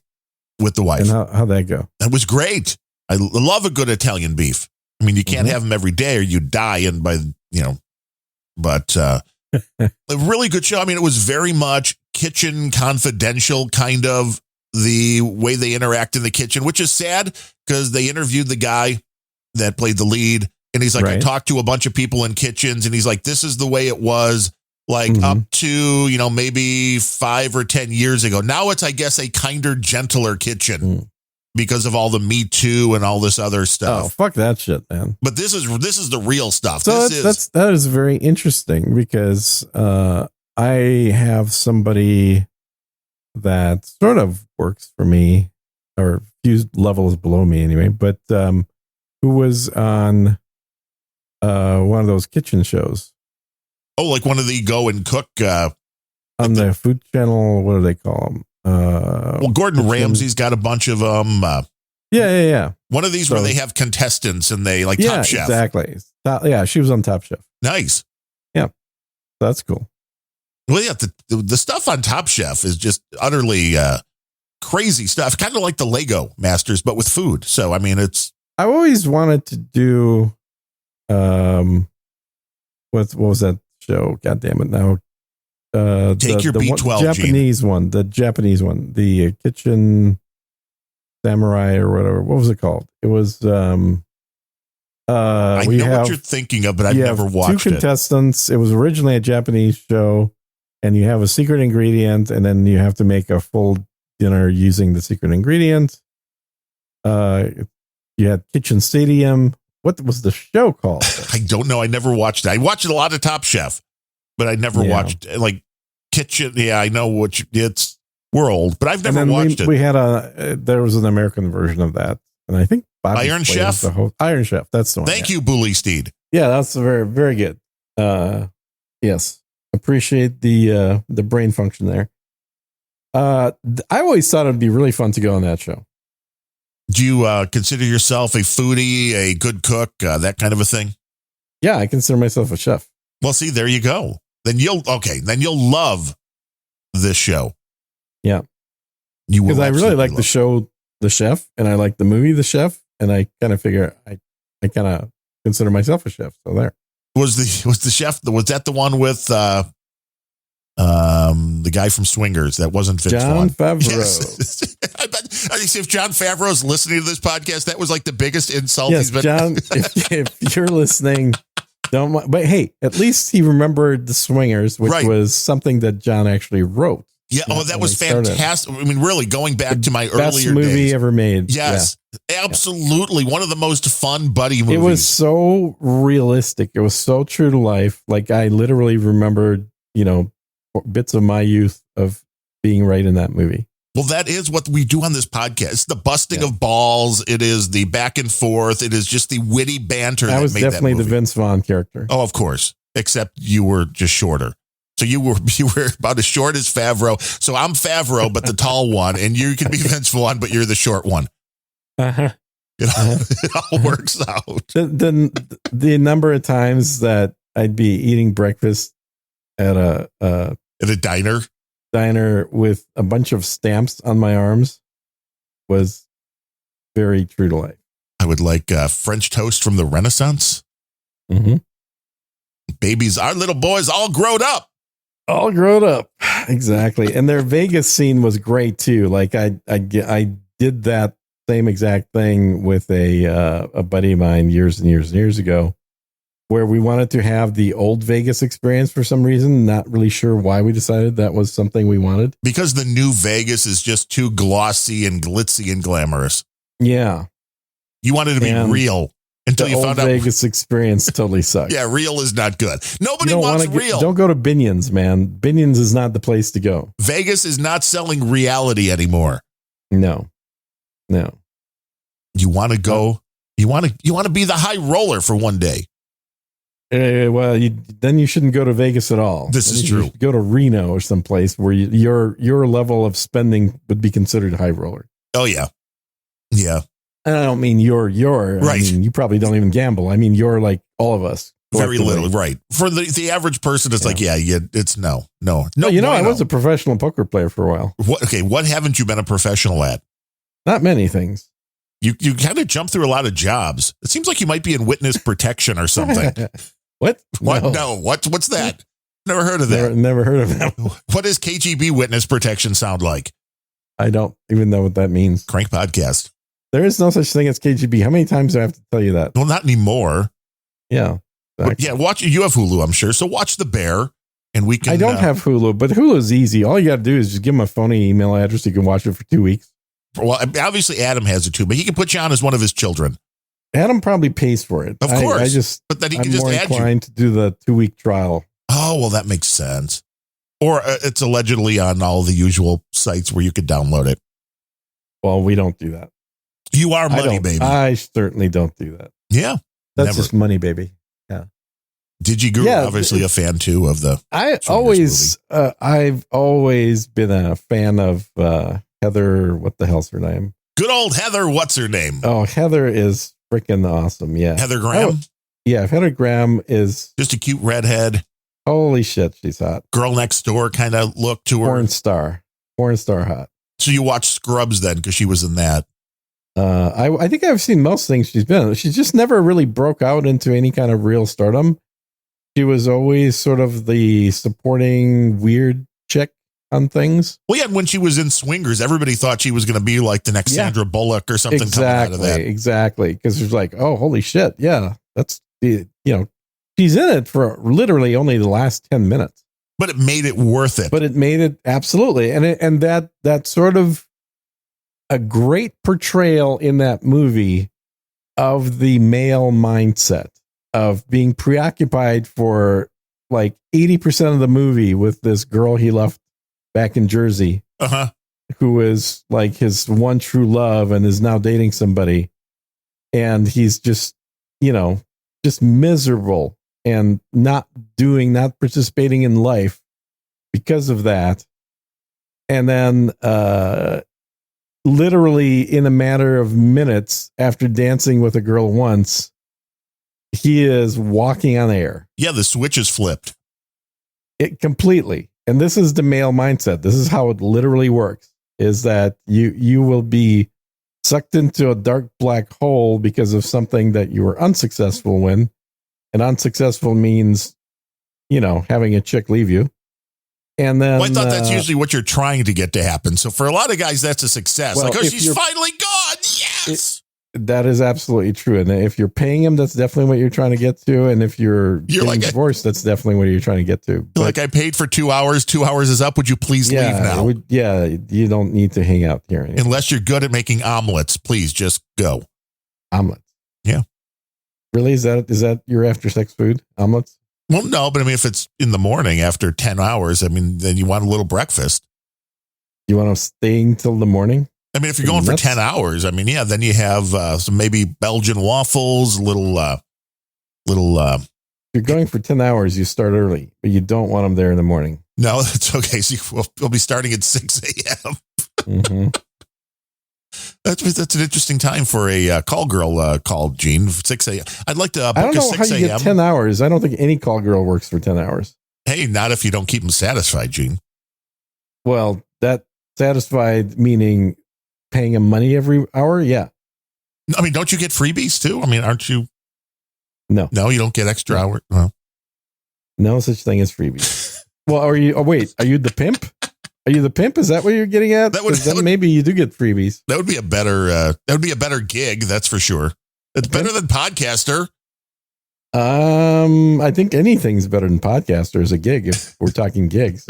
with the wife. And how'd that go? That was great. I love a good Italian beef. I mean, you can't have them every day or you die. And but a really good show. I mean, it was very much kitchen confidential, kind of the way they interact in the kitchen, which is sad because they interviewed the guy that played the lead. And he's like, I talked to a bunch of people in kitchens and he's like, this is the way it was like up to, maybe 5 or 10 years ago. Now it's, I guess, a kinder, gentler kitchen because of all the Me Too and all this other stuff. Oh, fuck that shit, man. But this is the real stuff. So that is very interesting because I have somebody that sort of works for me or a few levels below me anyway, but who was on one of those kitchen shows. Oh, like one of the go and cook on the Food Channel. What do they call them? Well, Gordon Ramsay's got a bunch of them. Yeah. One of these where they have contestants and they like Top Chef. Exactly. She was on Top Chef. Nice. Yeah, that's cool. Well, yeah, the stuff on Top Chef is just utterly crazy stuff. Kind of like the Lego Masters, but with food. So, I mean, I always wanted to do. What was that show? God damn it! Now, Take your B12 Japanese gene. one, the Japanese one, the Kitchen Samurai or whatever. What was it called? It was. I know what you're thinking of, but I've never watched two contestants. It was originally a Japanese show, and you have a secret ingredient, and then you have to make a full dinner using the secret ingredient. You had Kitchen Stadium. What was the show called? I don't know. I never watched it. I watched a lot of Top Chef, but I never watched like Kitchen. Yeah, I know it's World, but I've never watched it. We had there was an American version of that, and I think Iron Chef. Iron Chef. That's the one. Thank you, Bully Steed. Yeah, that's very, very good. Yes, appreciate the brain function there. I always thought it'd be really fun to go on that show. Do you consider yourself a foodie, a good cook, that kind of a thing? Yeah, I consider myself a chef. Well, see, there you go. Then you'll love this show. Yeah, you will. Because I really like the show, The Chef, and I like the movie, The Chef, and I kind of figure I kind of consider myself a chef. So there was the chef. Was that the one with the guy from Swingers? That wasn't Vince John Vaughn. Favreau. Yes. I bet. If John Favreau is listening to this podcast, that was like the biggest insult yes, he's been. John, if you're listening, don't. But hey, at least he remembered the Swingers, which was something that John actually wrote. Yeah. Oh, that was fantastic. I mean, really, going back to my best earlier movie days. ever made. Yes, absolutely. One of the most fun buddy movies. It was so realistic. It was so true to life. Like I literally remembered, bits of my youth of being right in that movie. Well, that is what we do on this podcast. It's the busting of balls. It is the back and forth. It is just the witty banter. That was made definitely that the Vince Vaughn character. Oh, of course. Except you were just shorter. So you were about as short as Favreau. So I'm Favreau, but the tall one, and you can be Vince Vaughn, but you're the short one. Uh-huh. It all works out. The number of times that I'd be eating breakfast at a diner with a bunch of stamps on my arms was very true to life. I would like French toast from the Renaissance. Mm-hmm. Babies, our little boys all grown up. All grown up. Exactly. And their Vegas scene was great too. Like I did that same exact thing with a buddy of mine years and years and years ago, where we wanted to have the old Vegas experience for some reason. Not really sure why we decided that was something we wanted. Because the new Vegas is just too glossy and glitzy and glamorous. Yeah. You wanted to be real until you found out Vegas experience totally sucks. Yeah, real is not good. Nobody wants real. Don't go to Binion's, man. Binion's is not the place to go. Vegas is not selling reality anymore. No. You want to go, you want to be the high roller for one day. Then you shouldn't go to Vegas at all. This is true. Go to Reno or someplace where your level of spending would be considered high roller. Oh yeah. Yeah. And I don't mean you're right. I mean, you probably don't even gamble. I mean, you're like all of us. Very little. Right. For the average person, it's like, it's no. I was a professional poker player for a while. What haven't you been a professional at? Not many things. You kind of jump through a lot of jobs. It seems like you might be in witness protection or something. What? No. What's that? Never heard of that. Never heard of that. What does KGB witness protection sound like? I don't even know what that means. Crank podcast. There is no such thing as KGB. How many times do I have to tell you that? Well, not anymore. Yeah. Exactly. You have Hulu, I'm sure. So watch The Bear and we can. I don't have Hulu, but Hulu is easy. All you got to do is just give them a phony email address. You can watch it for 2 weeks. Well, obviously Adam has it too, but he can put you on as one of his children. Adam probably pays for it. Of course. But then he can just add you. To do the 2-week trial. Oh, well, that makes sense. Or it's allegedly on all the usual sites where you could download it. Well, we don't do that. You are money, baby. I certainly don't do that. Yeah. That's just money, baby. Yeah. Did you grow obviously a fan too of the I've always been a fan of Heather, what the hell's her name? Good old Heather, what's her name? Oh, Heather is freaking awesome. Yeah. Heather Graham? Heather Graham is just a cute redhead. Holy shit, she's hot. Girl next door kind of look to her. Porn star hot. So you watched Scrubs then because she was in that. I think I've seen most things she's been in. She just never really broke out into any kind of real stardom. She was always sort of the supporting weird chick on things. Well, yeah, when she was in Swingers, everybody thought she was going to be like the next Sandra Bullock or something coming out of that. Exactly. Because it's like, oh, holy shit. Yeah, that's the, she's in it for literally only the last 10 minutes. But it made it worth it. But it made it absolutely. And that sort of a great portrayal in that movie of the male mindset of being preoccupied for like 80% of the movie with this girl he left back in Jersey, who is like his one true love and is now dating somebody. And he's just, just miserable and not participating in life because of that. And then, literally in a matter of minutes after dancing with a girl once, he is walking on air. Yeah, the switch is flipped. It completely. And this is the male mindset. This is how it literally works, is that you will be sucked into a dark black hole because of something that you were unsuccessful in. And unsuccessful means, having a chick leave you. And then I thought that's usually what you're trying to get to happen. So for a lot of guys, that's a success. Well, she's finally gone. Yes. That is absolutely true. And if you're paying him, that's definitely what you're trying to get to. And if you're getting like divorced, that's definitely what you're trying to get to. But, like, I paid for 2 hours. 2 hours is up. Would you please leave now? You don't need to hang out here anymore. Unless you're good at making omelets, please just go. Omelets. Yeah. Really? Is that your after sex food? Omelets? Well, no, but I mean, if it's in the morning after 10 hours, I mean, then you want a little breakfast. You want to stay until the morning? I mean, if you're going for 10 hours, I mean, yeah, then you have some maybe Belgian waffles, little. If you're going for 10 hours, you start early, but you don't want them there in the morning. No, that's okay. So we'll be starting at 6 a.m. Mm-hmm. That's an interesting time for a call girl call, Gene. 6 a.m. I'd like to book I don't know 6 how you get 10 hours. I don't think any call girl works for 10 hours. Hey, not if you don't keep them satisfied, Gene. Well, that satisfied meaning paying them money every hour? Yeah. I mean, don't you get freebies too? I mean, aren't you? No. No, you don't get extra hours? Well. No such thing as freebies. Well, are you the pimp? Are you the pimp? Is that what you're getting at? Maybe you do get freebies. That would be a better gig. That's for sure. It's better than podcaster. I think anything's better than podcaster as a gig. If we're talking gigs.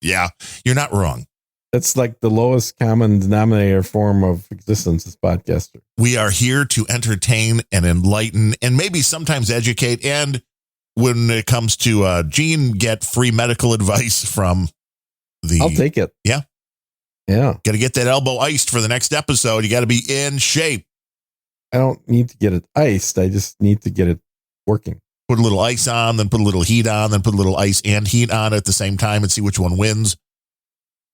Yeah, you're not wrong. That's like the lowest common denominator form of existence is podcaster. We are here to entertain and enlighten and maybe sometimes educate. And when it comes to Gene, get free medical advice from I'll take it. Yeah. Yeah. Got to get that elbow iced for the next episode. You got to be in shape. I don't need to get it iced. I just need to get it working. Put a little ice on, then put a little heat on, then put a little ice and heat on at the same time and see which one wins.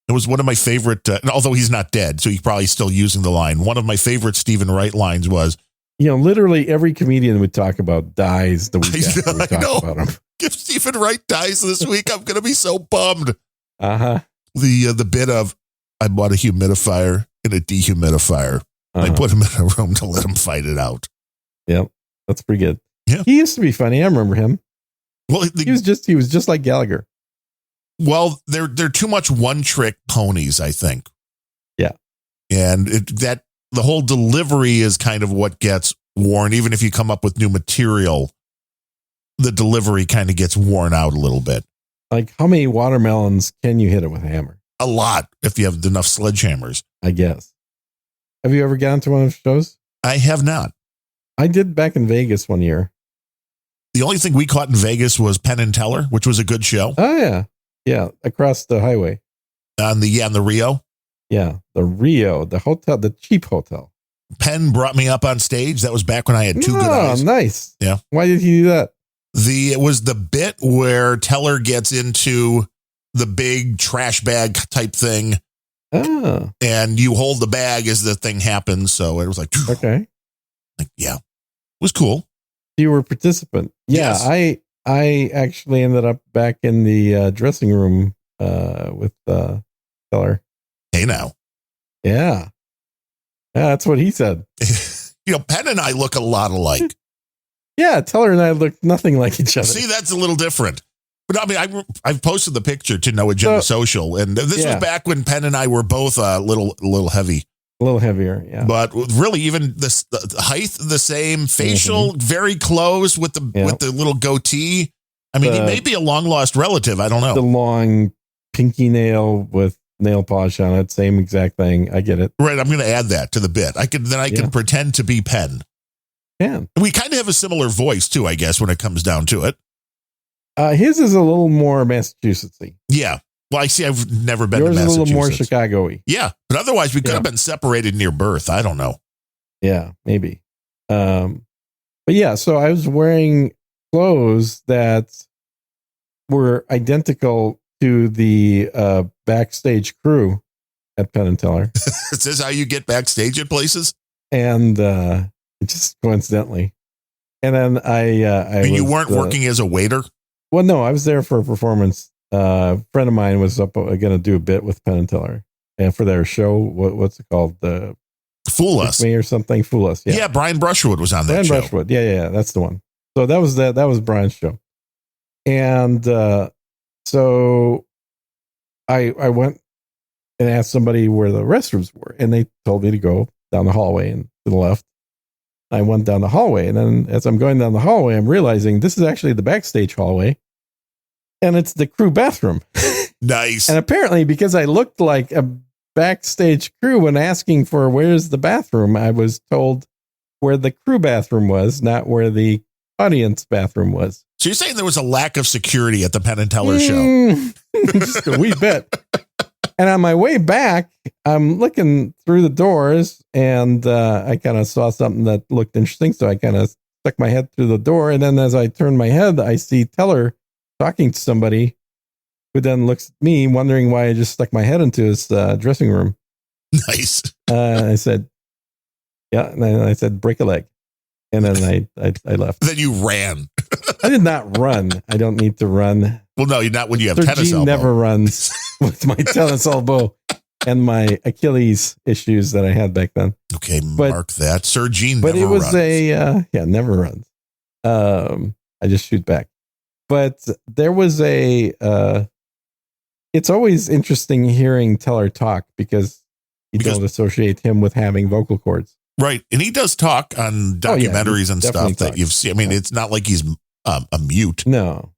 It was one of my favorite, although he's not dead, so he's probably still using the line. One of my favorite Stephen Wright lines was, literally every comedian we talk about dies the week after we talk about him. If Stephen Wright dies this week, I'm going to be so bummed. Uh-huh. The bit of, I bought a humidifier and a dehumidifier. Uh-huh. I put him in a room to let him fight it out. Yep. That's pretty good. Yeah. He used to be funny. I remember him. Well, he was just like Gallagher. Well, they're too much one-trick ponies, I think. Yeah. And the whole delivery is kind of what gets worn. Even if you come up with new material, the delivery kind of gets worn out a little bit. Like, how many watermelons can you hit it with a hammer? A lot, if you have enough sledgehammers. I guess. Have you ever gone to one of the shows? I have not. I did back in Vegas one year. The only thing we caught in Vegas was Penn and Teller, which was a good show. Oh, yeah. Yeah, across the highway. On the Rio? Yeah, the Rio, the hotel, the cheap hotel. Penn brought me up on stage. That was back when I had two good eyes. Oh, nice. Yeah. Why did he do that? It was the bit where Teller gets into the big trash bag type thing. Oh. And you hold the bag as the thing happens. So it was like, okay. Yeah. It was cool. You were a participant. Yeah. Yes. I actually ended up back in the dressing room with Teller. Hey, now. Yeah. Yeah, that's what he said. Penn and I look a lot alike. Yeah, Teller and I look nothing like each other. See, that's a little different. But I mean, I've posted the picture to No Agenda Social, and this was back when Penn and I were both a little heavy. A little heavier, yeah. But really, even the height the same, facial very close with the little goatee. I mean, he may be a long lost relative. I don't know. The long pinky nail with nail polish on it, same exact thing. I get it. Right, I'm going to add that to the bit. I can pretend to be Penn. Yeah, we kind of have a similar voice too, I guess, when it comes down to it. His is a little more Massachusettsy. Yeah. Well, I see. I've never been to Massachusetts. Yours is a little more Chicago-y. Yeah. But otherwise, we could have been separated near birth. I don't know. Yeah, maybe. But yeah, so I was wearing clothes that were identical to the backstage crew at Penn and Teller. Is this how you get backstage at places? And just coincidentally. And then I you weren't working as a waiter? Well, no, I was there for a performance. A friend of mine was going to do a bit with Penn and Teller, and for their show, what's it called? The Fool Us Me or something. Fool Us. Yeah, Brian Brushwood was on that show. Brian Brushwood. Yeah, that's the one. So that was Brian's show, and so I went and asked somebody where the restrooms were, and they told me to go down the hallway and to the left. I went down the hallway, and then as I'm going down the hallway, I'm realizing this is actually the backstage hallway, and it's the crew bathroom. Nice. And apparently, because I looked like a backstage crew when asking for where's the bathroom, I was told where the crew bathroom was, not where the audience bathroom was. So you're saying there was a lack of security at the Penn and Teller show? Just a wee bit. And on my way back, I'm looking through the doors, and I kind of saw something that looked interesting. So I kind of stuck my head through the door. And then as I turned my head, I see Teller talking to somebody who then looks at me, wondering why I just stuck my head into his dressing room. Nice. I said, yeah. And then I said, break a leg. And then I left. Then you ran. I did not run. I don't need to run. Well, no, you're not when you have Sir tennis Gene elbow. Never runs with my tennis elbow and my Achilles issues that I had back then. Okay, mark that. Sir Gene but never runs. But it was never runs. I just shoot back. But there was it's always interesting hearing Teller talk because you don't associate him with having vocal cords. Right. And he does talk on documentaries and stuff that you've seen. I mean, it's not like he's a mute. No.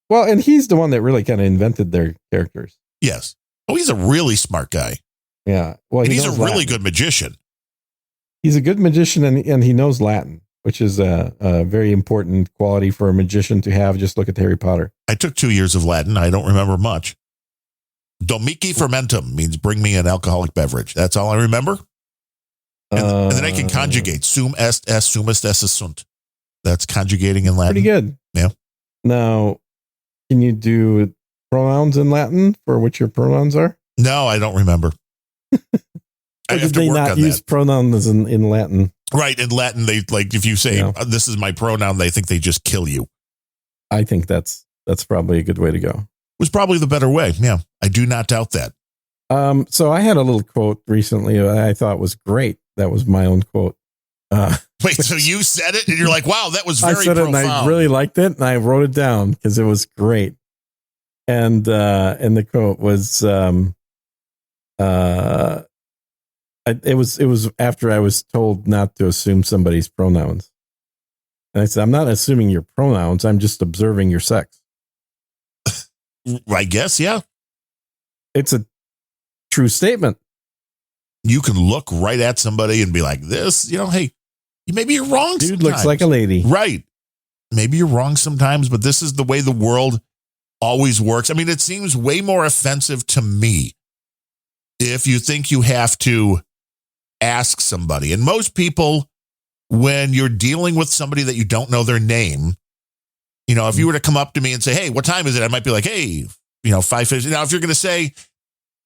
Well, and he's the one that really kind of invented their characters. Yes. Oh, he's a really smart guy. Yeah. Well, and he's a really good magician. He's a good magician, and he knows Latin, which is a very important quality for a magician to have. Just look at Harry Potter. I took 2 years of Latin. I don't remember much. Domici fermentum means bring me an alcoholic beverage. That's all I remember. And then I can conjugate. Sum est sumest est sunt. That's conjugating in Latin. Pretty good. Yeah. Now, can you do pronouns in Latin for what your pronouns are? No, I don't remember. I have to work on that. Use pronouns in Latin? Right. In Latin, they like if you say this is my pronoun, they think they just kill you. I think that's probably a good way to go. It was probably the better way. Yeah. I do not doubt that. So I had a little quote recently that I thought was great. That was my own quote. Wait, so you said it and you're like, wow, that was very profound. I said it and I really liked it and I wrote it down because it was great. And the quote was, it was after I was told not to assume somebody's pronouns. And I said, I'm not assuming your pronouns. I'm just observing your sex. I guess. Yeah. It's a true statement. You can look right at somebody and be like this, hey, maybe you're wrong. Dude sometimes. Looks like a lady. Right. Maybe you're wrong sometimes, but this is the way the world always works. I mean, it seems way more offensive to me if you think you have to ask somebody. And most people, when you're dealing with somebody that you don't know their name, if you were to come up to me and say, hey, what time is it? I might be like, hey, 5:50. Now, if you're going to say,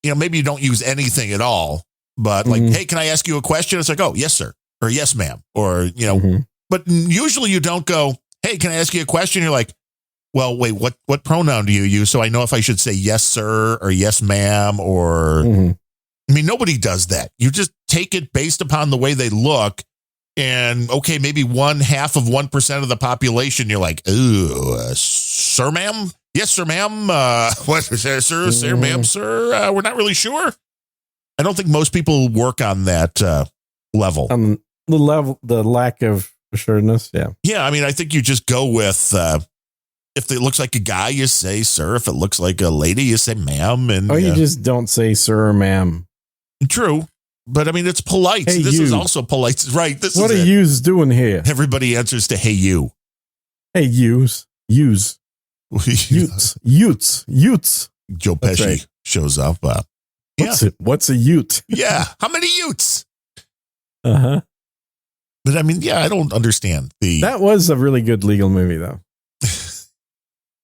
maybe you don't use anything at all, but like, hey, can I ask you a question? It's like, oh, yes, sir. Or yes, ma'am. Or, but usually you don't go, hey, can I ask you a question? You're like, well, wait, what pronoun do you use? So I know if I should say yes, sir, or yes, ma'am, or, I mean, nobody does that. You just take it based upon the way they look. And okay, maybe 0.5% of the population, you're like, ooh, sir, ma'am? Yes, sir, ma'am. What, sir, ma'am, sir? We're not really sure. I don't think most people work on that level. The lack of assuredness. Yeah. Yeah. I mean, I think you just go with, if it looks like a guy, you say, sir. If it looks like a lady, you say, ma'am. And you just don't say, sir or ma'am. True. But I mean, it's polite. Hey, this you. is also polite. Right. What are yous doing here? Everybody answers to, hey, you. Hey, yous. Utes. Joe Pesci shows up. What's a ute? Yeah. How many utes? Uh-huh. But I mean, yeah, I don't understand That was a really good legal movie, though.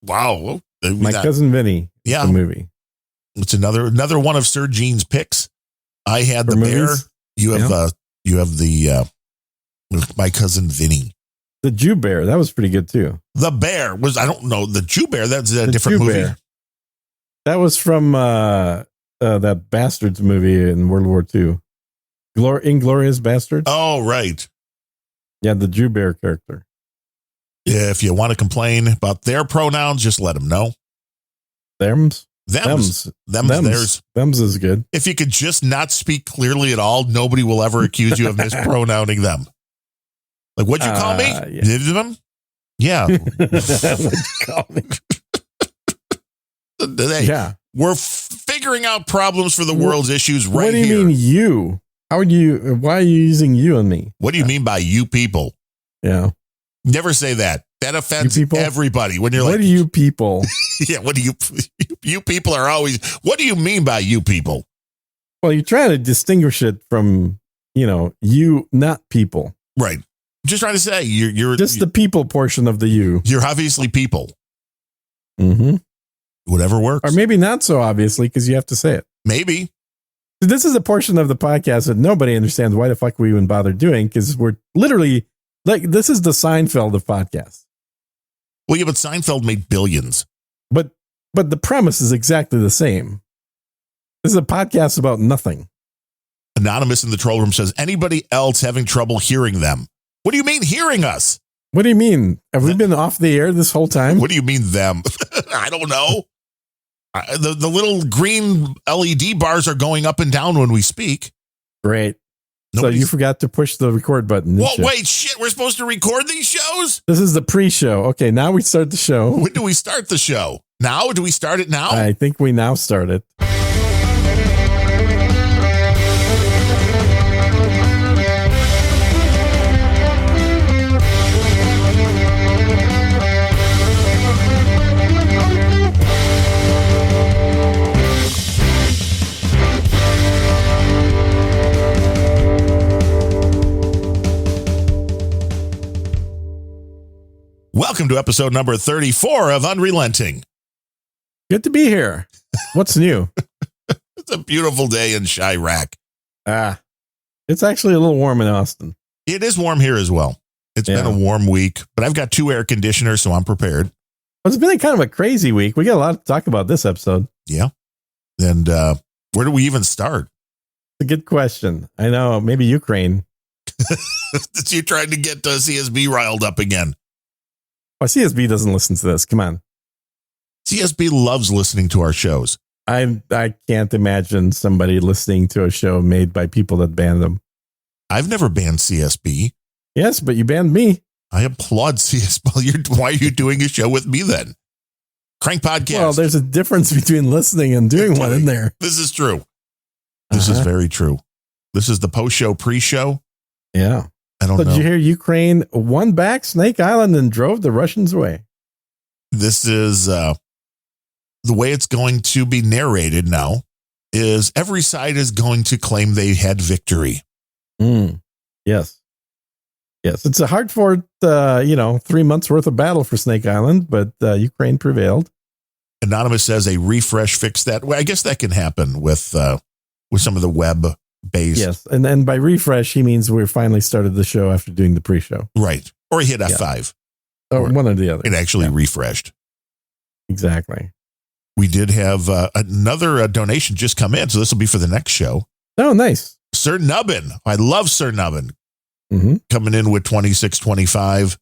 Wow. My Cousin Vinny. Yeah. The movie. It's another one of Sir Gene's picks. I had the bear. You have the My Cousin Vinny. The Jew Bear. That was pretty good, too. The bear was, I don't know, the Jew Bear. That's a different movie. Bear. That was from that Bastards movie in World War II. Inglorious Bastards. Oh, right. Yeah, the Jew Bear character. If you want to complain about their pronouns, just let them know. Thems theirs. Thems is good. If you could just not speak clearly at all, nobody will ever accuse you of mispronouncing them. Like, what'd you call me? Yeah. Yeah. What'd you call me? Yeah. We're figuring out problems for the world's issues right here. What do you mean you? Why are you using you and me? What do you mean by you people? Yeah. Never say that. That offends everybody. When you're what like, do you people? Yeah, what do you people are always, what do you mean by you people? Well, you're trying to distinguish it from, you, not people. Right. I'm just trying to say you're just the people portion of the you. You're obviously people. Mm-hmm. Whatever works. Or maybe not so obviously because you have to say it. Maybe. This is a portion of the podcast that nobody understands why the fuck we even bother doing because we're literally like, this is the Seinfeld of podcasts. Well, yeah, but Seinfeld made billions. But the premise is exactly the same. This is a podcast about nothing. Anonymous in the troll room says, anybody else having trouble hearing them? What do you mean hearing us? What do you mean? Have we been off the air this whole time? What do you mean them? I don't know. The little green LED bars are going up and down when we speak. Great. So you forgot to push the record button. Well, wait, shit. We're supposed to record these shows? This is the pre-show. Okay, now we start the show. When do we start the show? Now? Do we start it now? I think we now start it. Welcome to episode number 34 of Unrelenting. Good to be here. What's new? It's a beautiful day in Chirac. It's actually a little warm in Austin. It is warm here as well. It's been a warm week, but I've got 2 air conditioners, so I'm prepared. Well, it's been kind of a crazy week. We got a lot to talk about this episode. Yeah. And where do we even start? It's a good question. I know. Maybe Ukraine. It's you trying to get CSB riled up again. Well, CSB doesn't listen to this. Come on. CSB loves listening to our shows. I can't imagine somebody listening to a show made by people that banned them. I've never banned CSB. Yes, but you banned me. I applaud CSB. Why are you doing a show with me then? Crank Podcast. Well, there's a difference between listening and doing one in there. This is true. This is very true. This is the post-show, pre-show. Yeah. I don't know. Did you hear Ukraine won back Snake Island and drove the Russians away? This is the way it's going to be narrated now is every side is going to claim they had victory. Yes. Yes. It's a hard fought, 3 months worth of battle for Snake Island, but Ukraine prevailed. Anonymous says a refresh fixed that. Well, I guess that can happen with some of the web base. Yes. And then by refresh, he means we finally started the show after doing the pre-show. Right. Or he hit F5. Or one or the other. It actually refreshed. Exactly. We did have another donation just come in. So this will be for the next show. Oh, nice. Sir Nubbin. I love Sir Nubbin. coming in with 26.25.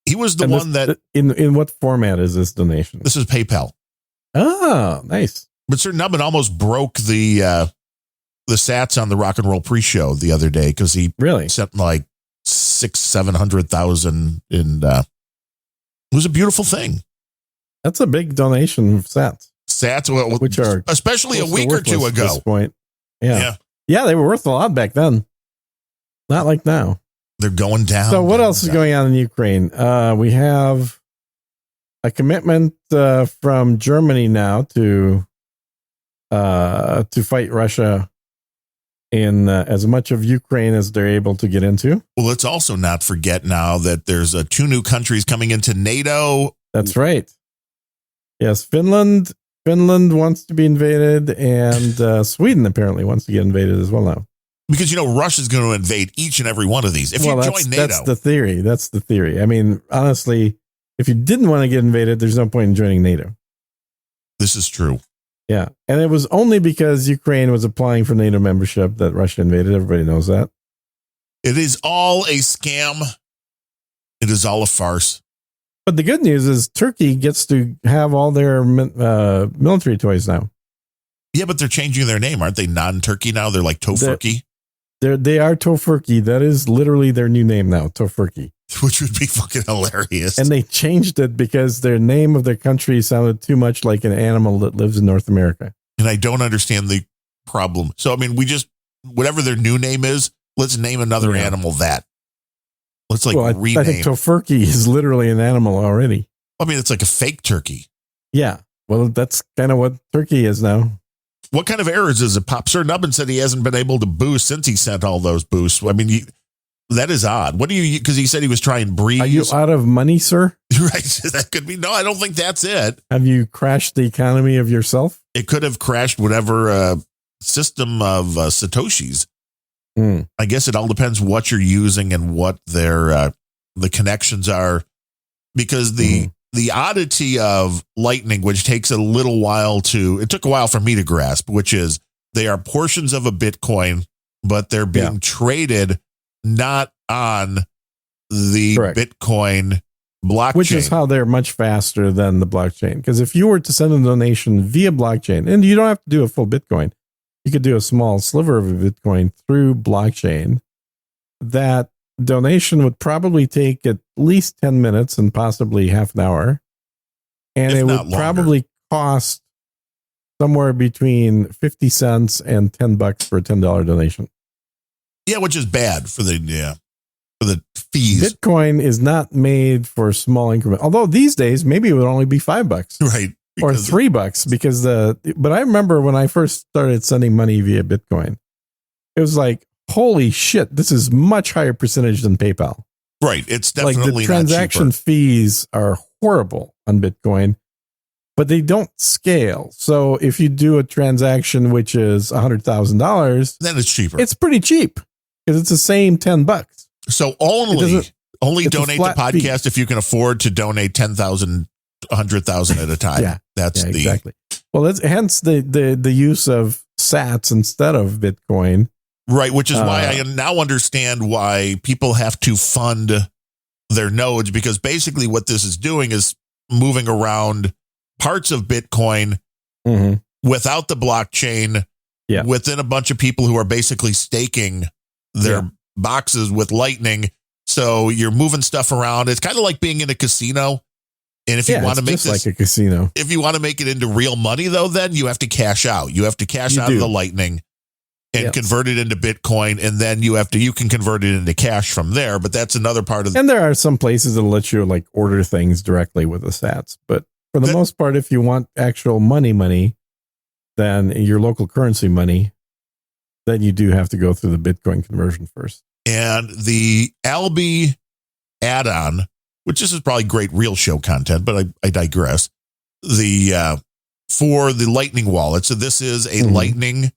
He was the one that in what format is this donation? This is PayPal. Oh, nice. But Sir Nubbin almost broke the sats on the Rock and Roll pre-show the other day because he really sent like 600,000-700,000 in. It was a beautiful thing. That's a big donation of sats. Sats, well, which are especially a week or two ago. At this point. Yeah, they were worth a lot back then. Not like now. They're going down. So what else is going on in Ukraine? We have a commitment from Germany now to fight Russia in as much of Ukraine as they're able to get into. Well, let's also not forget now that there's 2 new countries coming into NATO. That's right. Yes, Finland wants to be invaded, and Sweden apparently wants to get invaded as well now. Because, Russia's going to invade each and every one of these. If you join NATO. That's the theory. That's the theory. I mean, honestly, if you didn't want to get invaded, there's no point in joining NATO. This is true. Yeah. And it was only because Ukraine was applying for NATO membership that Russia invaded. Everybody knows that. It is all a scam. It is all a farce. But the good news is Turkey gets to have all their military toys now. Yeah, but they're changing their name. Aren't they non-Turkey now? They're like Tofurky. They are Tofurky. That is literally their new name now, Tofurky. Which would be fucking hilarious. And they changed it because their name of their country sounded too much like an animal that lives in North America. And I don't understand the problem. So, I mean, whatever their new name is, let's name another animal that. Let's rename. I think Tofurky is literally an animal already. I mean, it's like a fake turkey. Yeah. Well, that's kind of what Turkey is now. What kind of errors is it? Sir Nubbin said he hasn't been able to boost since he sent all those boosts. I mean, that is odd. What do you, because he said he was trying Breeze. Are you out of money, sir? Right. That could be. No, I don't think that's it. Have you crashed the economy of yourself? It could have crashed whatever system of Satoshi's. I guess it all depends what you're using and what their the connections are, because the oddity of Lightning, which takes a little while it took a while for me to grasp, which is they are portions of a Bitcoin, but they're being traded not on the Bitcoin blockchain. Which is how they're much faster than the blockchain. Because if you were to send a donation via blockchain, and you don't have to do a full Bitcoin, you could do a small sliver of a Bitcoin through blockchain, that donation would probably take at least 10 minutes and possibly half an hour. And it would probably cost somewhere between 50 cents and $10 for a $10 donation. Yeah, which is bad for the fees. Bitcoin is not made for small increment. Although these days, maybe it would only be $5. Right. Or $3 because but I remember when I first started sending money via Bitcoin, it was like, holy shit, this is much higher percentage than PayPal. Right. It's definitely like the transaction fees are horrible on Bitcoin, but they don't scale. So if you do a transaction, which is $100,000, then it's cheaper. It's pretty cheap because it's the same $10. So only donate the podcast fee if you can afford to donate 10,000, 100,000 at a time. Yeah. That's exactly. Well, that's hence the use of sats instead of Bitcoin. Right, which is why I now understand why people have to fund their nodes, because basically what this is doing is moving around parts of Bitcoin without the blockchain within a bunch of people who are basically staking their boxes with Lightning. So you're moving stuff around. It's kind of like being in a casino. And if you want to make this like a casino, if you want to make it into real money, though, then you have to cash out. You have to cash out of the Lightning and convert it into Bitcoin, and then you can convert it into cash from there. But that's another part of. And there are some places that let you like order things directly with the sats, but for the most part, if you want actual money, then your local currency money, then you do have to go through the Bitcoin conversion first. And the Albi add-on, which this is probably great real show content, but I digress. For the Lightning wallet. So this is a Lightning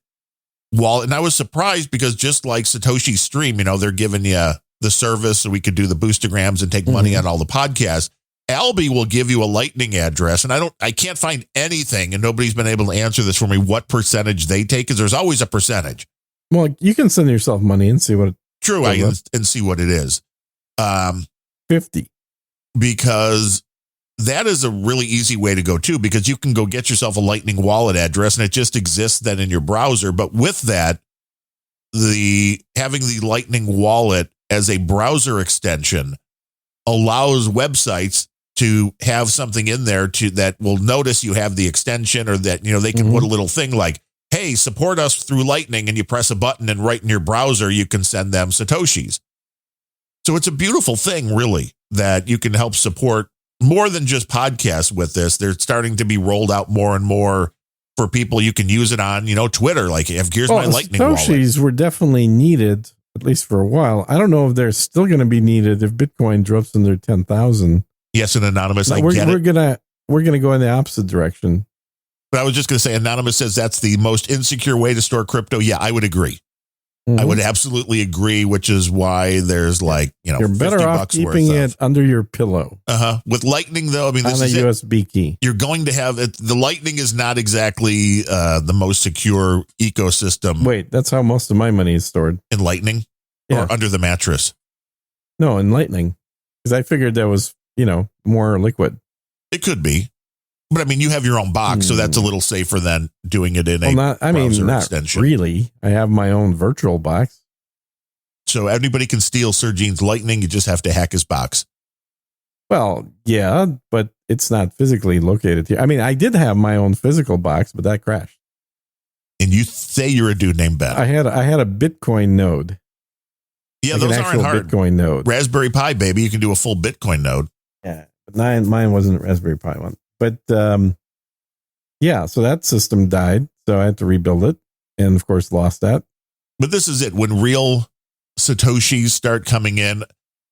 wallet. And I was surprised because just like Satoshi Stream, they're giving you the service so we could do the boostograms and take money on all the podcasts. Albi will give you a Lightning address. And I can't find anything, and nobody's been able to answer this for me, what percentage they take, because there's always a percentage. Well, you can send yourself money and see what True, and see what it is. 50. Because that is a really easy way to go too, because you can go get yourself a Lightning wallet address and it just exists then in your browser. But with that, having the Lightning wallet as a browser extension allows websites to have something in there that will notice you have the extension, or that, they can put a little thing like, hey, support us through Lightning, and you press a button and right in your browser, you can send them Satoshis. So it's a beautiful thing, really, that you can help support more than just podcasts with this. They're starting to be rolled out more and more for people. You can use it on, Twitter. Like, here's my Lightning wallet. Satoshis were definitely needed, at least for a while. I don't know if they're still going to be needed if Bitcoin drops under 10,000. Yes, and Anonymous, we're gonna go in the opposite direction. But I was just going to say, Anonymous says that's the most insecure way to store crypto. Yeah, I would agree. I would absolutely agree, which is why there's you're better off keeping it under your pillow. With Lightning, though, I mean, this on is a USB key. You're going to have it. The Lightning is not exactly the most secure ecosystem. Wait, that's how most of my money is stored. In Lightning? Yeah. Or under the mattress? No, in Lightning. Because I figured that was, more liquid. It could be. But I mean, you have your own box, so that's a little safer than doing it in not extension. Really. I have my own virtual box. So anybody can steal Sir Gene's Lightning. You just have to hack his box. Well, yeah, but it's not physically located here. I mean, I did have my own physical box, but that crashed. And you say you're a dude named Ben. I had a Bitcoin node. Yeah, those aren't hard. Bitcoin node. Raspberry Pi, baby. You can do a full Bitcoin node. Yeah, but mine wasn't a Raspberry Pi one. But yeah, so that system died, so I had to rebuild it, and of course lost that. But this is it. When real Satoshis start coming in,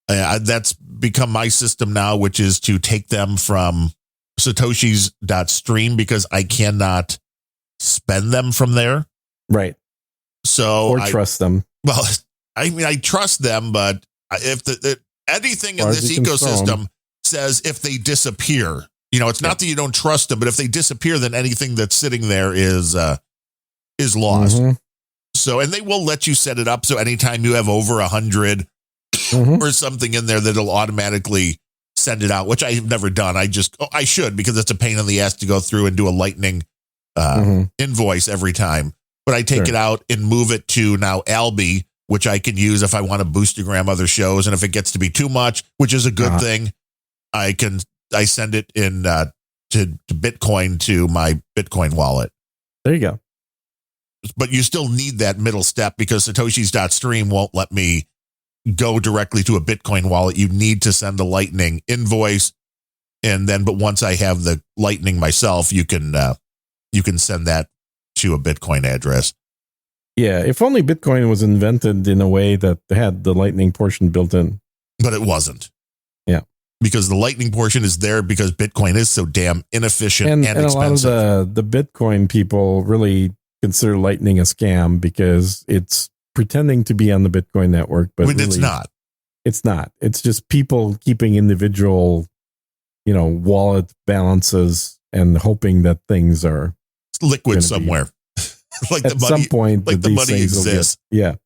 that's become my system now, which is to take them from Satoshis.stream, because I cannot spend them from there. Right. So or trust them. Well, I mean, I trust them, but if anything in this ecosystem says if they disappear, it's not that you don't trust them, but if they disappear, then anything that's sitting there is lost. So, and they will let you set it up. So anytime you have over 100 or something in there, that'll automatically send it out, which I've never done. I should, because it's a pain in the ass to go through and do a Lightning invoice every time. But I take it out and move it to now Alby, which I can use if I want to boostagram other shows. And if it gets to be too much, which is a good thing, I send it in to Bitcoin to my Bitcoin wallet. There you go. But you still need that middle step, because Satoshis.stream won't let me go directly to a Bitcoin wallet. You need to send a Lightning invoice. But once I have the Lightning myself, you can send that to a Bitcoin address. Yeah, if only Bitcoin was invented in a way that had the Lightning portion built in. But it wasn't. Yeah. Because the Lightning portion is there because Bitcoin is so damn inefficient and expensive. And a lot of the Bitcoin people really consider Lightning a scam, because it's pretending to be on the Bitcoin network, but really, it's not. It's not. It's just people keeping individual, wallet balances and hoping that things are liquid somewhere. Like at some point, like the money exists. Yeah.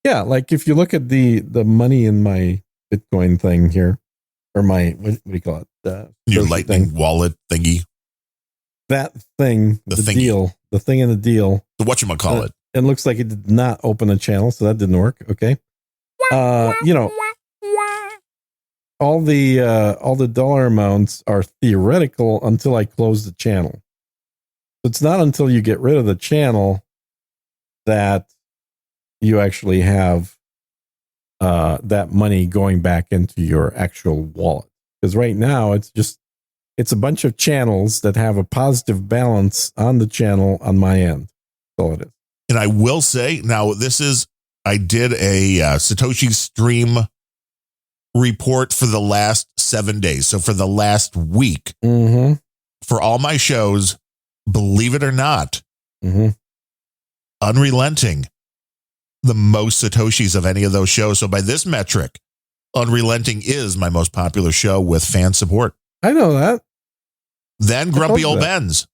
Like if you look at the money in my Bitcoin thing here, or my, what do you call it? Your Lightning wallet thingy. That thing, the deal, the thing in the deal. The whatchamacallit. It looks like it did not open a channel, so that didn't work. Okay. All the dollar amounts are theoretical until I close the channel. It's not until you get rid of the channel that you actually have that money going back into your actual wallet. Because right now it's a bunch of channels that have a positive balance on the channel on my end. That's all it is. And I will say, now I did a Satoshi stream report for the last 7 days. So for the last week, for all my shows, believe it or not, Unrelenting, the most Satoshis of any of those shows. So by this metric, Unrelenting is my most popular show with fan support. I know that. Then Grumpy Old Ben's,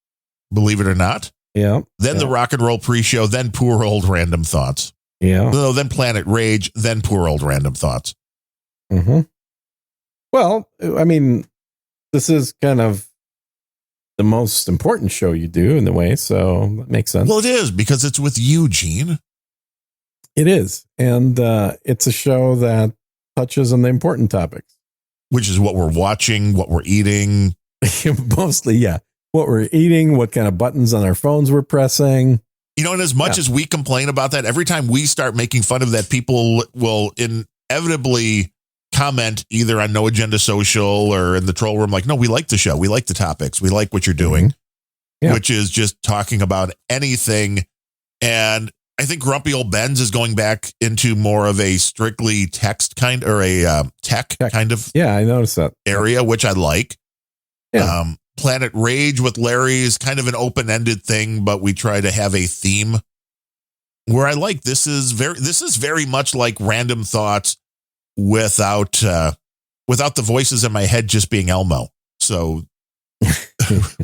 believe it or not. Yeah. Then the Rock and Roll pre-show, then Poor Old Random Thoughts. Yeah. So then Planet Rage, then Poor Old Random Thoughts. Mm-hmm. Well, I mean, this is kind of the most important show you do in a way, so that makes sense. Well, it is, because it's with you, Gene. It is. And it's a show that touches on the important topics. Which is what we're watching, what we're eating. Mostly, yeah. What we're eating, what kind of buttons on our phones we're pressing. You know, and as much as we complain about that, every time we start making fun of that, people will inevitably comment either on No Agenda Social or in the troll room, like, no, we like the show. We like the topics. We like what you're doing, which is just talking about anything. And I think Grumpy Old Ben's is going back into more of a strictly text kind or a tech kind of I noticed that area, which I like. Yeah. Planet Rage with Larry is kind of an open-ended thing, but we try to have a theme where I like this is very much like Random Thoughts without the voices in my head just being Elmo. So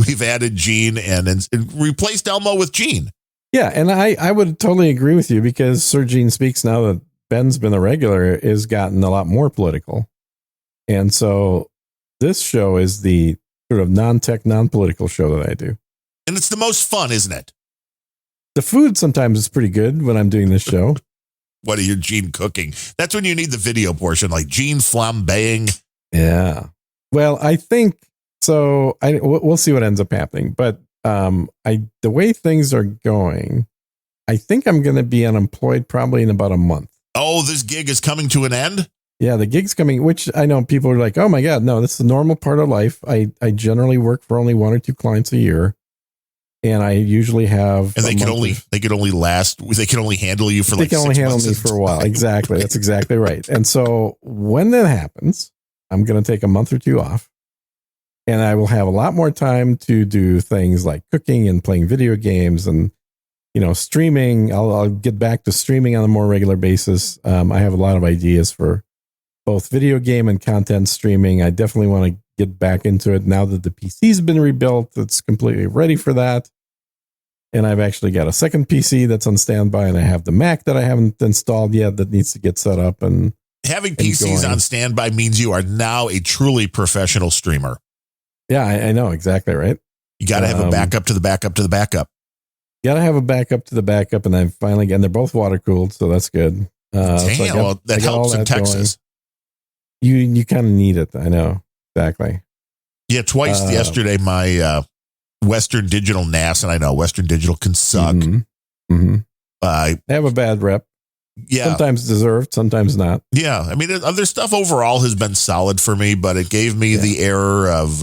we've added Gene and replaced Elmo with Gene. Yeah, and I would totally agree with you, because Sir Gene Speaks, now that Ben's been a regular, has gotten a lot more political. And so this show is the sort of non-tech, non-political show that I do. And it's the most fun, isn't it? The food sometimes is pretty good when I'm doing this show. What are you, Gene, cooking? That's when you need the video portion, like Gene flambeing. Yeah. Well, I think so. We'll see what ends up happening. But the way things are going, I think I'm going to be unemployed probably in about a month. Oh, this gig is coming to an end? Yeah, the gig's coming, which I know people are like, oh my God, no, this is a normal part of life. I generally work for only 1 or 2 clients a year. And I usually have, and they can only handle you for like 6 months. They can only handle me for a while. Exactly. That's exactly right. And so when that happens, I'm going to take a month or 2 off, and I will have a lot more time to do things like cooking and playing video games and, streaming. I'll get back to streaming on a more regular basis. I have a lot of ideas for both video game and content streaming. I definitely want to get back into it now that the PC's been rebuilt. It's completely ready for that. And I've actually got a second PC that's on standby, and I have the Mac that I haven't installed yet that needs to get set up. And having PCs on standby means you are now a truly professional streamer. Yeah, I know. Exactly right. You got to have a backup to the backup to the backup. Got to have a backup to the backup. And I finally, and they're both water cooled, so that's good. Damn, that helps in Texas. Going. You kind of need it. I know. Exactly. Yeah, twice yesterday, my Western Digital NAS, and I know Western Digital can suck. Mm-hmm. Mm-hmm. They have a bad rep. Yeah. Sometimes deserved, sometimes not. Yeah. I mean, other stuff overall has been solid for me, but it gave me the error of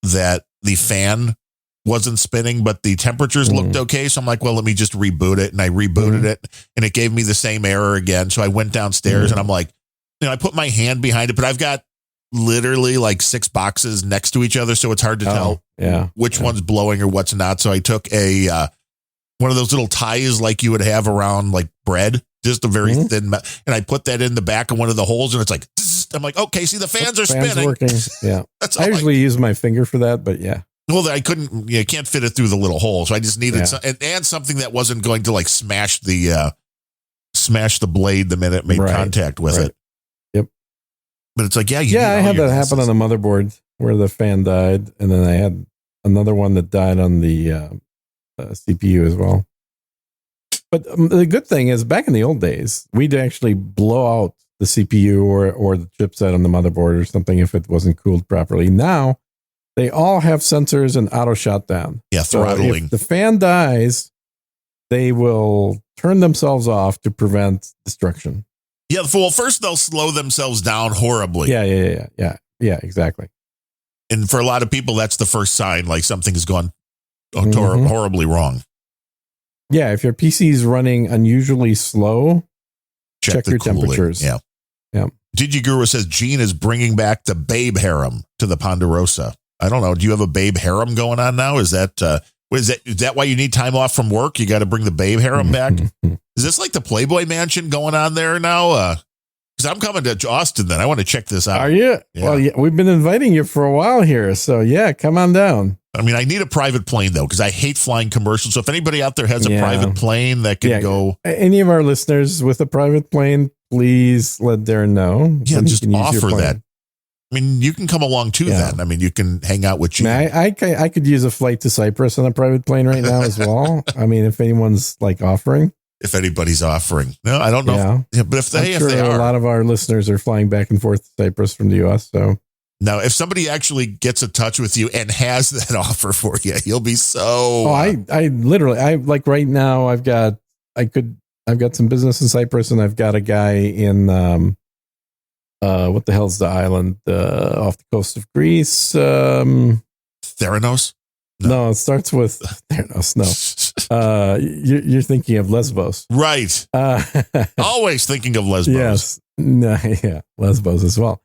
that the fan wasn't spinning, but the temperatures looked okay. So I'm like, well, let me just reboot it. And I rebooted it, and it gave me the same error again. So I went downstairs and I'm like, I put my hand behind it, but I've got literally like 6 boxes next to each other. So it's hard to tell which one's blowing or what's not. So I took one of those little ties like you would have around like bread, just a very thin, and I put that in the back of one of the holes, and it's like, I'm like, okay, see, the fans are spinning. Working. Yeah. That's I usually use my finger for that, but yeah. Well, I can't fit it through the little hole. So I just needed and something that wasn't going to like smash the blade the minute it made contact with it. Yep. But it's like, I had that happen on the motherboard where the fan died. And then I had another one that died on the CPU as well. But the good thing is, back in the old days, we'd actually blow out the CPU or the chipset on the motherboard or something if it wasn't cooled properly. Now, they all have sensors and auto shutdown. Yeah, throttling. So if the fan dies, they will turn themselves off to prevent destruction. Yeah, well, first they'll slow themselves down horribly. Yeah, exactly. And for a lot of people, that's the first sign, like something has gone horribly wrong. Yeah, if your PC is running unusually slow, check your temperatures. Yeah. Digiguru says Gene is bringing back the babe harem to the Ponderosa. I don't know. Do you have a babe harem going on now? Is that is that why you need time off from work? You got to bring the babe harem back. Is this like the Playboy Mansion going on there now? Because I'm coming to Austin, then I want to check this out. Are you? Yeah. Well, we've been inviting you for a while here, so yeah, come on down. I mean, I need a private plane, though, because I hate flying commercials. So if anybody out there has a private plane that can go. Any of our listeners with a private plane, please let Darren know. Yeah, just offer that. I mean, you can come along too then. I mean, you can hang out with you. I could use a flight to Cyprus on a private plane right now as well. I mean, if anyone's like offering. If anybody's offering. No, I don't know. But if they are. A lot of our listeners are flying back and forth to Cyprus from the U.S., so. Now, if somebody actually gets in touch with you and has that offer for you, you'll be so. Oh, I literally like right now. I've got some business in Cyprus, and I've got a guy in what the hell's the island off the coast of Greece? Theranos? No, it starts with Theranos. No, you're thinking of Lesbos, right? Always thinking of Lesbos. Yes, no, yeah, Lesbos as well.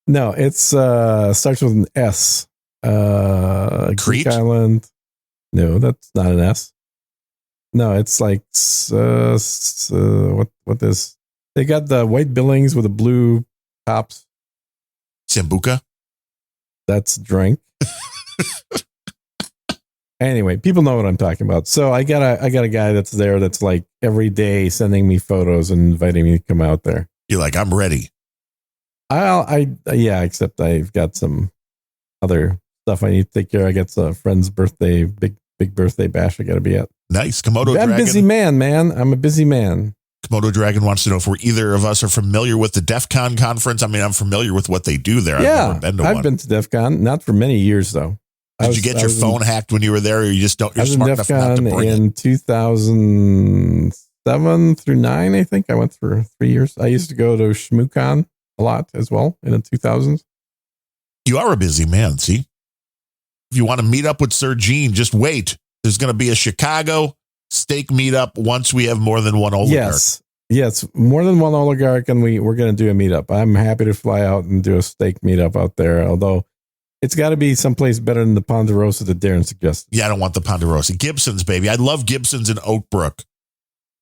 No, it's starts with an S. Crete Greek island. No, that's not an S. No, it's like what is? They got the white buildings with the blue tops. Sambuca. That's drink. Anyway, people know what I'm talking about. So I got a guy that's there that's like every day sending me photos and inviting me to come out there. You're like, I'm ready. Except I've got some other stuff I need to take care of. I got a friend's birthday, big birthday bash I got to be at. Nice. Komodo Dragon. I'm a busy man, man. I'm a busy man. Komodo Dragon wants to know if either of us are familiar with the DEF CON conference. I mean, I'm familiar with what they do there. I've been to DEF CON, not for many years, though. Did you get your phone hacked when you were there, or you just don't? You're smart enough not to bring it? In 2007 through 9, I think I went for 3 years. I used to go to ShmooCon a lot as well in the 2000s. You are a busy man. See, if you want to meet up with Sir Gene, just wait. There's going to be a Chicago steak meetup once we have more than one oligarch. Yes, more than one oligarch, and we're going to do a meetup. I'm happy to fly out and do a steak meetup out there, although it's got to be someplace better than the Ponderosa that Darren suggested. Yeah, I don't want the Ponderosa. Gibson's, baby. I love Gibson's in Oak Brook.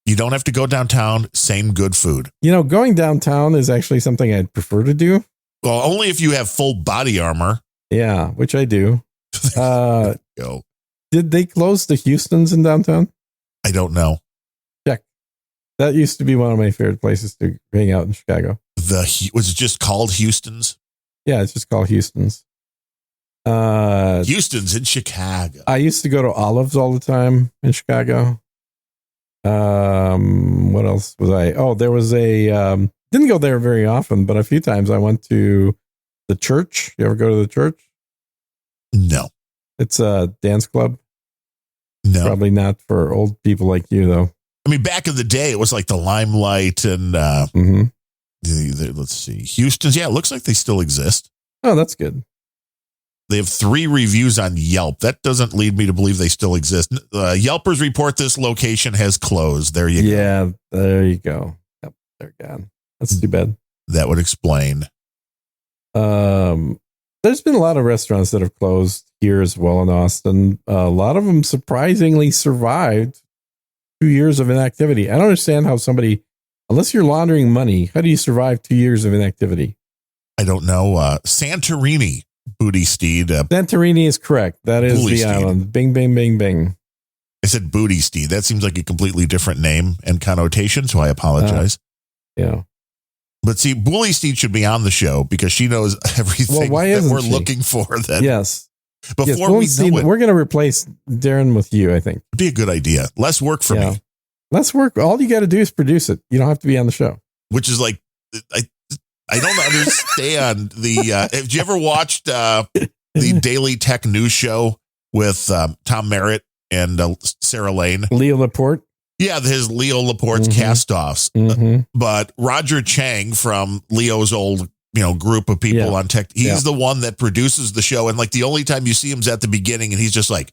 You don't have to go downtown. Same good food. You know, going downtown is actually something I'd prefer to do. Well, only if you have full body armor. Yeah, which I do. Go. Did they close the Houston's in downtown? I don't know. Check. That used to be one of my favorite places to hang out in Chicago. Was it just called Houston's? Yeah, it's just called Houston's. Houston's in Chicago. I used to go to Olive's all the time in Chicago. What else was I? Oh, there was didn't go there very often, but a few times I went to the church. You ever go to the church? No. It's a dance club. No. Probably not for old people like you, though. I mean, back in the day, it was like the Limelight and let's see, Houston's. Yeah, it looks like they still exist. Oh, that's good. They have 3 reviews on Yelp. That doesn't lead me to believe they still exist. Yelpers report this location has closed. There you go. Yeah, there you go. Yep, they're gone. That's too bad. That would explain. There's been a lot of restaurants that have closed here as well in Austin. A lot of them surprisingly survived 2 years of inactivity. I don't understand how somebody, unless you're laundering money, how do you survive 2 years of inactivity? I don't know. Santorini. Booty Steed. Santorini is correct. That is the island. Bing, bing, bing, bing. I said Booty Steed. That seems like a completely different name and connotation, so I apologize. Yeah. But see, Bully Steed should be on the show because she knows everything that we're looking for. Yes. Before we know it. We're going to replace Darren with you, I think. It'd be a good idea. Less work for me. Less work. All you got to do is produce it. You don't have to be on the show. Which is like, I don't understand have you ever watched the Daily Tech News Show with Tom Merritt and Sarah Lane? Leo Laporte? Yeah, his Leo Laporte's cast-offs. But Roger Chang from Leo's old group of people on tech, he's the one that produces the show. And like the only time you see him is at the beginning and he's just like,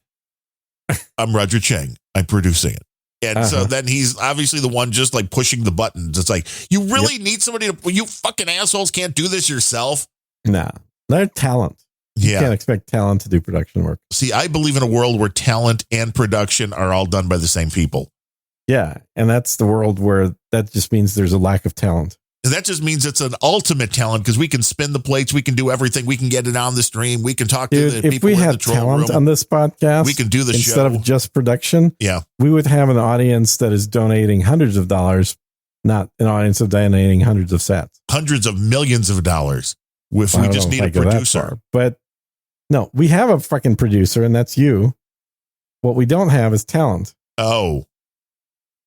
I'm Roger Chang. I'm producing it. And so then he's obviously the one just like pushing the buttons. It's like, you really need somebody you fucking assholes can't do this yourself. Nah, they're talent. You can't expect talent to do production work. See, I believe in a world where talent and production are all done by the same people. Yeah. And that's the world where that just means there's a lack of talent. That just means it's an ultimate talent because we can spin the plates. We can do everything. We can get it on the stream. We can talk to the people if we in had the troll talent room. on this podcast, We can do the instead show. of just production. Yeah. We would have an audience that is donating hundreds of dollars, not an audience of donating hundreds of sats. Hundreds of millions of dollars if I we don't just know need if I a go that producer. far. But no, we have a fucking producer, and that's you. What we don't have is talent. Oh,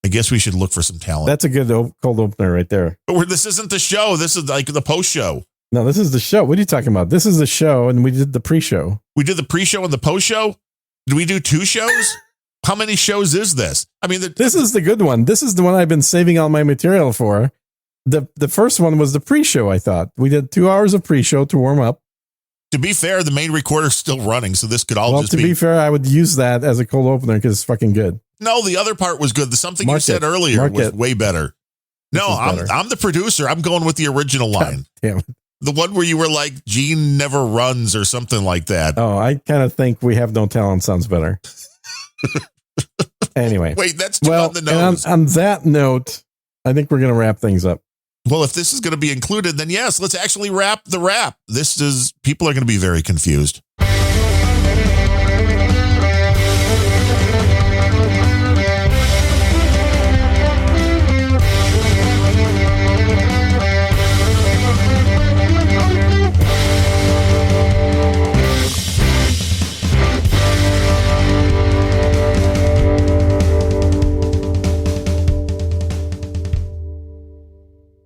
I guess we should look for some talent. That's a good cold opener right there. But this isn't the show. This is like the post show. No, this is the show. What are you talking about? This is the show, and we did the pre-show. We did the pre-show and the post show. Did we do 2 shows? How many shows is this? I mean, This is the good one. This is the one I've been saving all my material for. The first one was the pre-show, I thought. We did 2 hours of pre-show to warm up. to be fair, the main recorder's still running, so this could all Well, just to be fair, I would use that as a cold opener because it's fucking good. No, the other part was good. The something you Mark said it. earlier Mark was it. way better. No, This is better. I'm the producer. I'm going with the original line. Damn it. The one where you were like, Gene never runs or something like that. Oh, I kind of think we have no talent sounds better. Anyway. Wait, that's too Well, on the and nose. on that note, I think we're going to wrap things up. Well, if this is going to be included, then yes, let's actually wrap the wrap. People are going to be very confused.